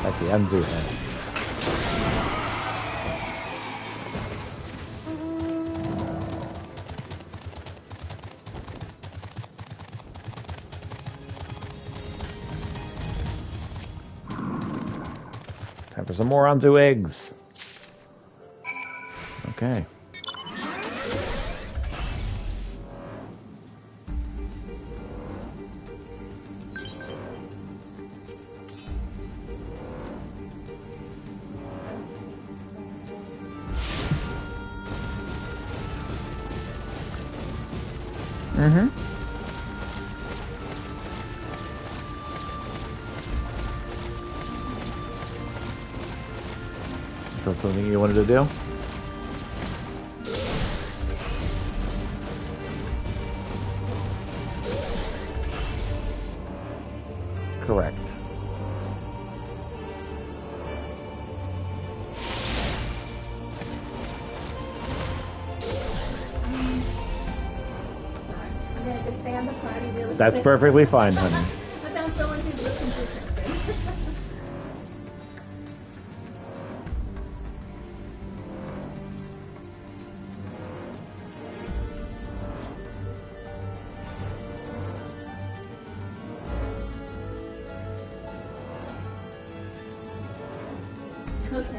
That's the Anzu head. Time for some more Anzu eggs. Okay. Mm-hmm. That's something you wanted to do? Correct. I'm going to disband the party really That's quick. perfectly fine, honey. I found someone who's looking for something. Okay.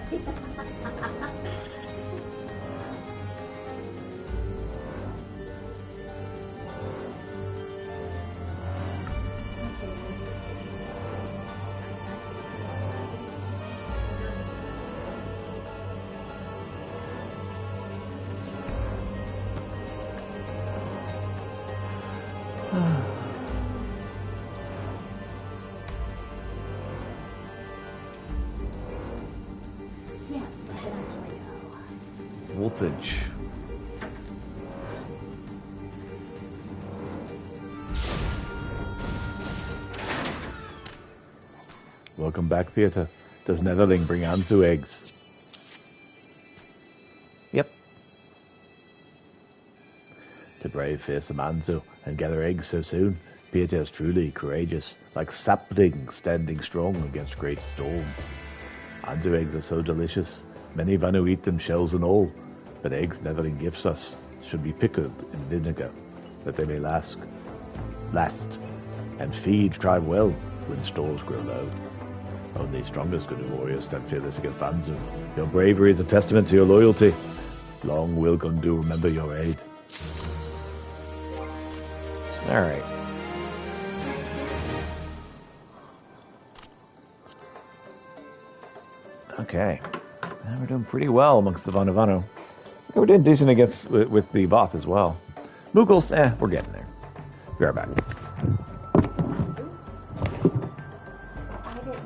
Yes, I can actually go. Voltage. Welcome back, Theatre. Does Netherling bring Anzu eggs? Yep. To brave fearsome Anzu and gather eggs so soon, Pieta is truly courageous, like saplings standing strong against great storm. Anzu eggs are so delicious, many Vanu eat them shells and all, but eggs Netherling gifts us should be pickled in vinegar, that they may last, and feed tribe well when stores grow low. Only strongest good warriors stand fearless against Anzu. Your bravery is a testament to your loyalty. Long will Gundu remember your aid. Alright. Okay. And we're doing pretty well amongst the Vanavano. We're doing decent against with the Voth as well. Mughals, we're getting there. Be right back. I didn't see it.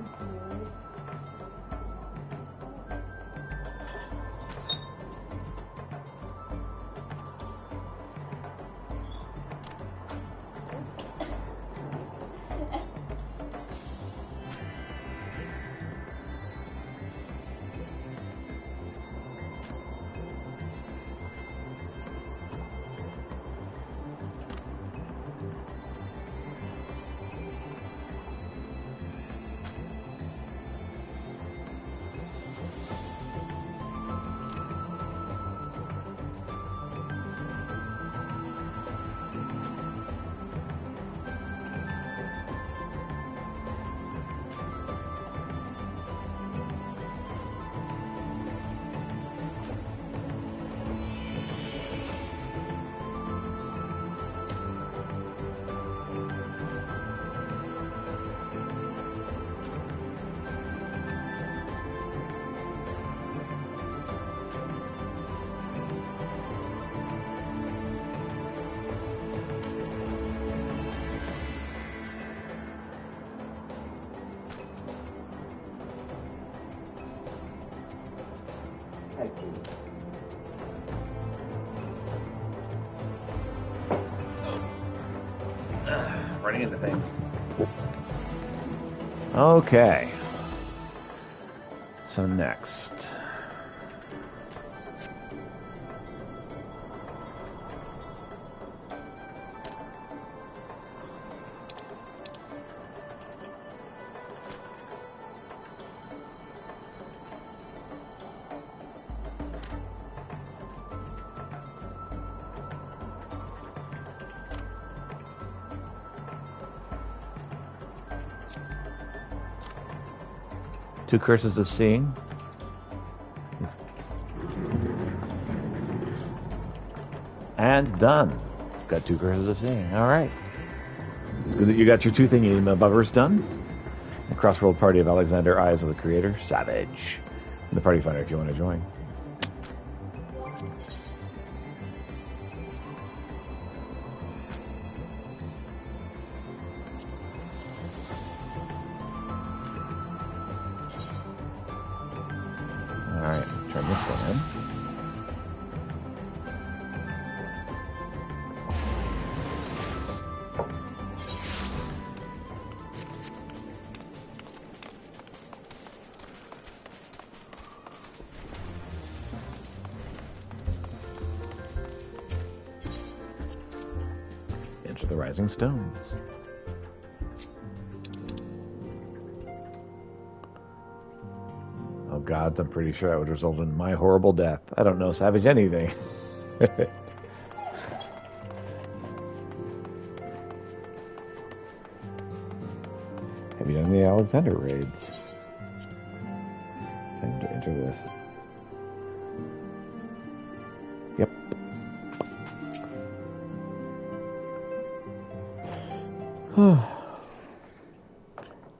Running into things. Okay. So next. Two curses of seeing. And done. Got two curses of seeing. All right. It's good that you got your two thingy bubbers done. The crossworld party of Alexander, Eyes of the Creator, Savage. And the party finder if you want to join. Alright, turn this one in. Enter the Rising Stones. Oh gods, I'm pretty sure that would result in my horrible death. I don't know Savage anything. Have you done the Alexander raids? Time to enter this. Yep.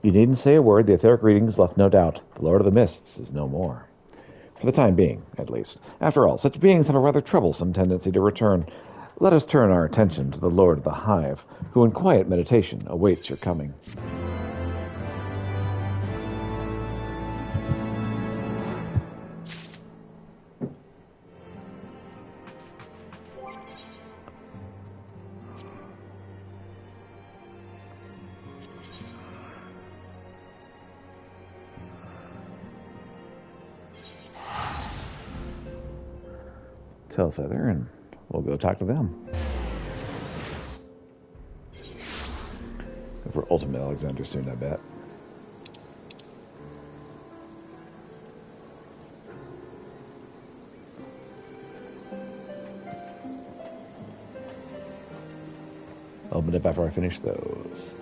You needn't say a word. The etheric readings left no doubt. The Lord of the Mists is no more. For the time being, at least. After all, such beings have a rather troublesome tendency to return. Let us turn our attention to the Lord of the Hive, who in quiet meditation awaits your coming. Tailfeather, and we'll go talk to them. Go for Ultimate Alexander soon, I bet. Open it after I finish those.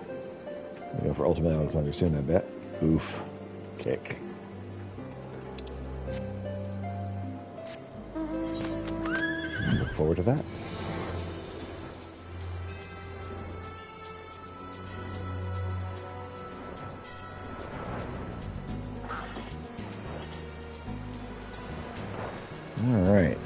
We go for Ultimate Alexander soon, I bet. Oof. Kick. Look forward to that. All right.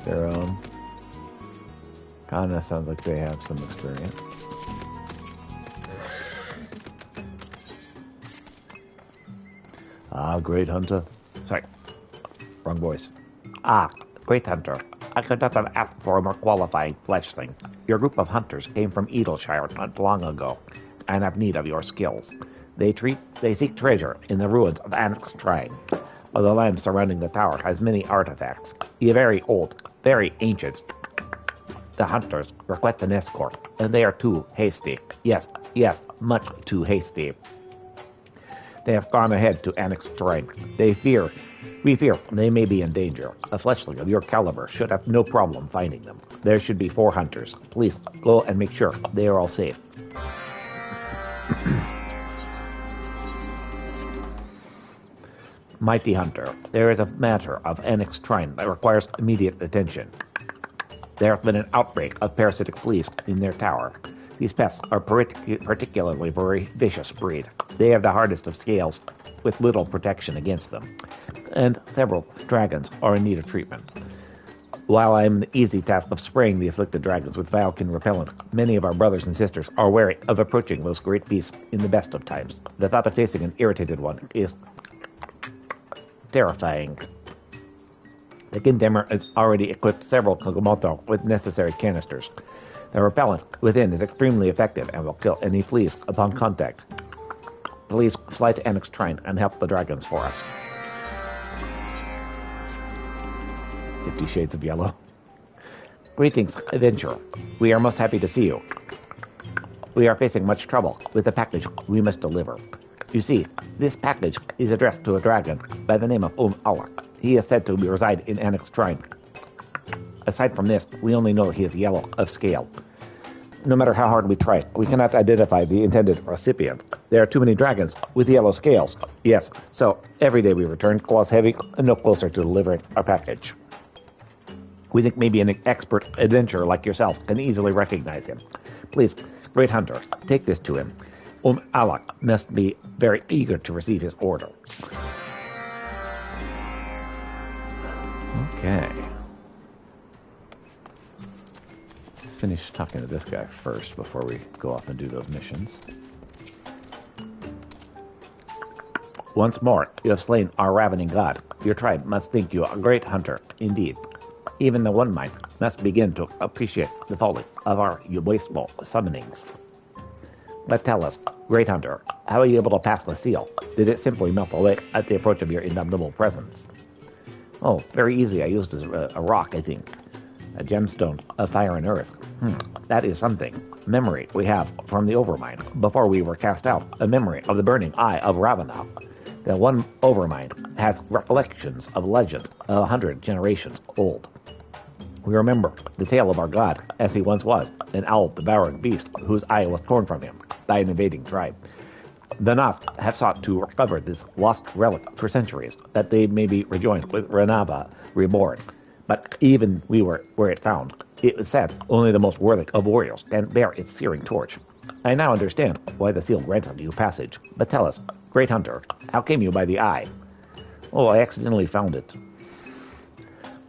Their own. Kinda sounds like they have some experience. Ah, great hunter. Sorry, wrong voice. Ah, great hunter. I could not have asked for a more qualified fleshling. Your group of hunters came from Edelshire not long ago, and have need of your skills. They seek treasure in the ruins of Annex Shrine. The land surrounding the tower has many artifacts, very old, very ancient. The hunters request an escort, and they are too hasty. Yes, much too hasty. They have gone ahead to Annex Shrine. We fear they may be in danger. A fleshling of your caliber should have no problem finding them. There should be 4 hunters. Please go and make sure they are all safe. Mighty Hunter, there is a matter of Annex Shrine that requires immediate attention. There has been an outbreak of parasitic fleas in their tower. These pests are particularly very vicious breed. They have the hardest of scales, with little protection against them, and several dragons are in need of treatment. While I am in the easy task of spraying the afflicted dragons with Valken repellent, many of our brothers and sisters are wary of approaching those great beasts in the best of times. The thought of facing an irritated one is terrifying. The condemner has already equipped several Kokomoto with necessary canisters. The repellent within is extremely effective and will kill any fleas upon contact. Please fly to Annex Trine and help the dragons for us. 50 Shades of Yellow. Greetings, adventurer. We are most happy to see you. We are facing much trouble with the package we must deliver. You see, this package is addressed to a dragon by the name of Allah. He is said to reside in Annex Trine. Aside from this, we only know he is yellow of scale. No matter how hard we try, we cannot identify the intended recipient. There are too many dragons with yellow scales. Yes, so every day we return, claws heavy, and no closer to delivering our package. We think maybe an expert adventurer like yourself can easily recognize him. Please, Great Hunter, take this to him. Allah must be very eager to receive his order. Okay. Let's finish talking to this guy first before we go off and do those missions. Once more, you have slain our ravening god. Your tribe must think you a great hunter, indeed. Even the one mind must begin to appreciate the folly of our wasteful summonings. But tell us, Great Hunter, how are you able to pass the seal? Did it simply melt away at the approach of your indomitable presence? Oh, very easy. I used a rock, I think. A gemstone of fire and earth. That is something. Memory we have from the Overmind before we were cast out. A memory of the burning eye of Ravana. The one Overmind has recollections of legend 100 generations old. We remember the tale of our god, as he once was, an owl-devouring beast whose eye was torn from him by an invading tribe. The Nath have sought to recover this lost relic for centuries, that they may be rejoined with Renava reborn. But even we were where it found, it was said only the most worthy of warriors can bear its searing torch. I now understand why the seal granted you passage. But tell us, Great Hunter, how came you by the eye? Oh, I accidentally found it.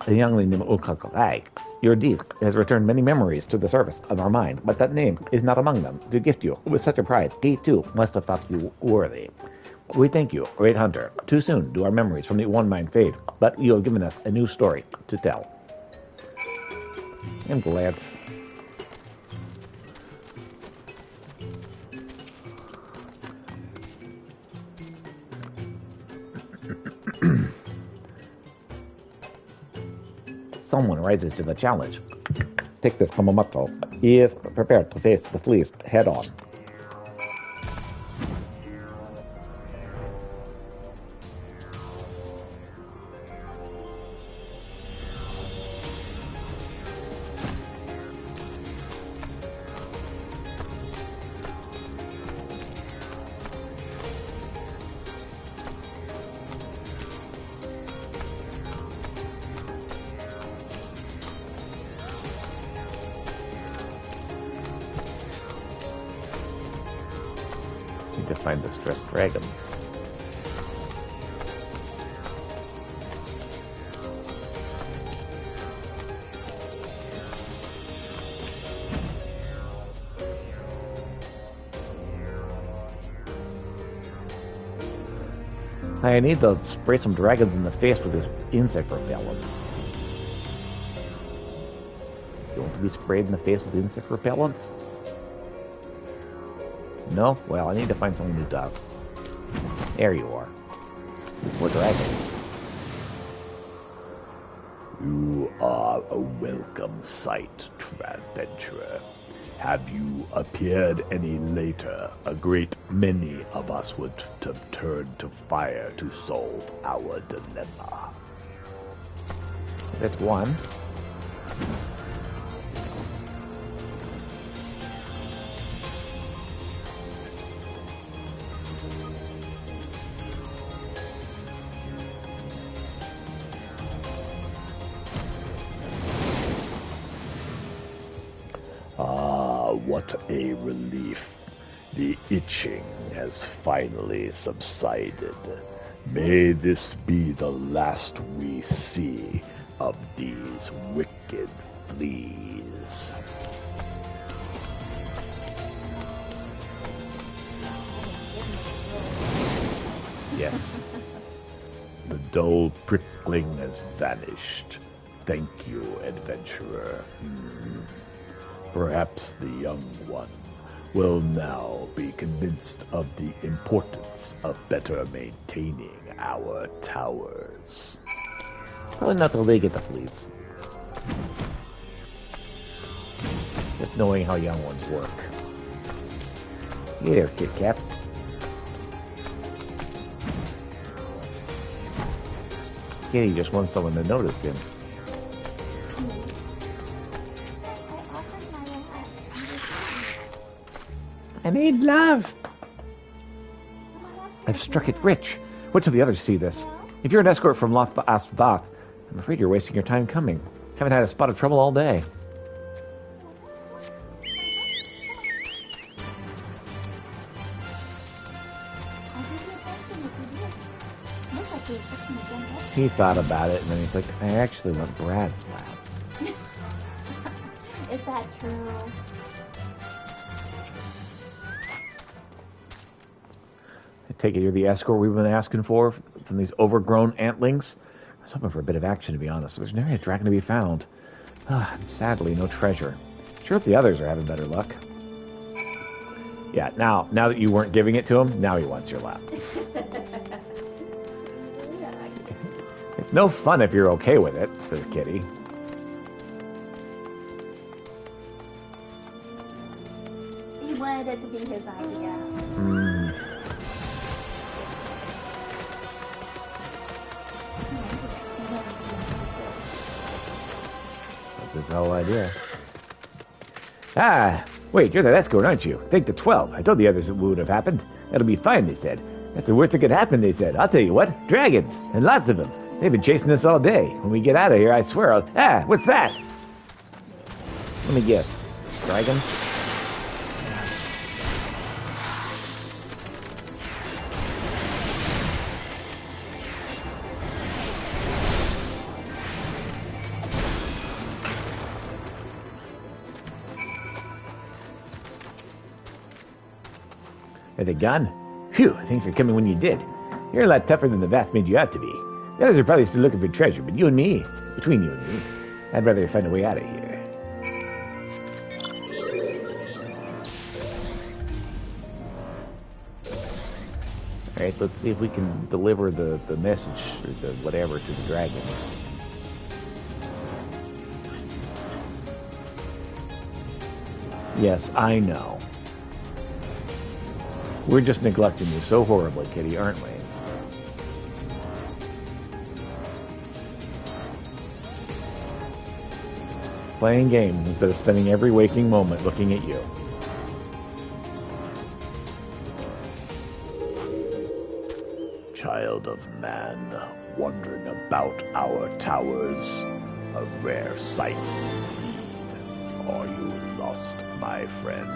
A youngling named Ukakai. Your deed has returned many memories to the surface of our mind, but that name is not among them. To gift you with such a prize, he too must have thought you worthy. We thank you, Great Hunter. Too soon do our memories from the one mind fade, but you have given us a new story to tell. I'm glad. Someone rises to the challenge. Take this Kumamoto. He is prepared to face the fleas head on. To find the stressed dragons. I need to spray some dragons in the face with this insect repellent. You want to be sprayed in the face with insect repellent? No? Well, I need to find someone who does. There you are. Poor dragon. You are a welcome sight, adventurer. Had you appeared any later, a great many of us would have turned to fire to solve our dilemma. That's one. what a relief. The itching has finally subsided. May this be the last we see of these wicked fleas. Yes. The dull prickling has vanished. Thank you, adventurer. Perhaps the young one will now be convinced of the importance of better maintaining our towers. Probably not till they get the fleas. Just knowing how young ones work. Hey there, Kit Kat. Kitty just wants someone to notice him. I need love. I've struck it rich. Wait till the others see this. If you're an escort from XIV, I'm afraid you're wasting your time coming. Haven't had a spot of trouble all day. He thought about it and then he's like, I actually want Brad's lab. Is that true? I take it you're the escort we've been asking for from these overgrown antlings? I was hoping for a bit of action, to be honest, but there's nary a dragon to be found. And sadly, no treasure. Sure hope the others are having better luck. Yeah, now that you weren't giving it to him, now he wants your lap. It's no fun if you're okay with it, says Kitty. He wanted it to be his idea. That's his whole idea. Ah, wait, you're that escort, aren't you? Take the 12. I told the others it would have happened. That'll be fine, they said. That's the worst that could happen, they said. I'll tell you what, dragons, and lots of them. They've been chasing us all day. When we get out of here, I swear I'll... Ah, what's that? Let me guess. Dragon? Are they gone? Phew, thanks for coming when you did. You're a lot tougher than the Vath made you out to be. The others are probably still looking for treasure, but you and me, between you and me, I'd rather find a way out of here. Alright, let's see if we can deliver the message, or the whatever, to the dragons. Yes, I know. We're just neglecting you so horribly, Kitty, aren't we? Playing games instead of spending every waking moment looking at you. Child of man, wandering about our towers, a rare sight indeed. Are you lost, my friend?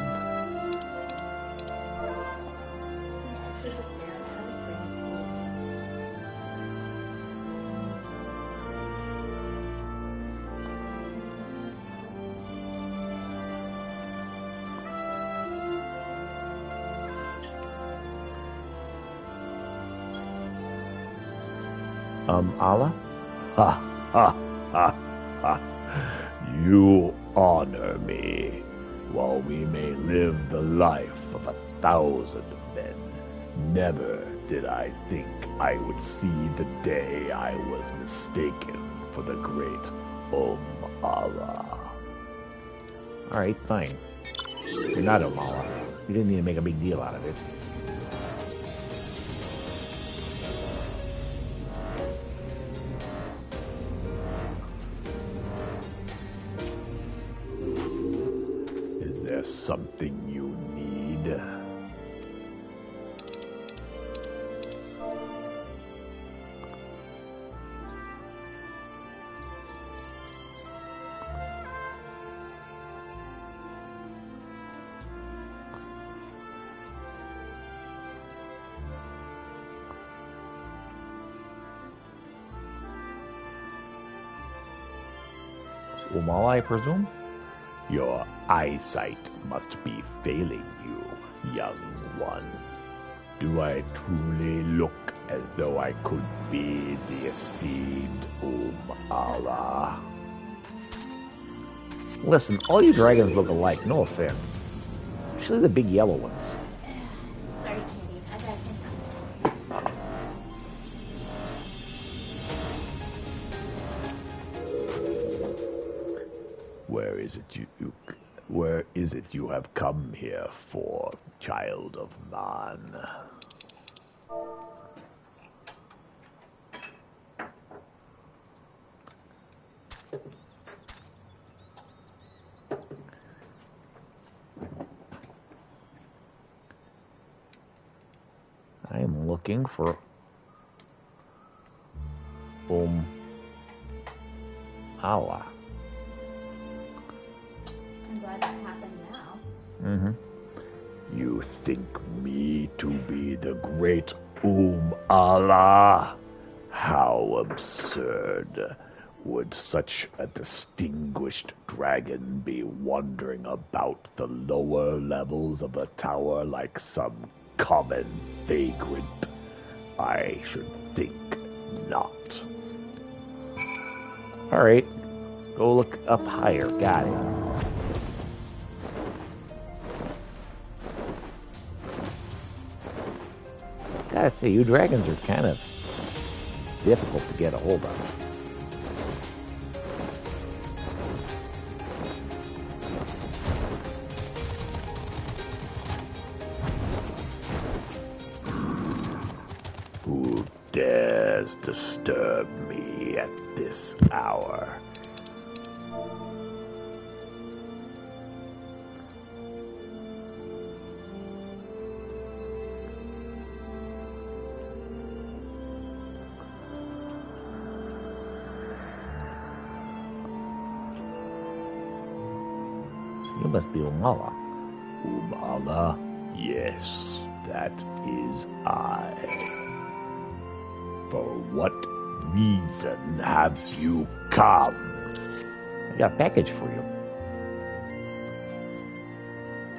Allah? Ha, ha, ha, ha. You honor me, while we may live the life of 1,000 men. Never did I think I would see the day I was mistaken for the great Allah. Alright, fine. You're not Allah. You didn't need to make a big deal out of it. Something you need. Umala, I presume? Your eyesight must be failing you, young one. Do I truly look as though I could be the esteemed Allah? Listen, all you dragons look alike, no offense. Especially the big yellow ones. Sorry, Katie. I gotta think on it. Where is it you have come here for, child of man? I am looking for Allah. I'm glad that happened now. Mm-hmm. You think me to be the great Allah? How absurd. Would such a distinguished dragon be wandering about the lower levels of a tower like some common vagrant? I should think not. All right, go look up higher. Got it. Gotta say, you dragons are kind of difficult to get a hold of. Who dares disturb me at this hour? You must be Umala. Allah? Yes, that is I. For what reason have you come? I got a package for you.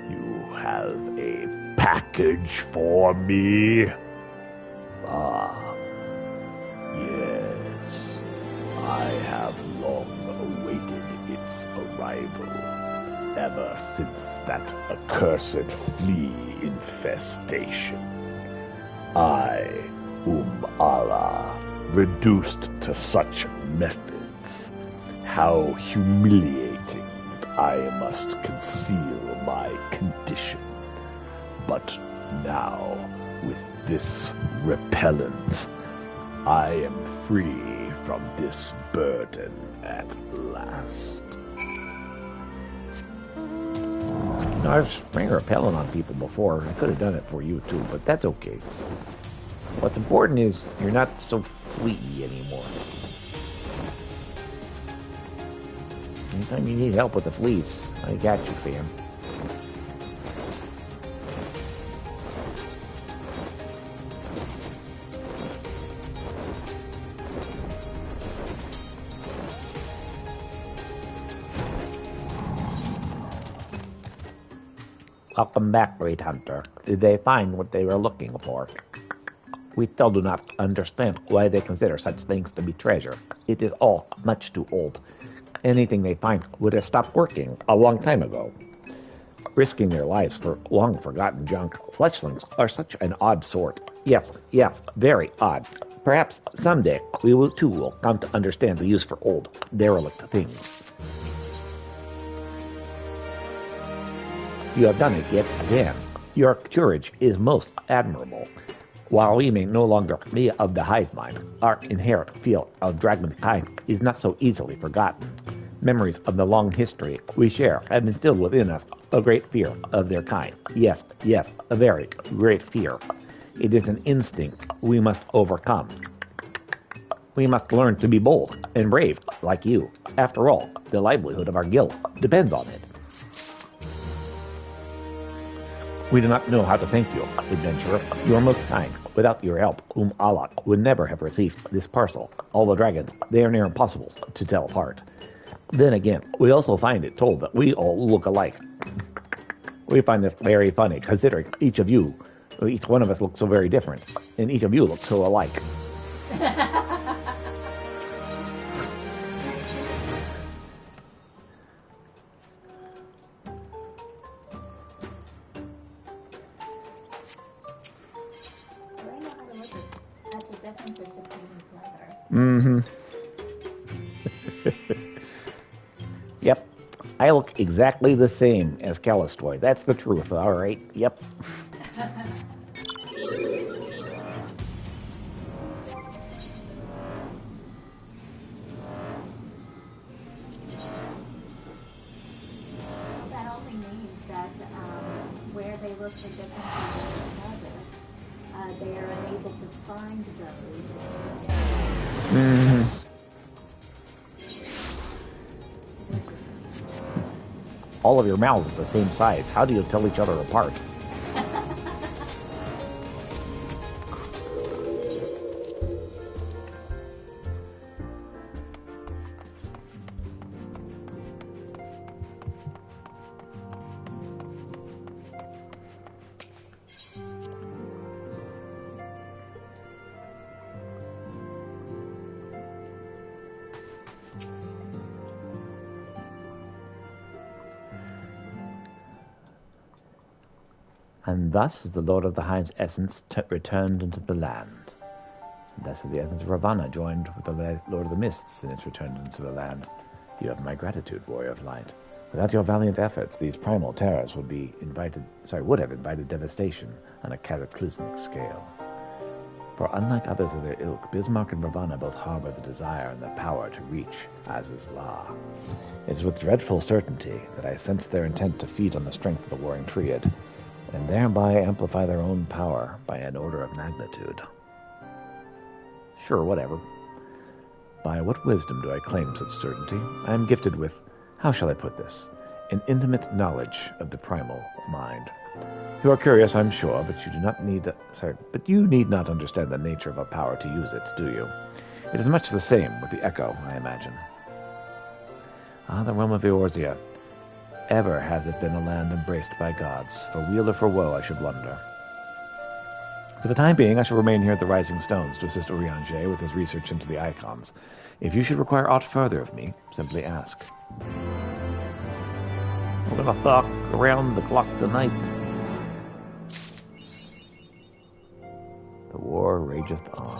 You have a package for me? Ah, yes. I have long awaited its arrival, ever since that accursed flea infestation. I, Allah, reduced to such methods. How humiliating that I must conceal my condition. But now, with this repellent, I am free from this burden at last. No, I've sprayed repellent on people before. I could have done it for you too, but that's okay. What's important is you're not so fleety anymore. Anytime you need help with the fleas, I got you, fam. Welcome back, Great Hunter. Did they find what they were looking for? We still do not understand why they consider such things to be treasure. It is all much too old. Anything they find would have stopped working a long time ago. Risking their lives for long-forgotten junk, fletchlings are such an odd sort. Yes, very odd. Perhaps someday we will too will come to understand the use for old, derelict things. You have done it yet again. Your courage is most admirable. While we may no longer be of the hive mind, our inherent feel of dragonkind is not so easily forgotten. Memories of the long history we share have instilled within us a great fear of their kind. Yes, a very great fear. It is an instinct we must overcome. We must learn to be bold and brave like you. After all, the livelihood of our guild depends on it. We do not know how to thank you, adventurer. You are most kind. Without your help, Allah would never have received this parcel. All the dragons, they are near impossible to tell apart. Then again, we also find it told that we all look alike. We find this very funny, considering each one of us looks so very different, and each of you look so alike. Mm-hmm. Yep. I look exactly the same as Callistoy. That's the truth, all right? Yep. That only means that where they look for differences in another, they are unable to find those. Mm-hmm. All of your mouths are the same size. How do you tell each other apart? And thus is the Lord of the Hive's essence returned into the land. And thus is the essence of Ravana joined with the Lord of the Mists, and it's returned into the land. You have my gratitude, Warrior of Light. Without your valiant efforts, these primal terrors would have invited devastation on a cataclysmic scale. For unlike others of their ilk, Bismarck and Ravana both harbor the desire and the power to reach Az's law. It is with dreadful certainty that I sense their intent to feed on the strength of the warring triad, and thereby amplify their own power by an order of magnitude. Sure, whatever. By what wisdom do I claim such certainty? I am gifted with, how shall I put this, an intimate knowledge of the primal mind. You are curious, I'm sure, but you need not understand the nature of a power to use it, do you? It is much the same with the Echo, I imagine. Ah, the realm of Eorzea. Ever has it been a land embraced by gods. For weal or for woe, I should wonder. For the time being, I shall remain here at the Rising Stones to assist Urianger with his research into the icons. If you should require aught further of me, simply ask. We're gonna fuck around the clock tonight. The war rageth on.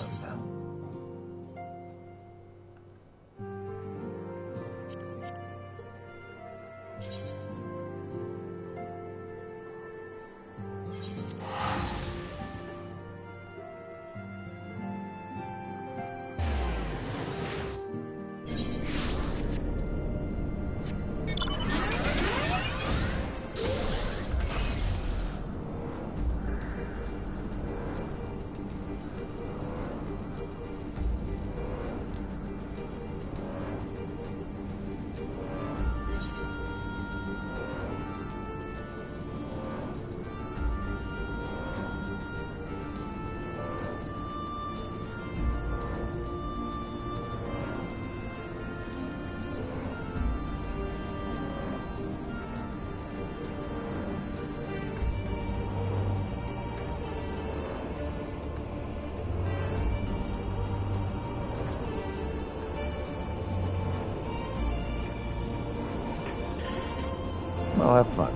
Well, have fun.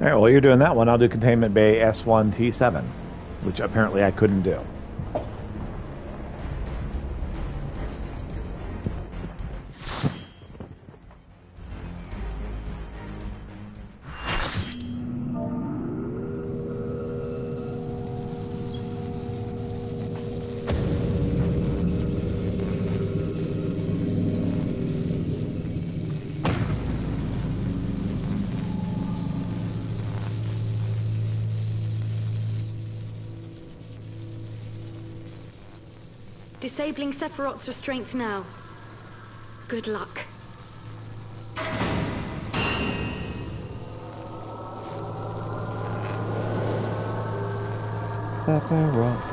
All right, while you're doing that one, I'll do Containment Bay S1T7, which apparently I couldn't do. Disabling Sephiroth's restraints now. Good luck. Sephiroth.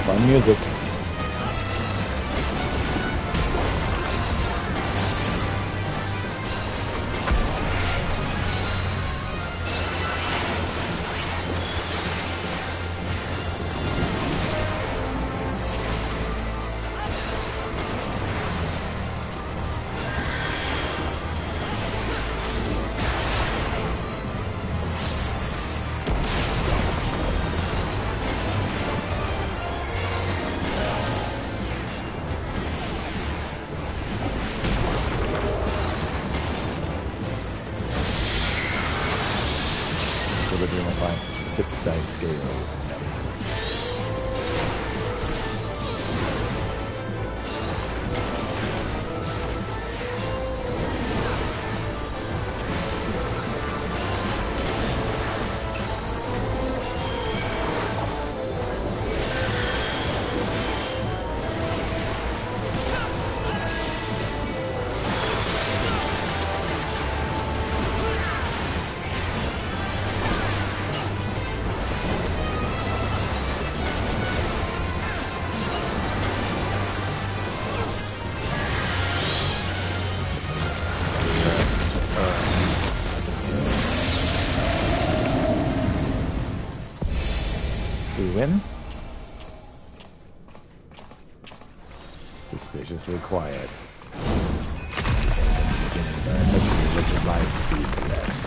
Fun music. Tip the dice scale. We win? Suspiciously quiet. Looking like BS.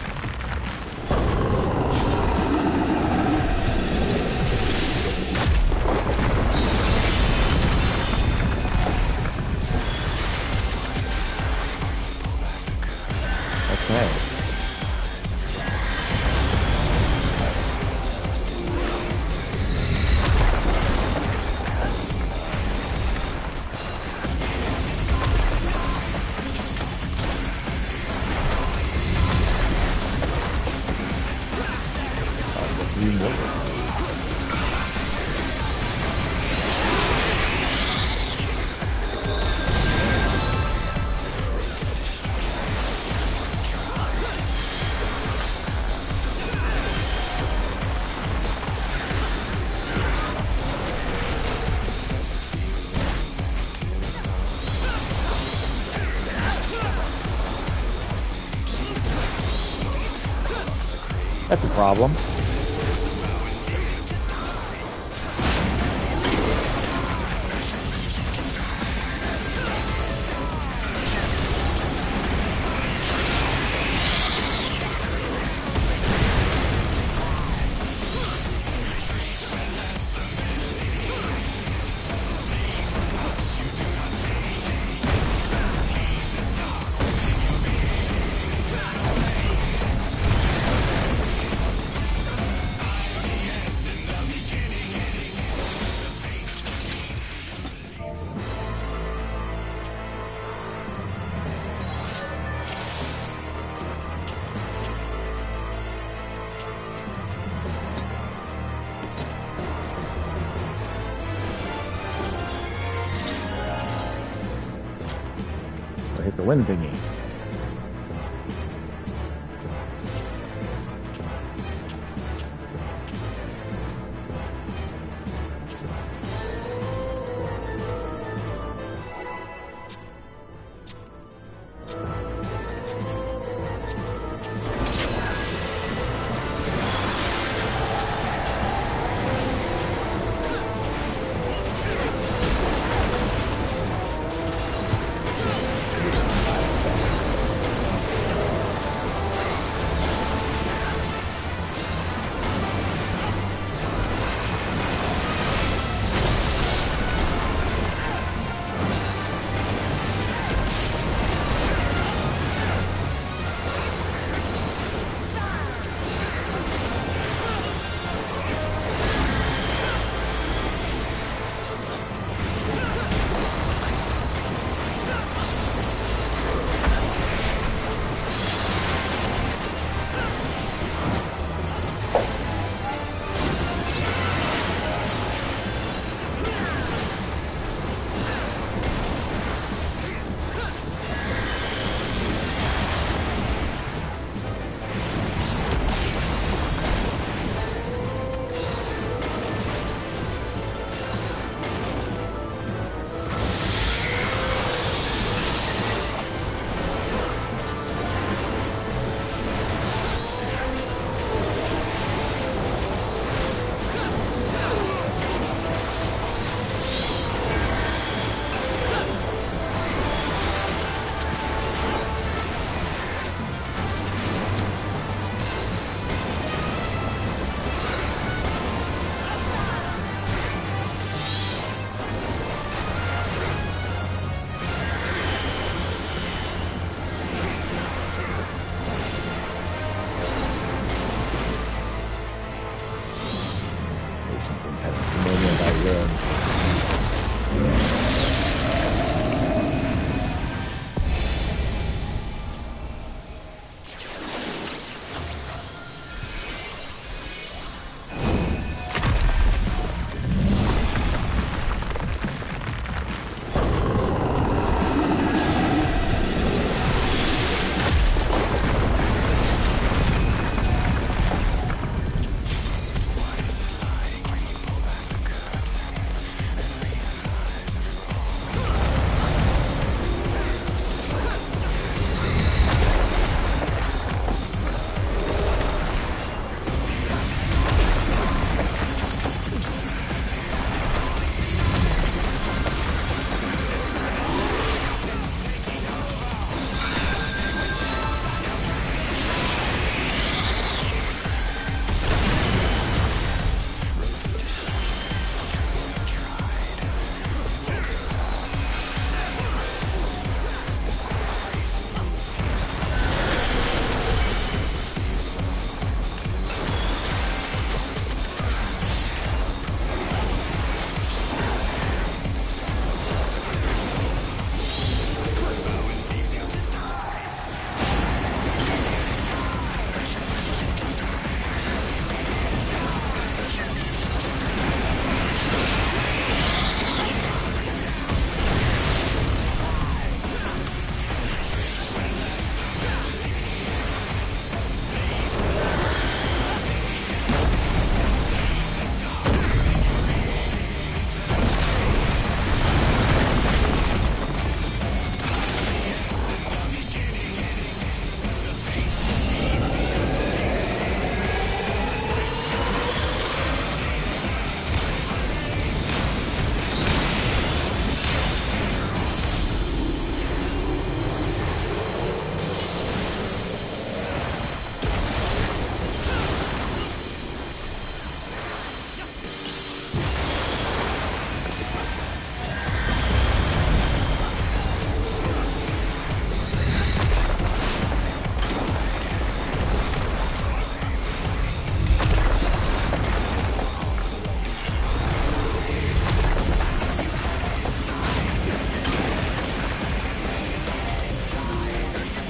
Okay. That's a problem. the wind thingy.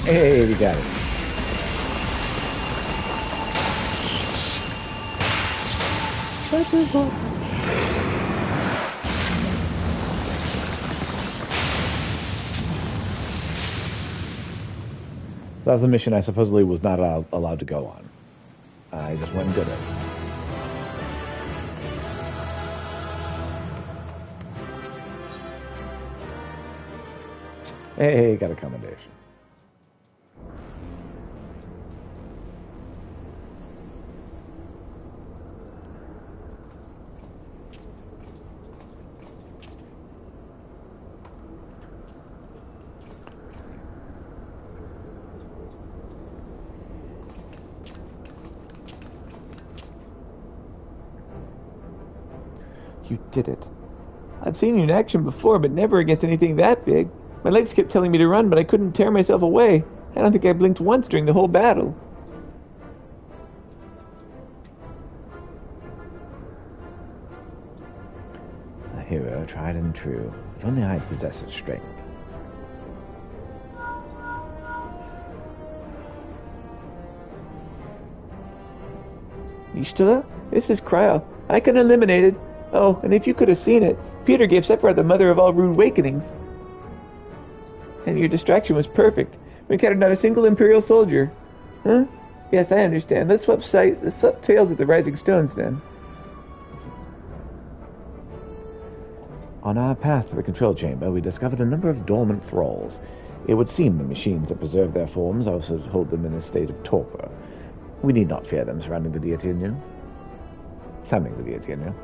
Hey, we got it. That was the mission I supposedly was not allowed to go on. I just went and did it. Hey, got a commendation. You did it. I've seen you in action before, but never against anything that big. My legs kept telling me to run, but I couldn't tear myself away. I don't think I blinked once during the whole battle. A hero, tried and true. If only I possessed its strength. Ishtala? This is Kryl. I can eliminate it. Oh, and if you could have seen it, Peter gave Sephiroth the mother of all rude awakenings. And your distraction was perfect. We encountered not a single Imperial soldier. Huh? Yes, I understand. Let's swap tails at the Rising Stones, then. On our path to the control chamber, we discovered a number of dormant thralls. It would seem the machines that preserve their forms also hold them in a state of torpor. We need not fear them surrounding the deity anew. Summoning the deity anew.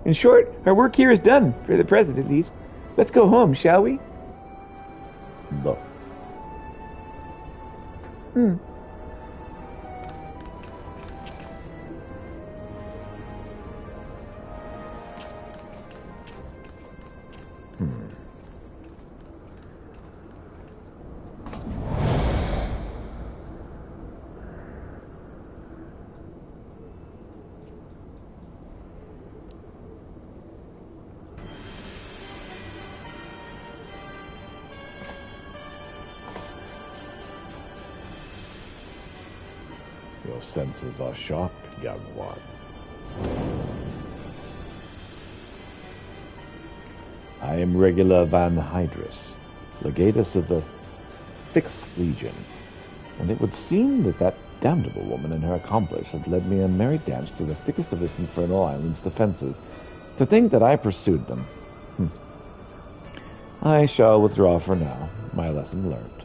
In short, our work here is done, for the present at least. Let's go home, shall we? Look. Your senses are sharp, young one. I am Regular Van Hydrus, legatus of the 6th Legion, and it would seem that that damnable woman and her accomplice had led me a merry dance to the thickest of this infernal island's defenses. To think that I pursued them. I shall withdraw for now, my lesson learned.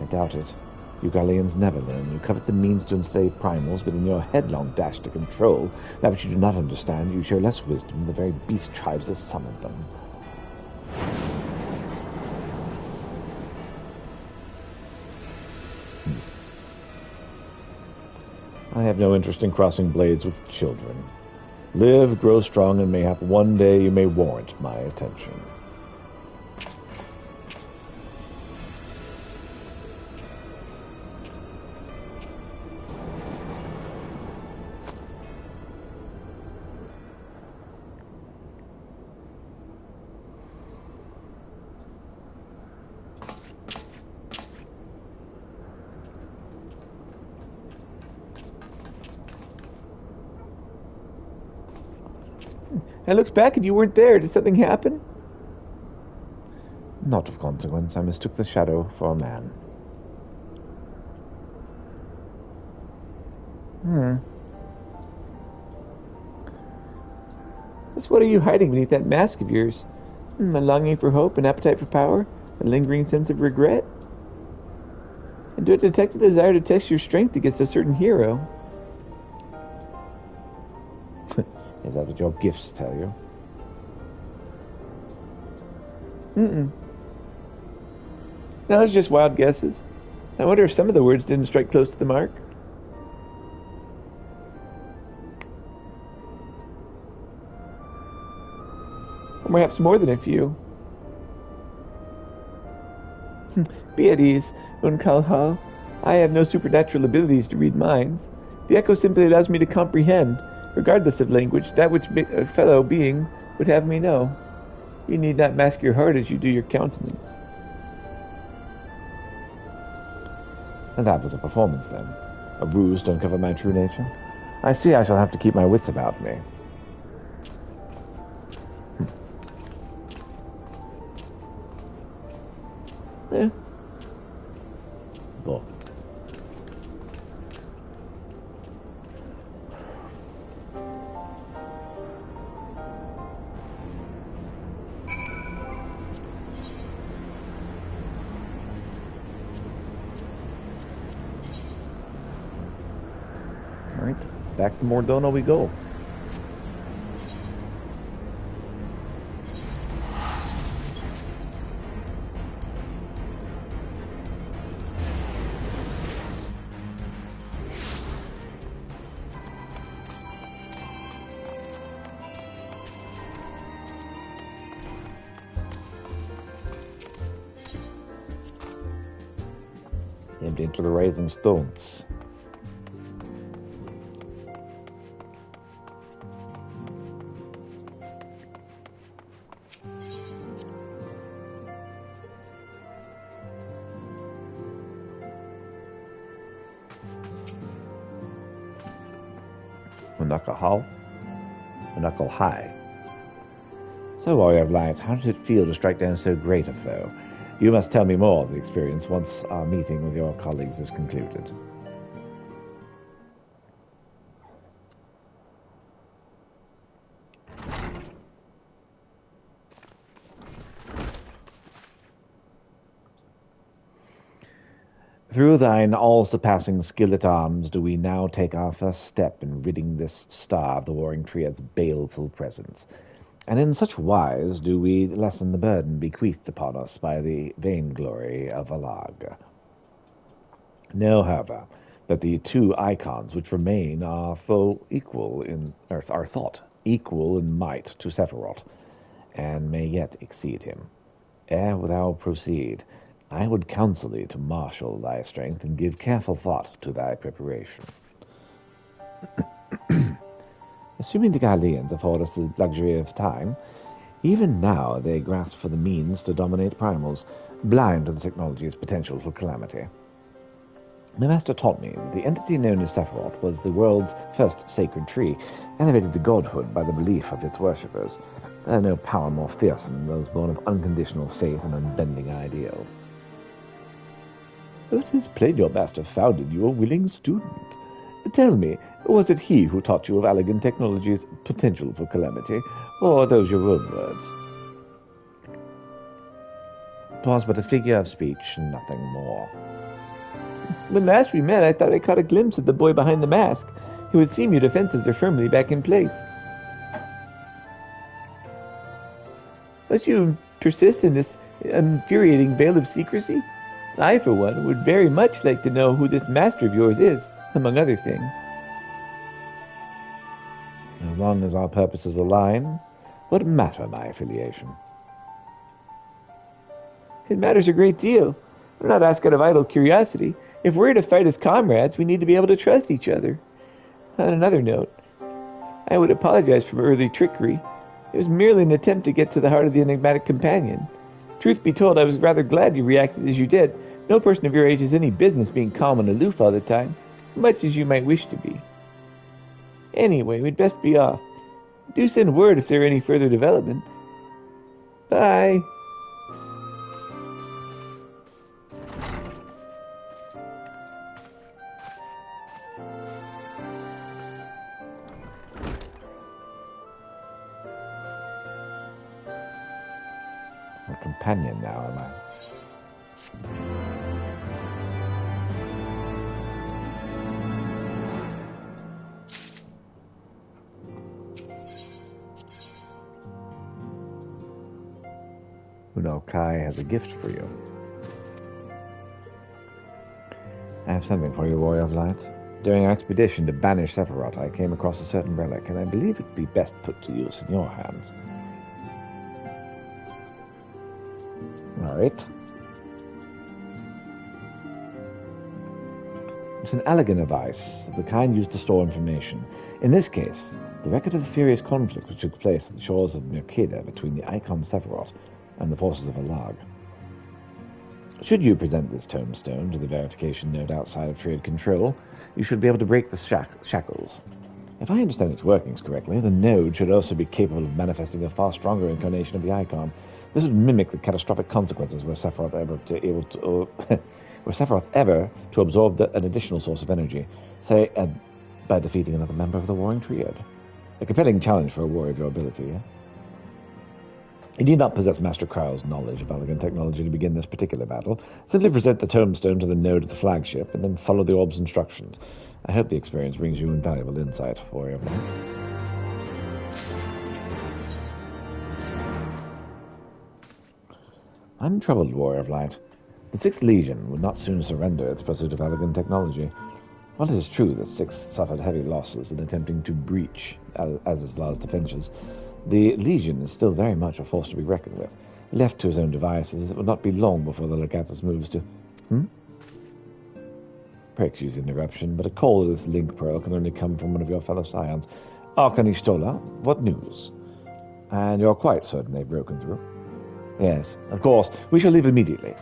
I doubt it. You Gallians never learn. You covet the means to enslave primals, but in your headlong dash to control that which you do not understand, you show less wisdom than the very beast tribes that summoned them. I have no interest in crossing blades with children. Live, grow strong, and mayhap one day you may warrant my attention. I looked back and you weren't there. Did something happen? Not of consequence. I mistook the shadow for a man. Just what are you hiding beneath that mask of yours? A longing for hope, an appetite for power, a lingering sense of regret? And do I detect a desire to test your strength against a certain hero? Is that what your gifts tell you? No, it's just wild guesses. I wonder if some of the words didn't strike close to the mark. Or perhaps more than a few. Be at ease, Unkalhal. I have no supernatural abilities to read minds. The echo simply allows me to comprehend, regardless of language, that which a fellow being would have me know. You need not mask your heart as you do your countenance. And that was a performance, then. A ruse to uncover my true nature? I see I shall have to keep my wits about me. back to Mordona we go. Empty into the rising stones. Knuckle high. So, Warrior of Light, how did it feel to strike down so great a foe? You must tell me more of the experience once our meeting with your colleagues is concluded. Through thine all-surpassing skill at arms do we now take our first step in ridding this star of the Warring Triad's baleful presence. And in such wise do we lessen the burden bequeathed upon us by the vainglory of Alag. Know, however, that the two icons which remain are thought equal in might to Sephiroth, and may yet exceed him. Ere thou proceed, I would counsel thee to marshal thy strength and give careful thought to thy preparation. Assuming the Galileans afford us the luxury of time, even now they grasp for the means to dominate primals, blind to the technology's potential for calamity. My master taught me that the entity known as Sephiroth was the world's first sacred tree, elevated to godhood by the belief of its worshippers. There are no power more fearsome than those born of unconditional faith and unbending ideal. It is plain your master founded you a willing student. Tell me, was it he who taught you of Allegan technology's potential for calamity, or are those your own words? 'Twas but a figure of speech, and nothing more. When last we met, I thought I caught a glimpse of the boy behind the mask. It would seem your defenses are firmly back in place. Must you persist in this infuriating veil of secrecy? I, for one, would very much like to know who this master of yours is, among other things. As long as our purposes align, what matter my affiliation? It matters a great deal. I'm not asked out of idle curiosity. If we're to fight as comrades, we need to be able to trust each other. On another note, I would apologize for my early trickery. It was merely an attempt to get to the heart of the enigmatic companion. Truth be told, I was rather glad you reacted as you did. No person of your age has any business being calm and aloof all the time, much as you might wish to be. Anyway, we'd best be off. Do send word if there are any further developments. Bye. A companion now, am I? Uno Kai has a gift for you. I have something for you, Warrior of Light. During our expedition to banish Sephiroth, I came across a certain relic, and I believe it would be best put to use in your hands. Alright. It's an elegant device, of the kind used to store information. In this case, the record of the furious conflict which took place at the shores of Mercada between the Icon Sephiroth and the forces of Alag. Should you present this tombstone to the verification node outside of Triad control, you should be able to break the shackles. If I understand its workings correctly, the node should also be capable of manifesting a far stronger incarnation of the Icon. This would mimic the catastrophic consequences were Sephiroth ever to absorb an additional source of energy, say, by defeating another member of the Warring Triad. A compelling challenge for a warrior of your ability, yeah? You need not possess Master Krau's knowledge of elegant technology to begin this particular battle. Simply present the tombstone to the node of the flagship, and then follow the orb's instructions. I hope the experience brings you invaluable insight, Warrior of Light. I'm troubled, Warrior of Light. The Sixth Legion would not soon surrender its pursuit of elegant technology. While it is true the Sixth suffered heavy losses in attempting to breach Azazel's defenses, the Legion is still very much a force to be reckoned with. Left to his own devices, it will not be long before the Legatus moves to... Pray excuse the interruption, but a call to this link pearl can only come from one of your fellow scions. Arkanistola, what news? And you're quite certain they've broken through? Yes, of course. We shall leave immediately.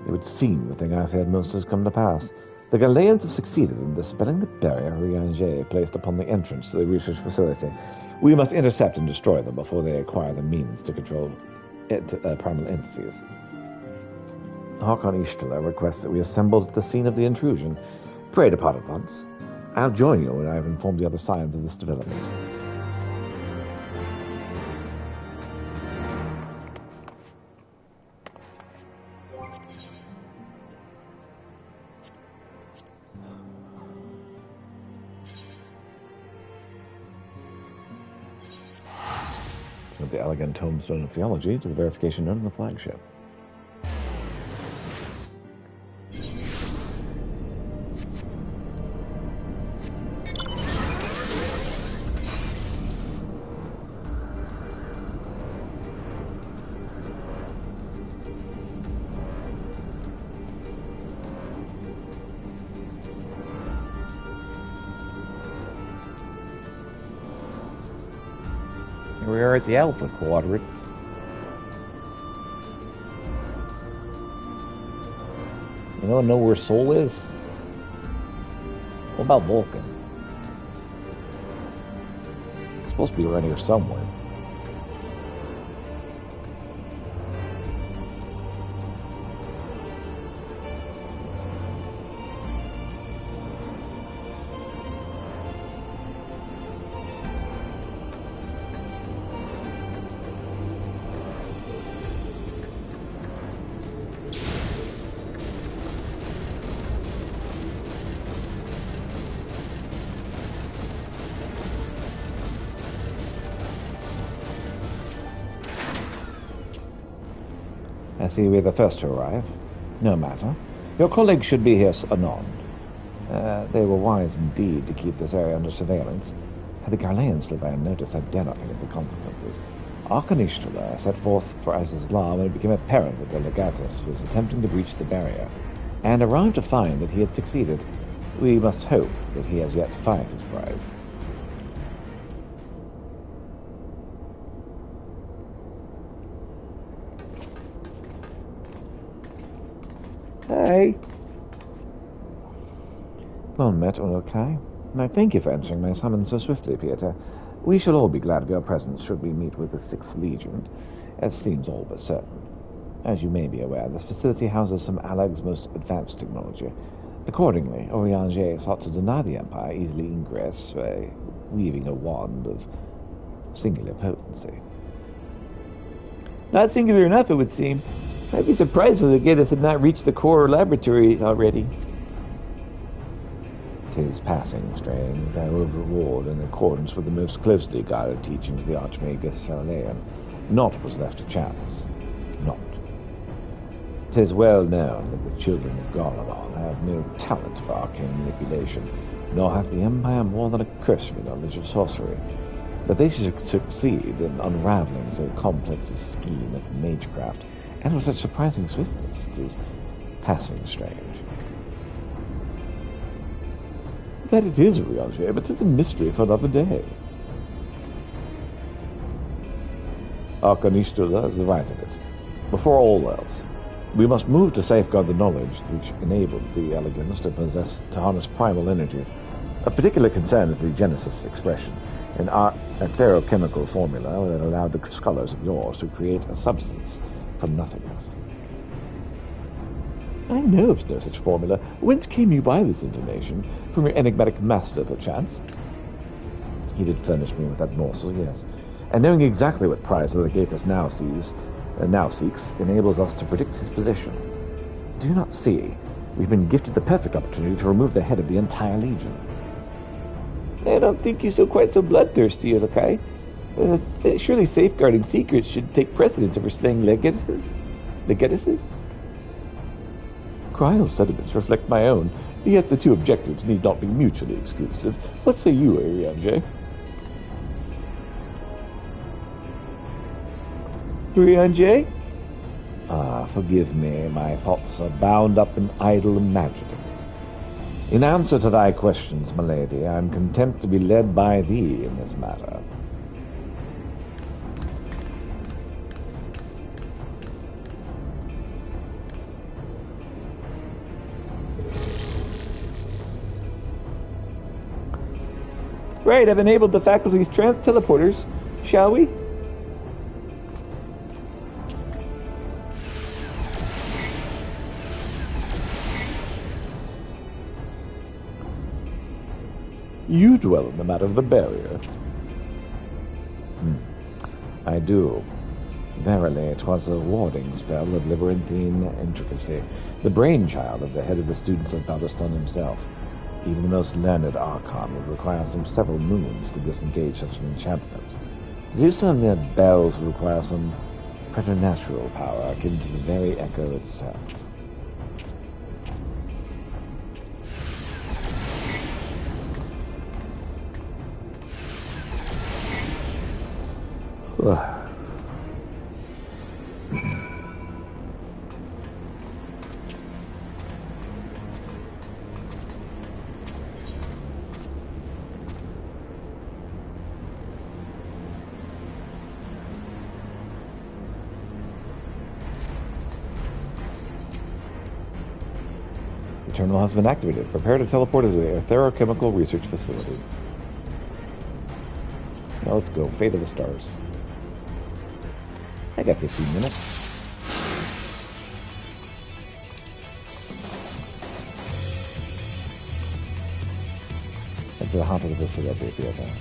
It would seem the thing I feared most has come to pass. The Galileans have succeeded in dispelling the barrier Rianger placed upon the entrance to the research facility. We must intercept and destroy them before they acquire the means to control primal entities. Harkon Ishtala requests that we assemble at the scene of the intrusion. Pray depart at once. I'll join you when I have informed the other scions of this development. From the elegant tombstone of theology to the verification note on the flagship. We are at the Alpha Quadrant. Anyone know where Sol is? What about Vulcan? It's supposed to be around here somewhere. I see we're the first to arrive. No matter. Your colleagues should be here anon. They were wise indeed to keep this area under surveillance. Had the Garleans slid by unnoticed, I dare not think of the consequences. Arkanishtala set forth for Azazla when it became apparent that the Legatus was attempting to breach the barrier, and arrived to find that he had succeeded. We must hope that he has yet to find his prize. Hey. Well met, Urukai. And I thank you for answering my summons so swiftly, Peter. We shall all be glad of your presence should we meet with the Sixth Legion, as seems all but certain. As you may be aware, this facility houses some Alag's most advanced technology. Accordingly, Orianger sought to deny the Empire easily ingress by weaving a wand of singular potency. Not singular enough, it would seem. I'd be surprised if the Legatus had not reached the core laboratory already. 'Tis passing strange, I will reward in accordance with the most closely guided teachings of the Archmagus Charlean. Naught was left to chance. Naught. 'Tis well known that the children of Garlemon have no talent for arcane manipulation, nor hath the Empire more than a cursory knowledge of sorcery. That they should succeed in unraveling so complex a scheme of magecraft, and with such surprising swiftness, is passing strange. That it is, Orianger, but 'tis a mystery for another day. Arkanistula is the right of it. Before all else, we must move to safeguard the knowledge which enabled the Elegans to harness primal energies. Of particular concern is the Genesis expression, an ferochemical formula that allowed the scholars of yours to create a substance from nothingness. I know of no such formula. Whence came you by this information? From your enigmatic master, perchance? He did furnish me with that morsel, yes. And knowing exactly what prize the Legatus now seeks, enables us to predict his position. Do you not see? We've been gifted the perfect opportunity to remove the head of the entire Legion. I don't think you're quite so bloodthirsty, Ulakai. Surely safeguarding secrets should take precedence over slaying legitises? Kryle's sentiments reflect my own, yet the two objectives need not be mutually exclusive. What say you, Urianger? Urianger? Forgive me, my thoughts are bound up in idle imaginings. In answer to thy questions, my lady, I am content to be led by thee in this matter. Right, I've enabled the faculty's teleporters. Shall we? You dwell in the matter of the barrier. I do. Verily, 'twas a warding spell of labyrinthine intricacy, the brainchild of the head of the students of Balderstone himself. Even the most learned Archon would require several moons to disengage such an enchantment. To do so mere bells would require some preternatural power akin to the very echo itself. The terminal has been activated. Prepare to teleport to the Aetherochemical Research Facility. Now let's go. Fate of the Stars. I got 15 minutes. Head to the haunt of the facility if you have that.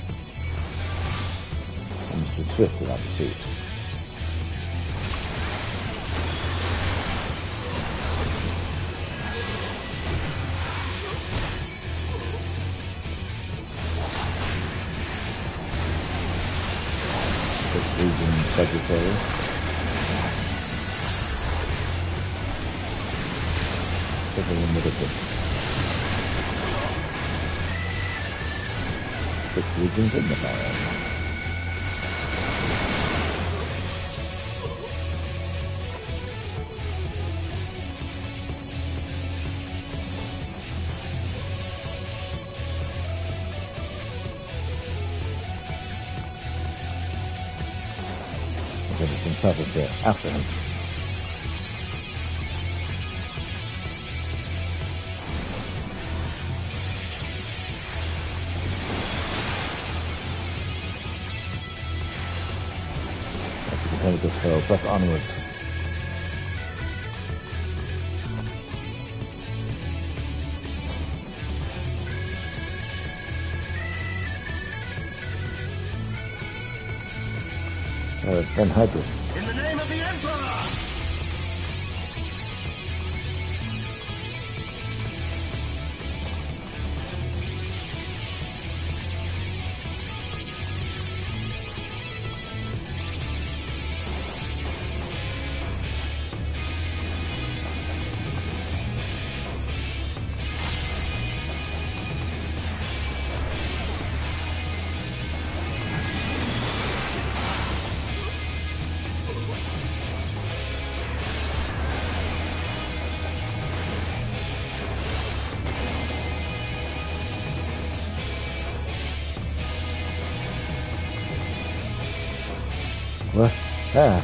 I must be swift in our pursuit. Region Sagittarius. Six regions in the fire. Himself is there after him. As you can tell with this fellow, press onward. It's Ben Hydrus. In the name of the Emperor! What? Ah.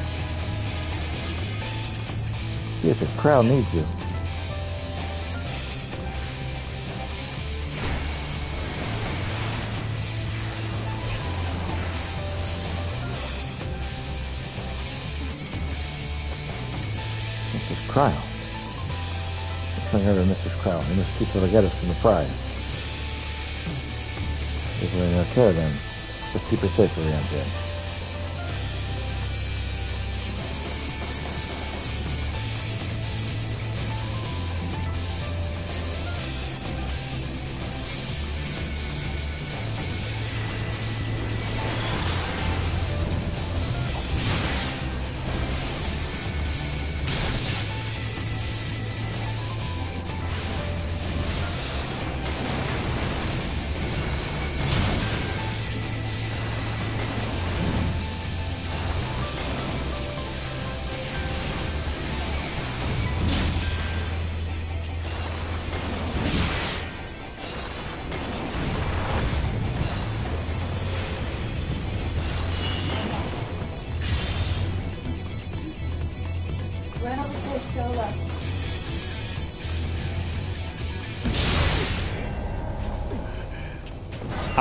See if the crowd needs you. Mrs. Cryle. Let's hang over Mrs. Cryle. We must keep her to get us from the prize. If we're in our care then, just keep her safely around here.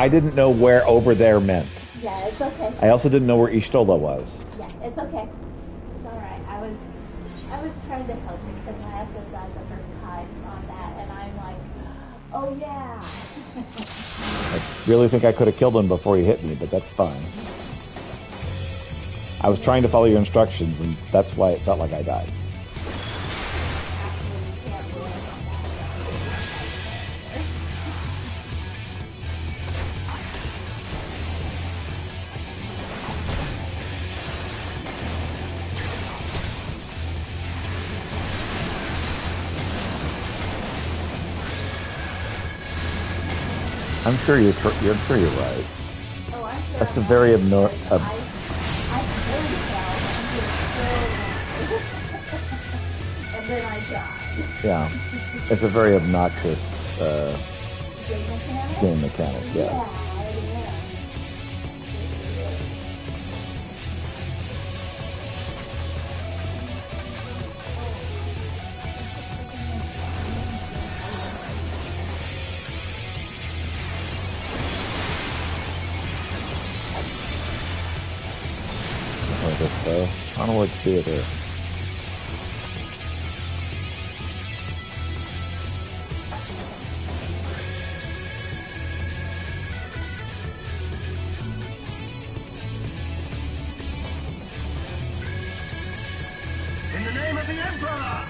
I didn't know where over there meant. Yeah, it's okay. I also didn't know where Ishtola was. Yeah, it's okay. It's alright. I was trying to help you because my husband died the first time on that, and I'm like, oh yeah. I really think I could have killed him before he hit me, but that's fine. I was trying to follow your instructions, and that's why it felt like I died. I'm sure you're right. Oh, I'm sure. That's a very I killed him. And then I died. Yeah, it's a very obnoxious game mechanic. Yes. Yeah. I don't know what to do with it. In the name of the Emperor!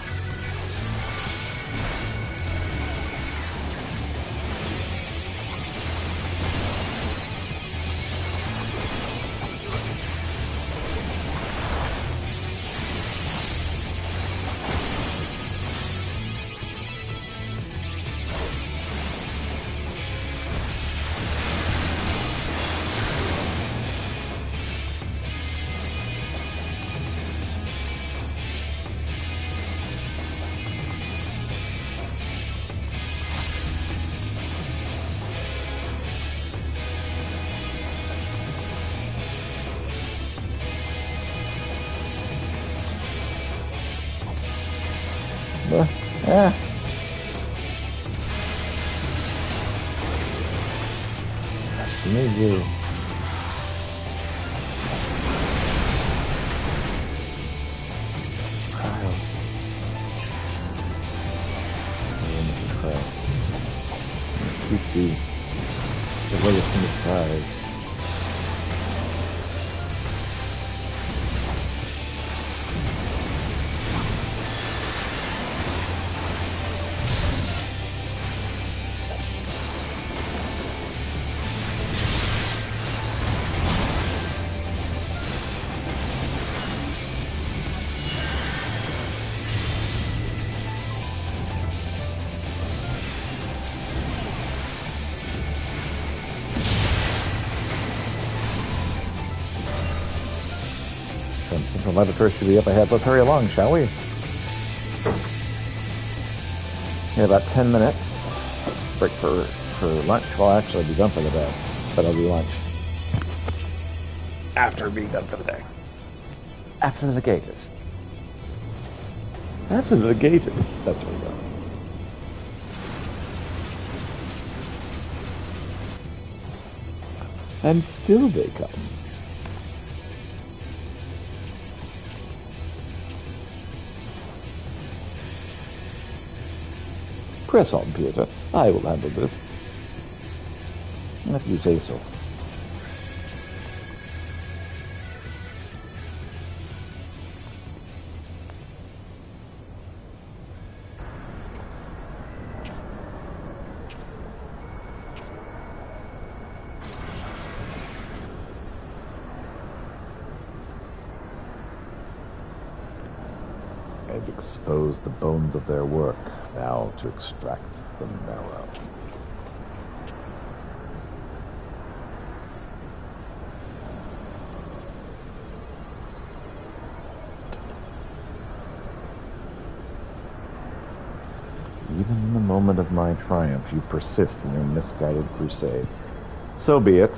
Yeah. Me too. Keep these. The way it's in the skies. The laboratory should be up ahead. Let's hurry along, shall we? In about 10 minutes. Break for lunch. Well, actually, I'll be done for the day. But I'll do lunch after being done for the day. After the gators. After the gators. That's where we go. And still they come. Press on, Peter. I will handle this. If you say so. I've exposed the bones of their work. Now to extract the marrow. Even in the moment of my triumph, you persist in your misguided crusade. So be it.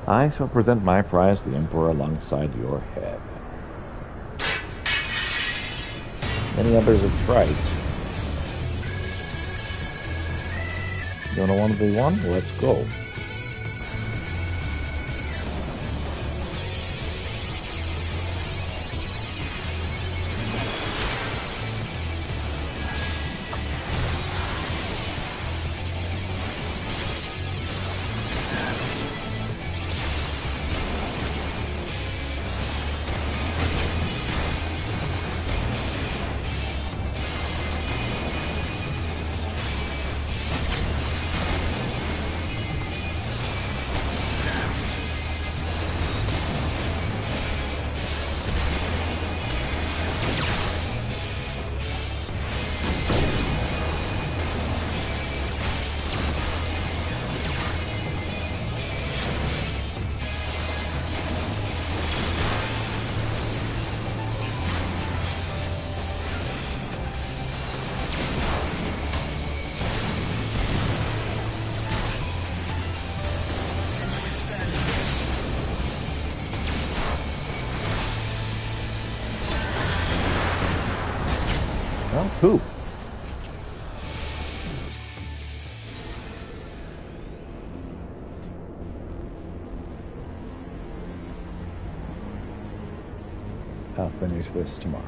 I shall present my prize to the Emperor alongside your head. Many others have tried. You don't want to be one? Let's go. Well, who? I'll finish this tomorrow.